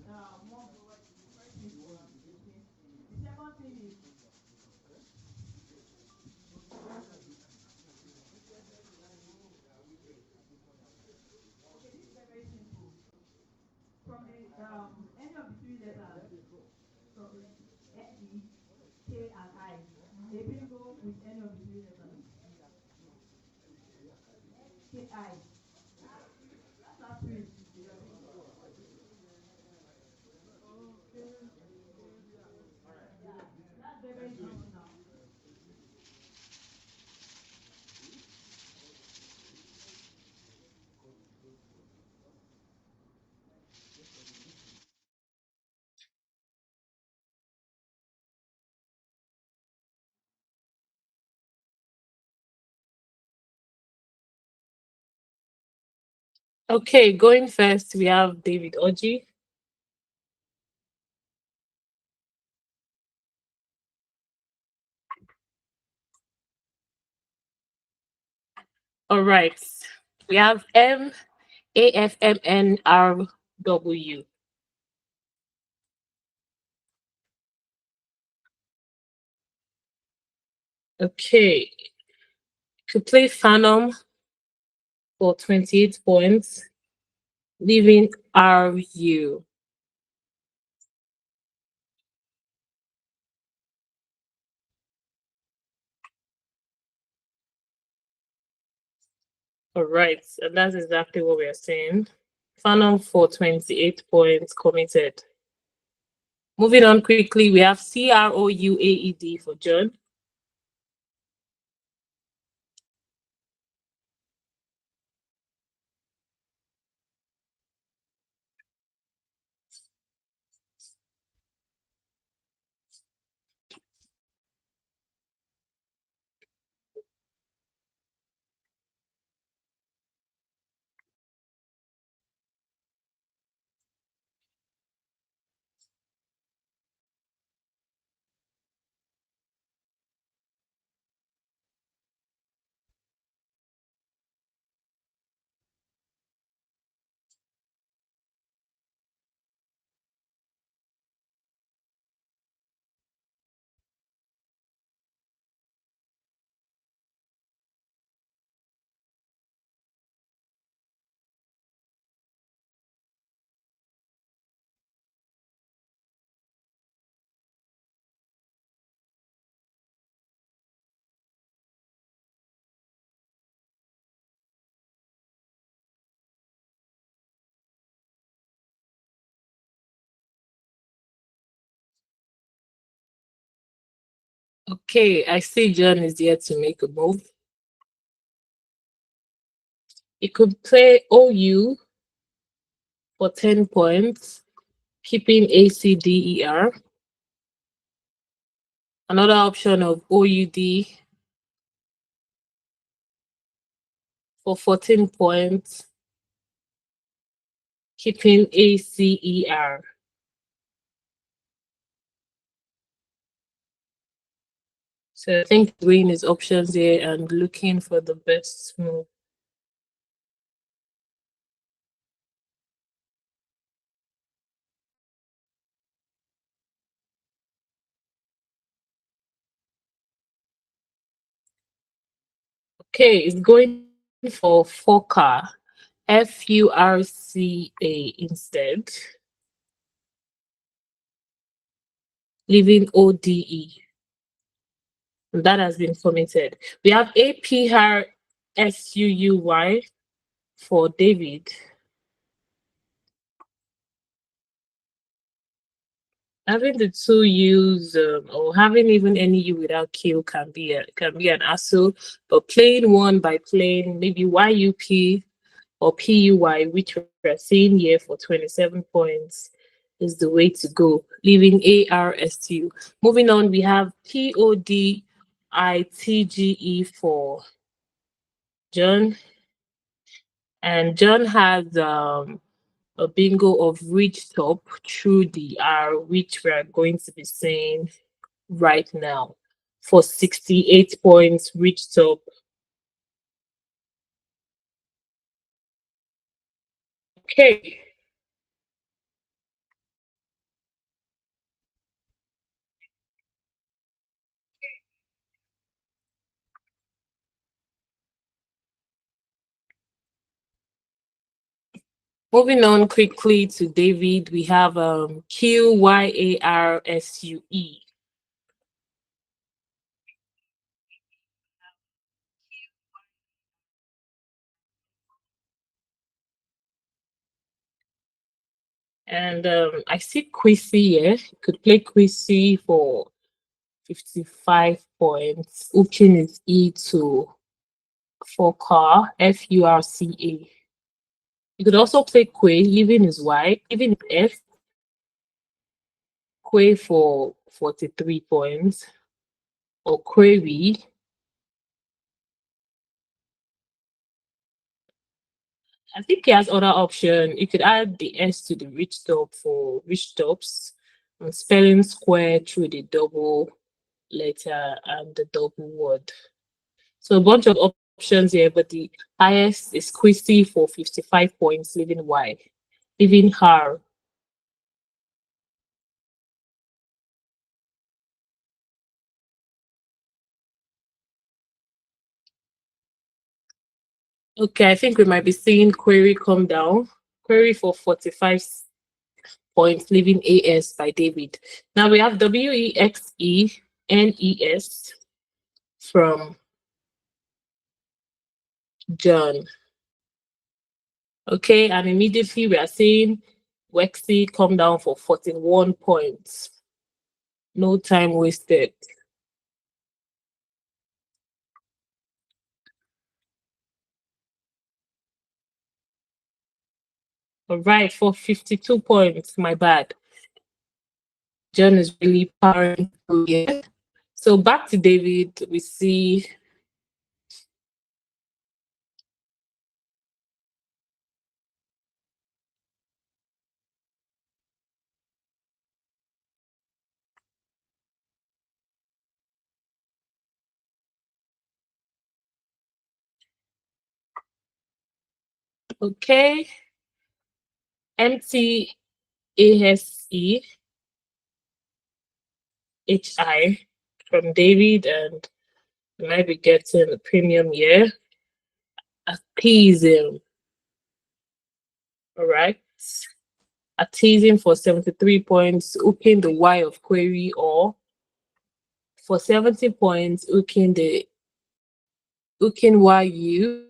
Victor with one vowel is the first thing for getting. The second thing is okay. This is very, very simple. From the any of the three letters from the E, K, and I. A bingo with any of the three letters. K, I. That's three. Yeah, that's very, very simple now. Okay, going first, we have David Oji. All right, we have MAFMNRW. Okay, to play Phantom for 28 points, leaving RU. All right, and that's exactly what we are saying. Funnel for 28 points committed. Moving on quickly, we have CROUAED for John. Okay, I see John is here to make a move. He could play OU for 10 points, keeping ACDER. Another option of OUD for 14 points, keeping ACER. So I think weighing his options here and looking for the best move. Okay, it's going for FURCA, FURCA instead, leaving ODE. And that has been committed. We have APRSUUY for David. Having the two U's or having even any U without Q can be an hassle, but playing one by playing maybe YUP or PUY, which we're seeing here for 27 points, is the way to go, leaving ARSU. Moving on, we have PODITGE for John. And John has a bingo of reach top through the R, which we are going to be saying right now for 68 points, reach top. Okay. Moving on quickly to David, we have QYARSUE. And I see Quissy here. You could play Quissy for 55 points. Hooking is E to FURCA, FURCA. You could also play Quay, leaving is Y, even F. Quay for 43 points. Or Query. I think he has other option. You could add the S to the rich top for rich tops and spelling square through the double letter and the double word. So a bunch of options here, but the highest is Christy for 55 points, leaving Y, leaving her. Okay, I think we might be seeing Query come down. Query for 45 points, leaving AS by David. Now we have WEXENES from John. Okay, and immediately we are seeing Wexy come down for 41 points. No time wasted. All right, for 52 points, my bad. John is really powering through here. So back to David, we see okay, MT ASE HI from David, and we might be getting a premium here. Appeasing. All right. Appeasing for 73 points, hooking the Y of query, or for 70 points, hooking YU.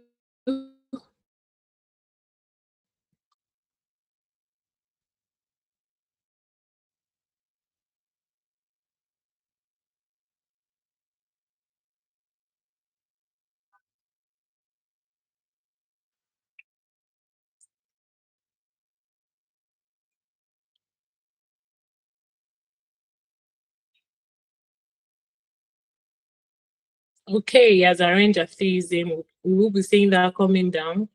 Okay, he has arranged a theism. We will be seeing that coming down.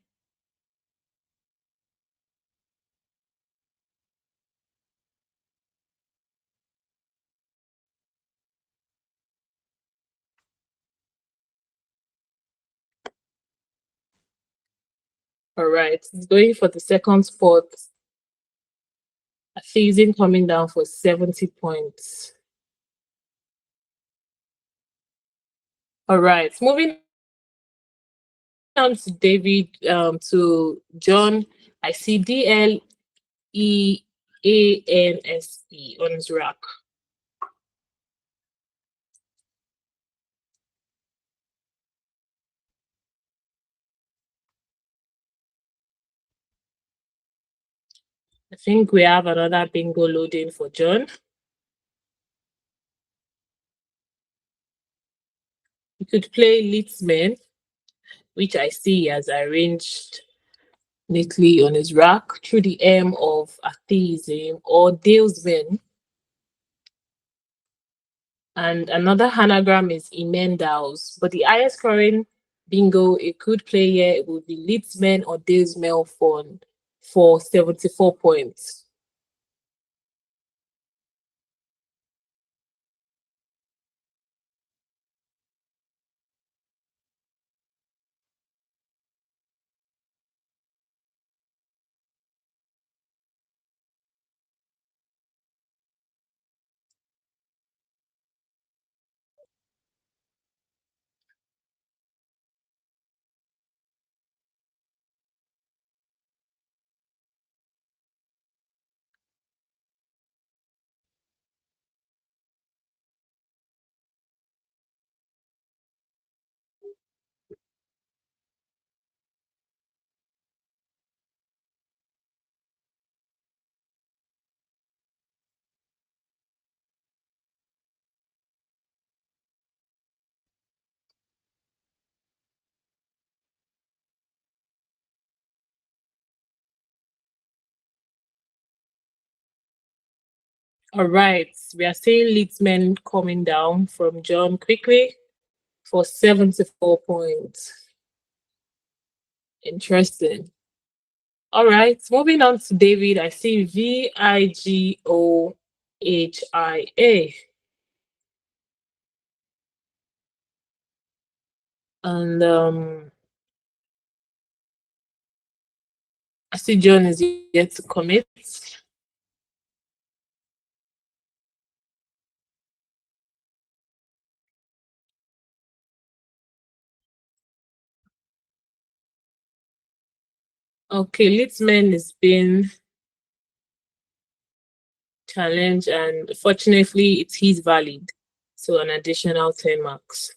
All right, he's going for the second spot. A theism coming down for 70 points. All right, moving on to David, to John. I see DLEANSE on his rack. I think we have another bingo loading for John. You could play Litzman, which I see as arranged neatly on his rack through the M of atheism, or Dalesman. And another anagram is Emendals. But the highest scoring bingo it could play here, it would be Litzman or Dalesman for 74 points. All right, we are seeing Litzman coming down from John quickly for 74 points. Interesting. All right, moving on to David. I see VIGOHIA. And I see John is yet to commit. Okay, Litzman is being challenged, and fortunately, it's his valid. So an additional 10 marks.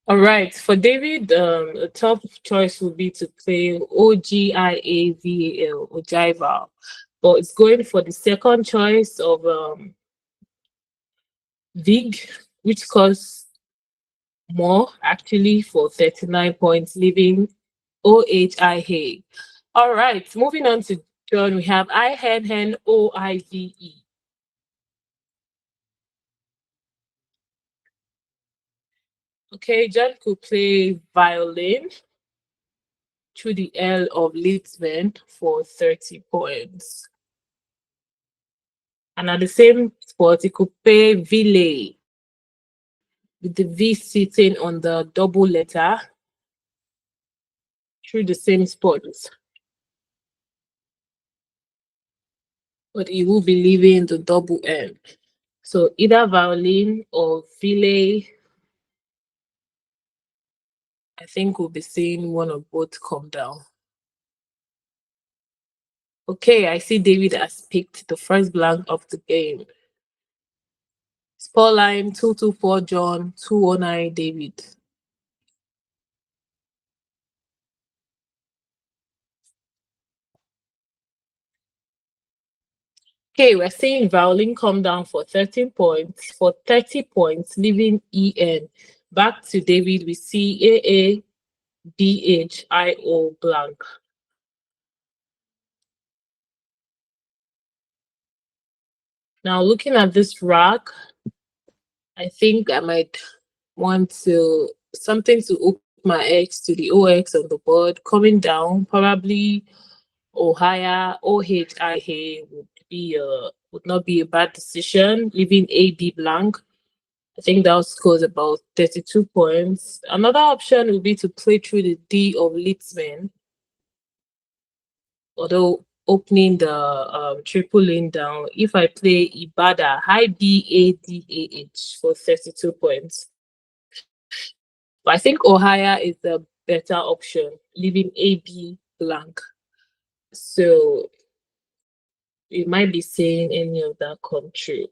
All right, for David, the top choice would be to play Ogiaval, Ogival, but it's going for the second choice of Vig, which costs more actually for 39 points, leaving OHIA. All right, moving on to John, we have IHEN OIVE. Okay, John could play violin through the L of Litzman for 30 points. And at the same spot, he could play Ville with the V sitting on the double letter through the same spot. But he will be leaving the double N. So either violin or Ville, I think we'll be seeing one of both come down. Okay, I see David has picked the first blank of the game. Scoreline 224 John, 209 David. Okay, we're seeing violin come down for 13 points, for 30 points, leaving EN. Back to David, we see AABHIO blank. Now, looking at this rack, I think I might want to something to hook my X to the OX on the board. Coming down, probably OHIA would not be a bad decision. Leaving AB blank. I think that scores about 32 points. Another option would be to play through the D of Litzman, although opening the triple lane down. If I play Ibada, high BADAH for 32 points. But I think Ohio is the better option, leaving AB blank. So we might be saying any of that come true.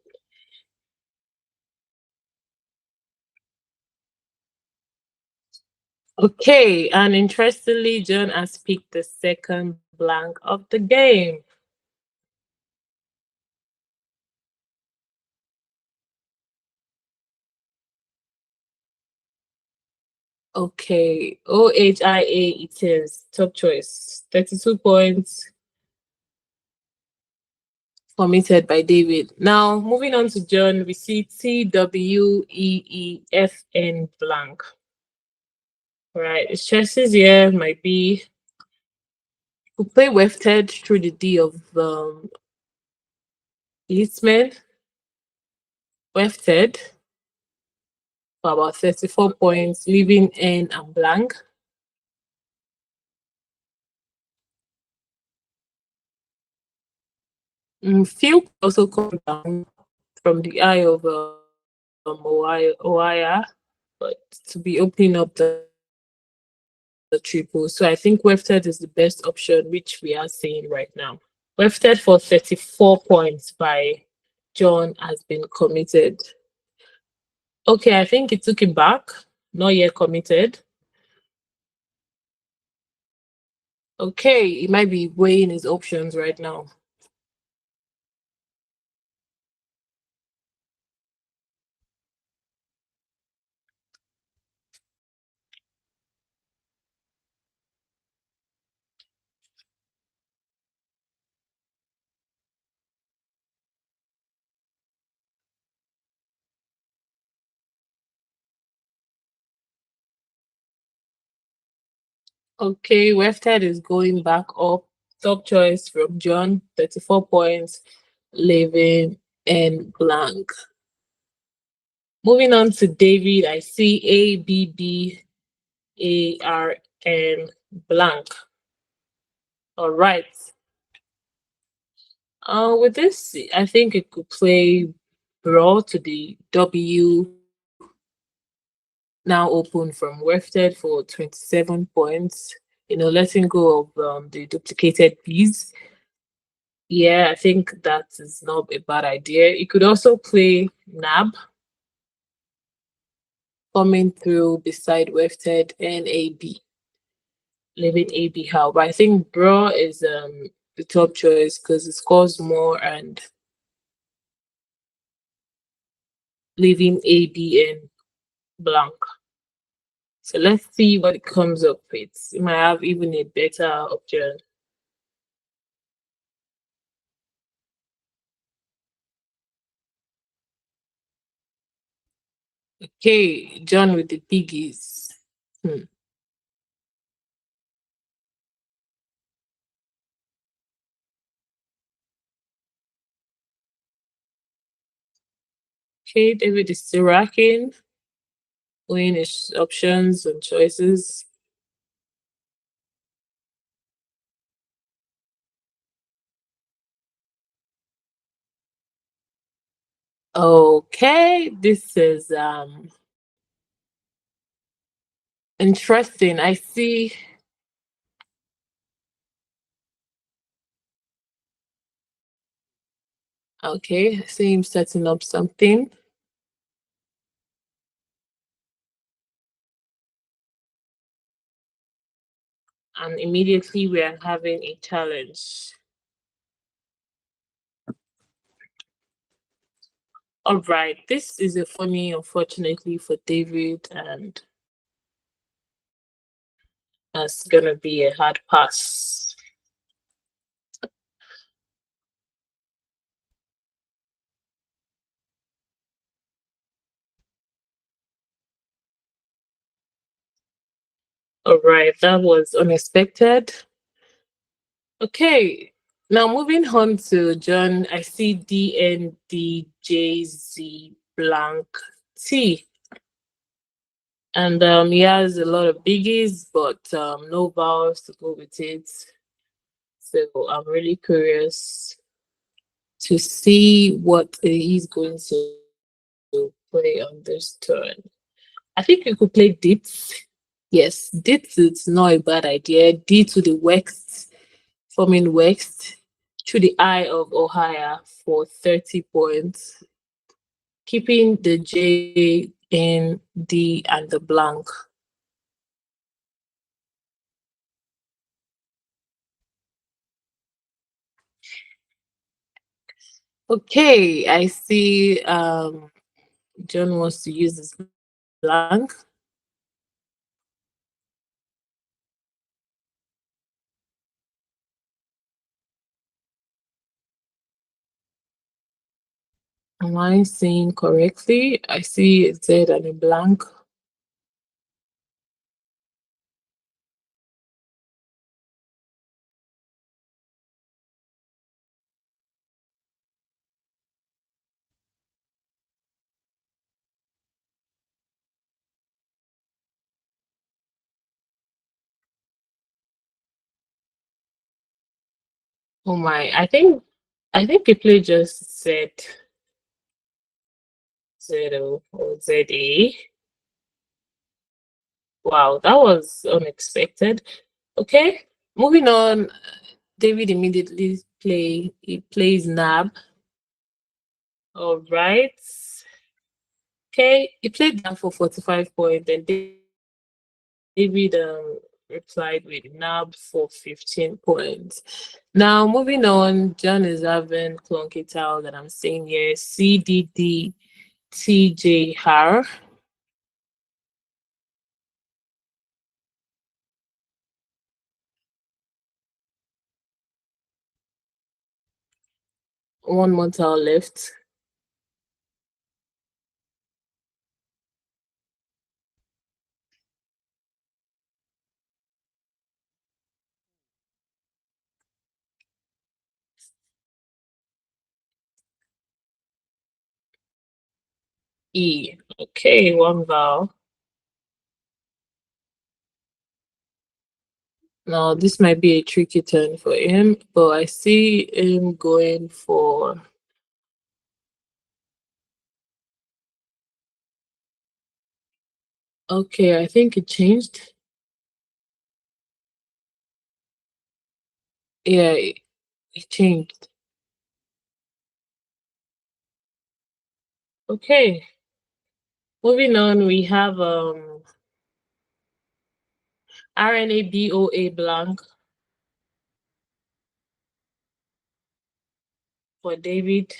Okay, and interestingly, John has picked the second blank of the game. Okay, OHIA it is top choice. 32 points committed by David. Now, moving on to John, we see TWEEFN blank. All right, his choices here might be to play wefted through the D of Litzman, wefted for about 34 points, leaving N and blank. Few also come down from the eye of Ohio, but to be opening up the triple. So I think wefted is the best option, which we are seeing right now. Wefted for 34 points by John has been committed. Okay, I think it took him back. Not yet committed. Okay, he might be weighing his options right now. Okay, wefted is going back up. Top choice from John, 34 points, leaving and blank. Moving on to David, I see ABBARN blank. All right. With this, I think it could play brawl to the W, now open from wefted for 27 points. Letting go of the duplicated Bs. Yeah, I think that is not a bad idea. You could also play NAB coming through beside wefted and AB, leaving AB how. But I think bra is the top choice because it scores more and leaving AB in blank. So let's see what it comes up with. It might have even a better option. Okay, John with the piggies. Okay, David is still racking, weighing his options and choices. Okay, this is interesting. I see. Okay, I see him setting up something. And immediately we are having a challenge. All right, this is a funny, unfortunately, for David, and that's gonna be a hard pass. All right, that was unexpected. Okay, now moving on to John, I see DNDJZ blank T. And he has a lot of biggies, but no vowels to go with it. So I'm really curious to see what he's going to play on this turn. I think you could play dips. Yes, dips is not a bad idea. D to the west, forming west, to the eye of Ohio for 30 points, keeping the J in D and the blank. Okay, I see John wants to use his blank. Am I saying correctly? I see a Z and a blank. Oh my, I think people just said zero or ZA. Wow, that was unexpected. Okay, moving on. David immediately he plays Nab. All right. Okay, he played down for 45 points, and David replied with Nab for 15 points. Now moving on, John is having clunky towel that I'm seeing here. CDDTJR. One more towel left. E. Okay, one vowel. Now this might be a tricky turn for him, but I see him going for okay, I think it changed. Yeah, it changed. Okay. Moving on, we have RNABOA blank for David.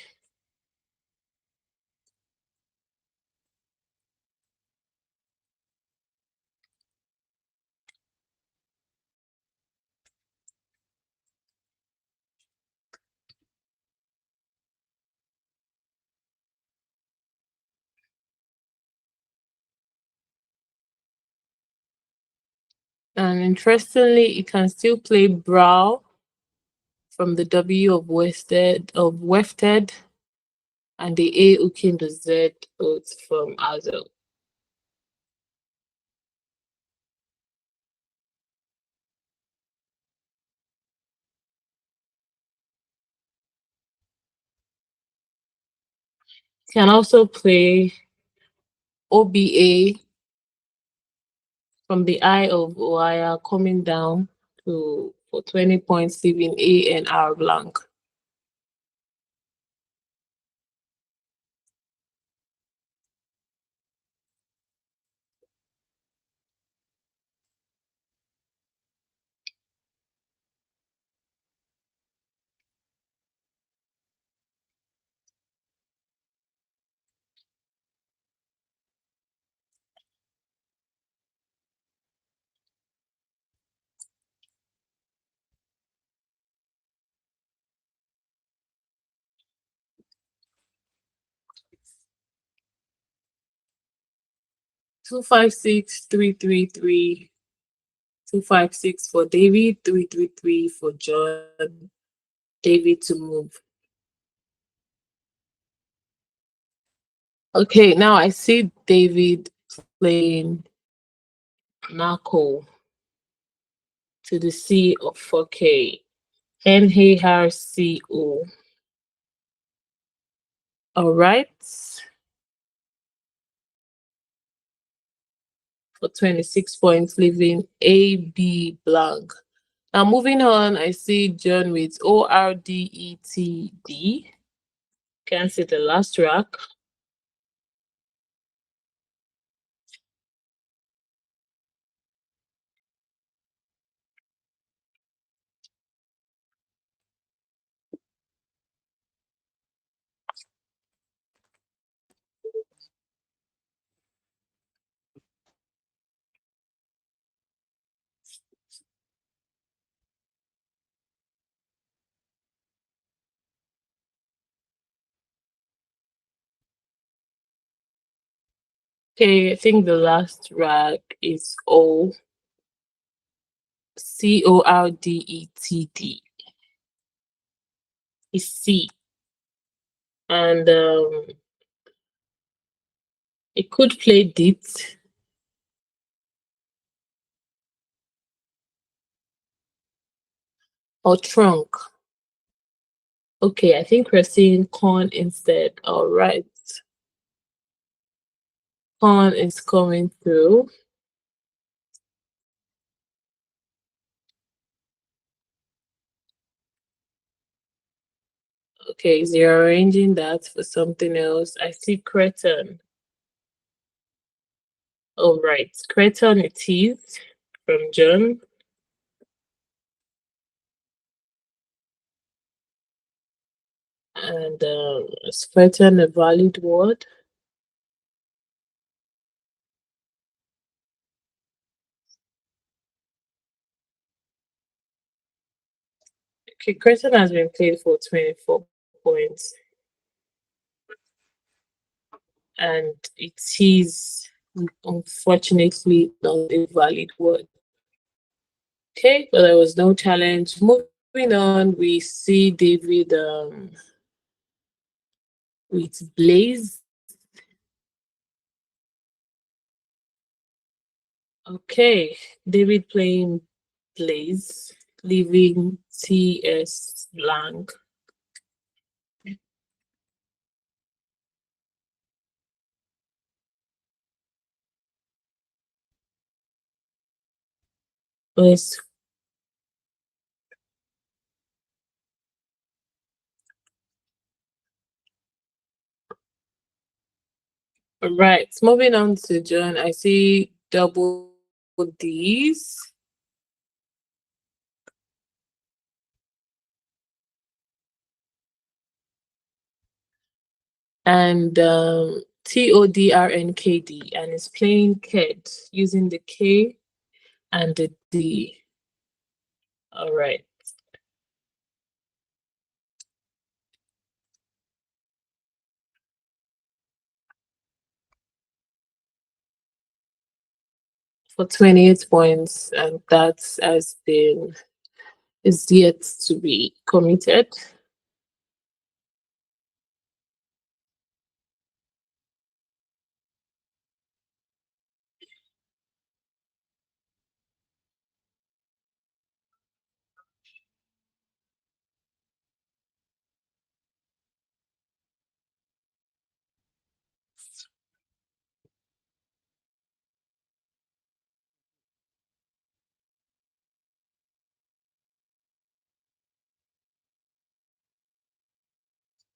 And interestingly, it can still play brow from the W of wefted and the A hooking the Z oath from Azel. Can also play OBA from the eye of wire coming down to for 20 points, leaving A and R blank. Two, 5, 6, 3, 3, 3. 2, 5, 6 for David, 3, 3, 3 for John. David to move. Okay, now I see David playing Nako to the C of 4K. NARCO. All right. For 26 points, leaving AB blank. Now moving on, I see John with ORDETD. Can't see the last rack. Okay, I think the last rack is CORDETD. Is C. And it could play dit or trunk. Okay, I think we're seeing corn instead. All right. Corn is coming through. Okay, is you're arranging that for something else. I see creton. All right, creton it is from John. And is creton a valid word? Okay, creton has been played for 24 points. And it is unfortunately not a valid word. Okay, but there was no challenge. Moving on, we see David with Blaze. Okay, David playing Blaze, leaving TS blank. Yes. All right, moving on to John. I see double D's and Todrnkd, and it's playing KED using the K and the D. All right. For 28 points, and that has been is yet to be committed.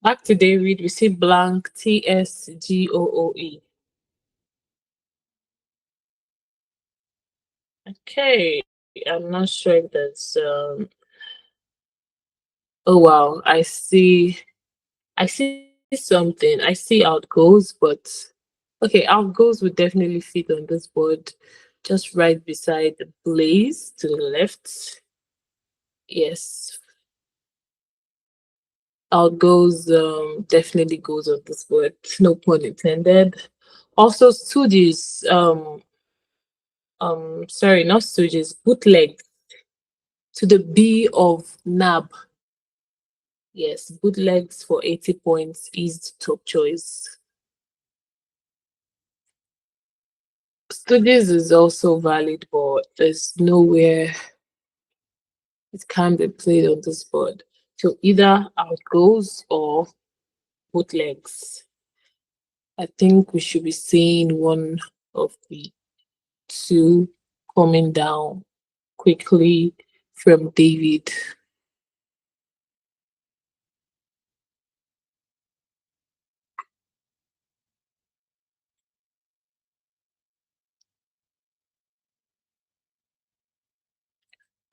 Back to David, we see blank TSGOOE. Okay, I'm not sure if that's oh wow, I see something. I see outgoes, but okay, outgoes would definitely fit on this board, just right beside the blaze to the left. Yes, outgoes definitely goes on this board. No pun intended. Also, Stooges, sorry, not Stooges, bootleg to the B of NAB. Yes, bootlegs for 80 points is the top choice. Studies is also valid, but there's nowhere it can be played on this board. So either outgoes or bootlegs. I think we should be seeing one of the two coming down quickly from David.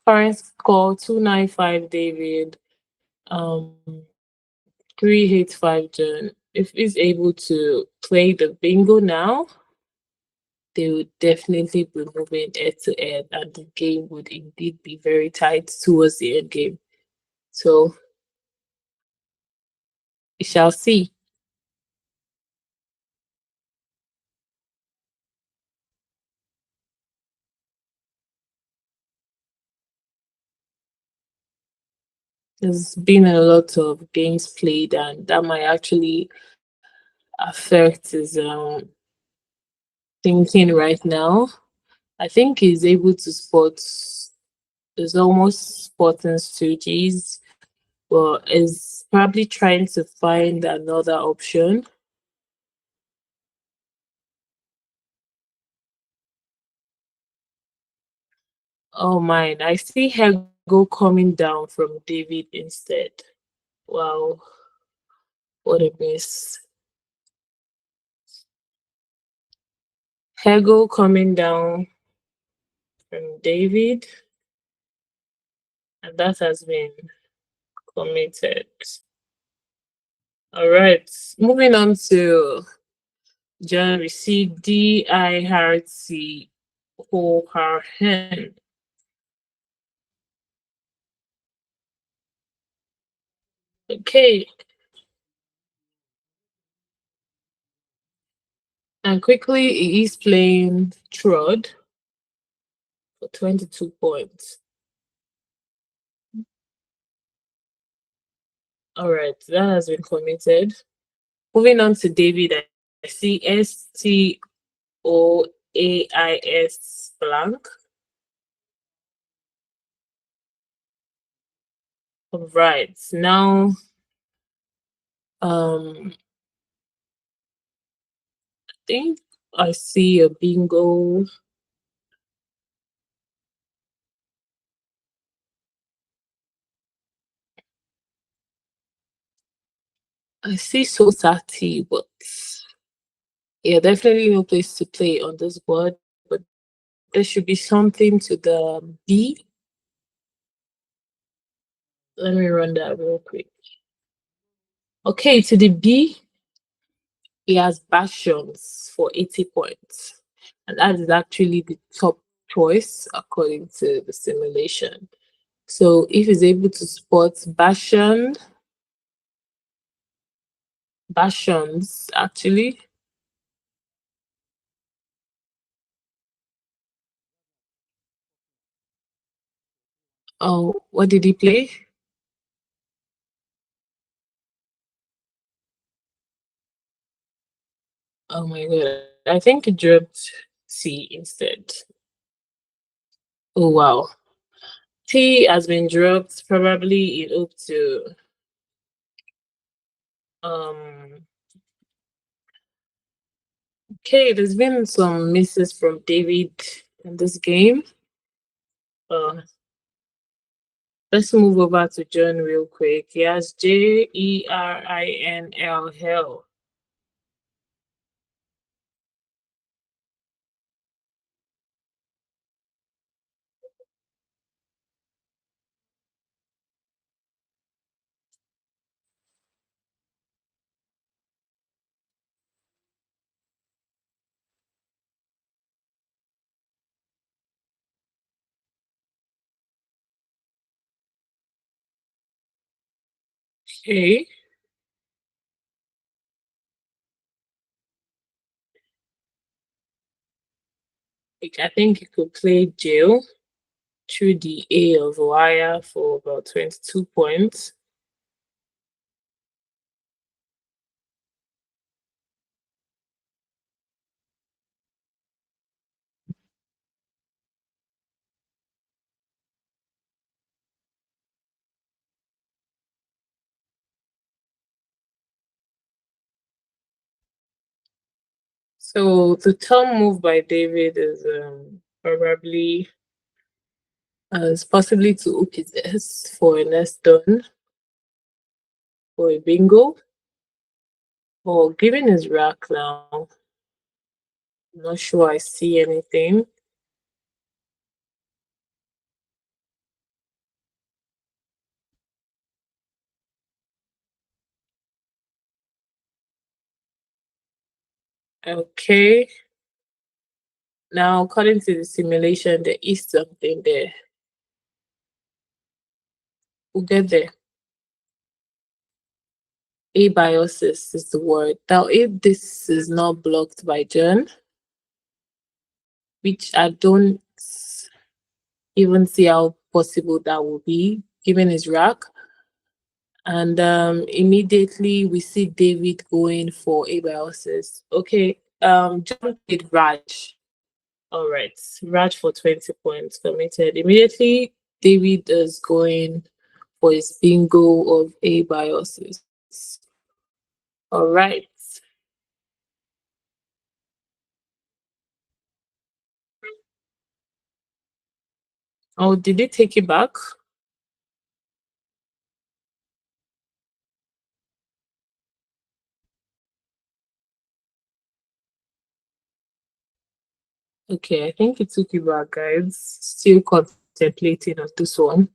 Current score 295 David. 385 John. If he's able to play the bingo now, they would definitely be moving head to head, and the game would indeed be very tight towards the end game. So we shall see. There's been a lot of games played, and that might actually affect his thinking right now. I think he's able to spot. Is almost spotting Stooges, but is probably trying to find another option. Oh mine, I see Hego coming down from David instead. Wow, what a miss. Hego coming down from David, and that has been committed. All right, moving on to John. We see D.I. Hartsey Ho Har Hen. Okay, and quickly he is playing Trod for 22 points. All right, that has been committed. Moving on to David, I see STOAIS blank. All right, now I think I see a bingo. I see Society, but Yeah, definitely no place to play on this board, but there should be something to the B. Let me run that real quick. Okay, to the B, he has Bastions for 80 points. And that is actually the top choice according to the simulation. So if he's able to spot Bastions actually. Oh, what did he play? Oh my god, I think he dropped C instead. Oh wow. T has been dropped probably in up to um okay, there's been some misses from David in this game. Uh let's move over to John real quick. He has Jerinl Hell. Okay. I think he could play Jail through the A of Wire for about 22 points. So the turn move by David is probably is possibly to hook his S for a less done for a bingo. Or given his rack now, I'm not sure I see anything. Okay. Now, according to the simulation, there is something there. We'll get there. Abiosis is the word. Now, if this is not blocked by John, which I don't even see how possible that will be, given his rack. And immediately we see David going for abiosis. Okay, John played Raj. All right, Raj for 20 points committed. Immediately, David is going for his bingo of abiosis. All right. Oh, did they take it back? Okay, I think it took it back, guys. Still contemplating on this one.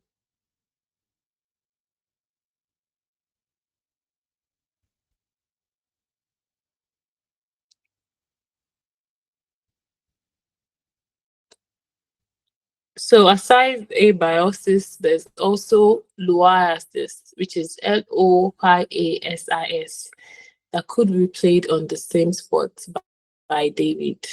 So aside abiosis, there's also loiasis, which is Loiasis, that could be played on the same spot by David.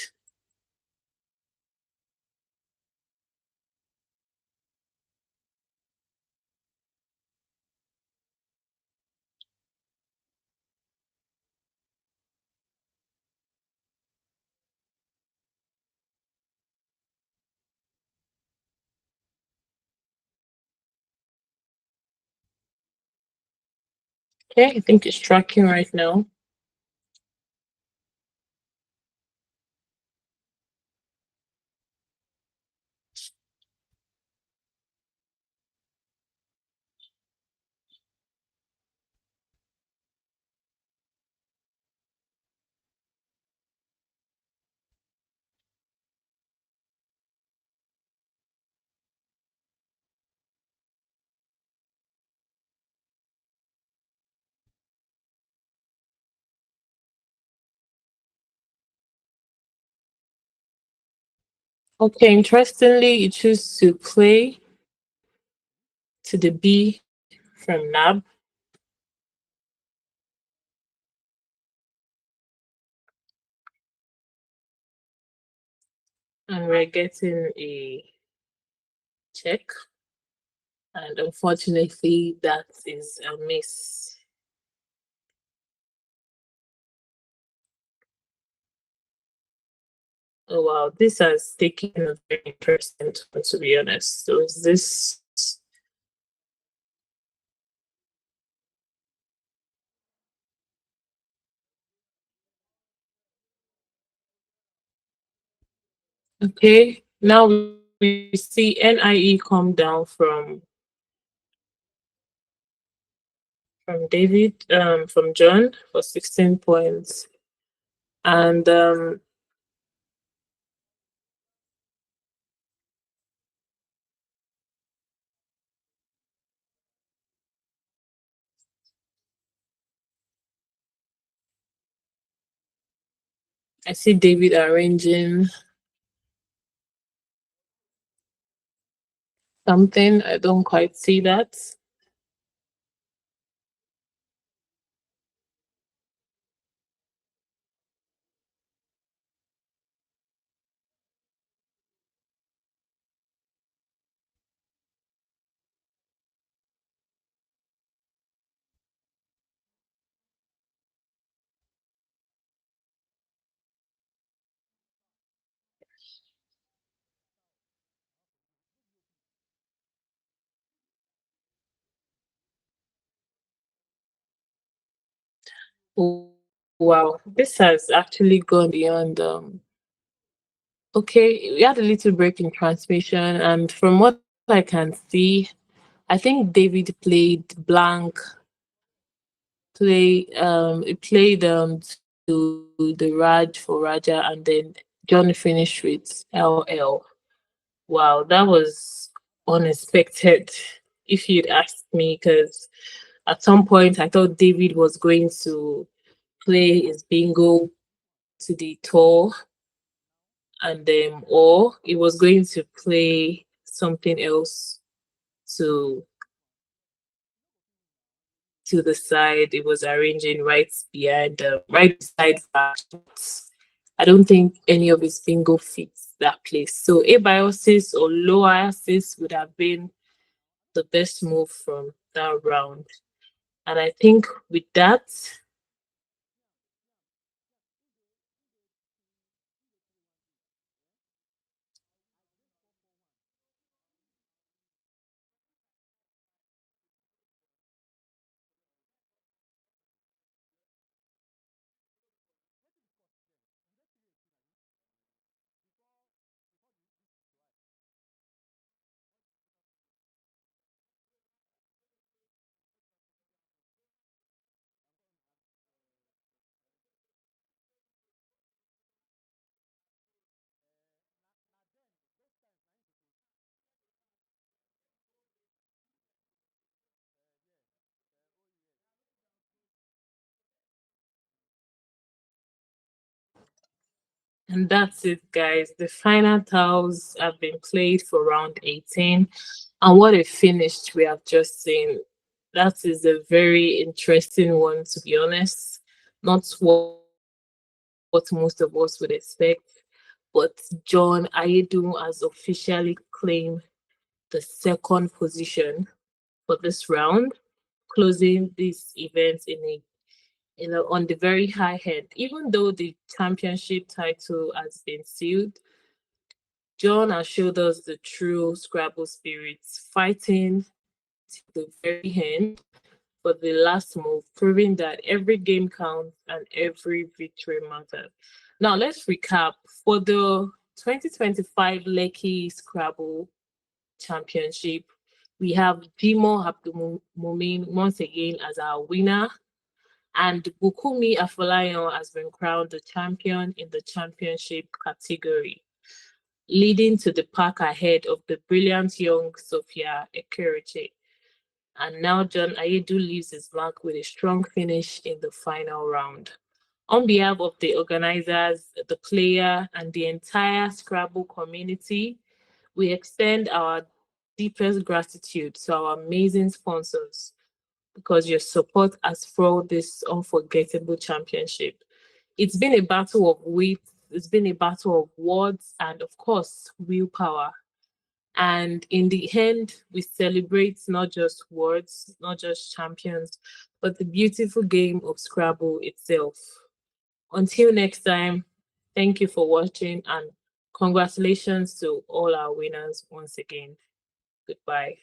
Okay, I think it's tracking right now. Okay, interestingly, you choose to play to the B from NAB. And we're getting a check. And unfortunately, that is a miss. Oh wow, this has taken a very interesting turn, to be honest. So is this okay? Now we see NIE come down from David, from John for 16 points. And I see David arranging something. I don't quite see that. Wow, this has actually gone beyond. Okay, we had a little break in transmission, and from what I can see, I think David played blank. It played to the Raj for Raja, and then John finished with LL. Wow, that was unexpected. If you'd asked me, because at some point I thought David was going to play his bingo to the tour, and or he was going to play something else to the side. It was arranging right beside Vash. I don't think any of his bingo fits that place. So abiosis or lower assist would have been the best move from that round. And I think with that, and that's it, guys. The final tiles have been played for round 18. And what a finish we have just seen. That is a very interesting one, to be honest. Not what most of us would expect, but John Ayedu has officially claimed the second position for this round, closing this event on the very high end. Even though the championship title has been sealed, John has showed us the true Scrabble spirits, fighting till the very end for the last move, proving that every game counts and every victory matters. Now, let's recap. For the 2025 Lekki Scrabble Championship, we have Jimo Abdulmumin once again as our winner, and Bukumi Afolayan has been crowned the champion in the championship category, leading to the pack ahead of the brilliant young Sophia Ekereche. And now John Ayedu leaves his mark with a strong finish in the final round. On behalf of the organizers, the player, and the entire Scrabble community, we extend our deepest gratitude to our amazing sponsors because your support has fueled this unforgettable championship. It's been a battle of wit, it's been a battle of words, and of course, willpower. And in the end, we celebrate not just words, not just champions, but the beautiful game of Scrabble itself. Until next time, thank you for watching and congratulations to all our winners once again. Goodbye.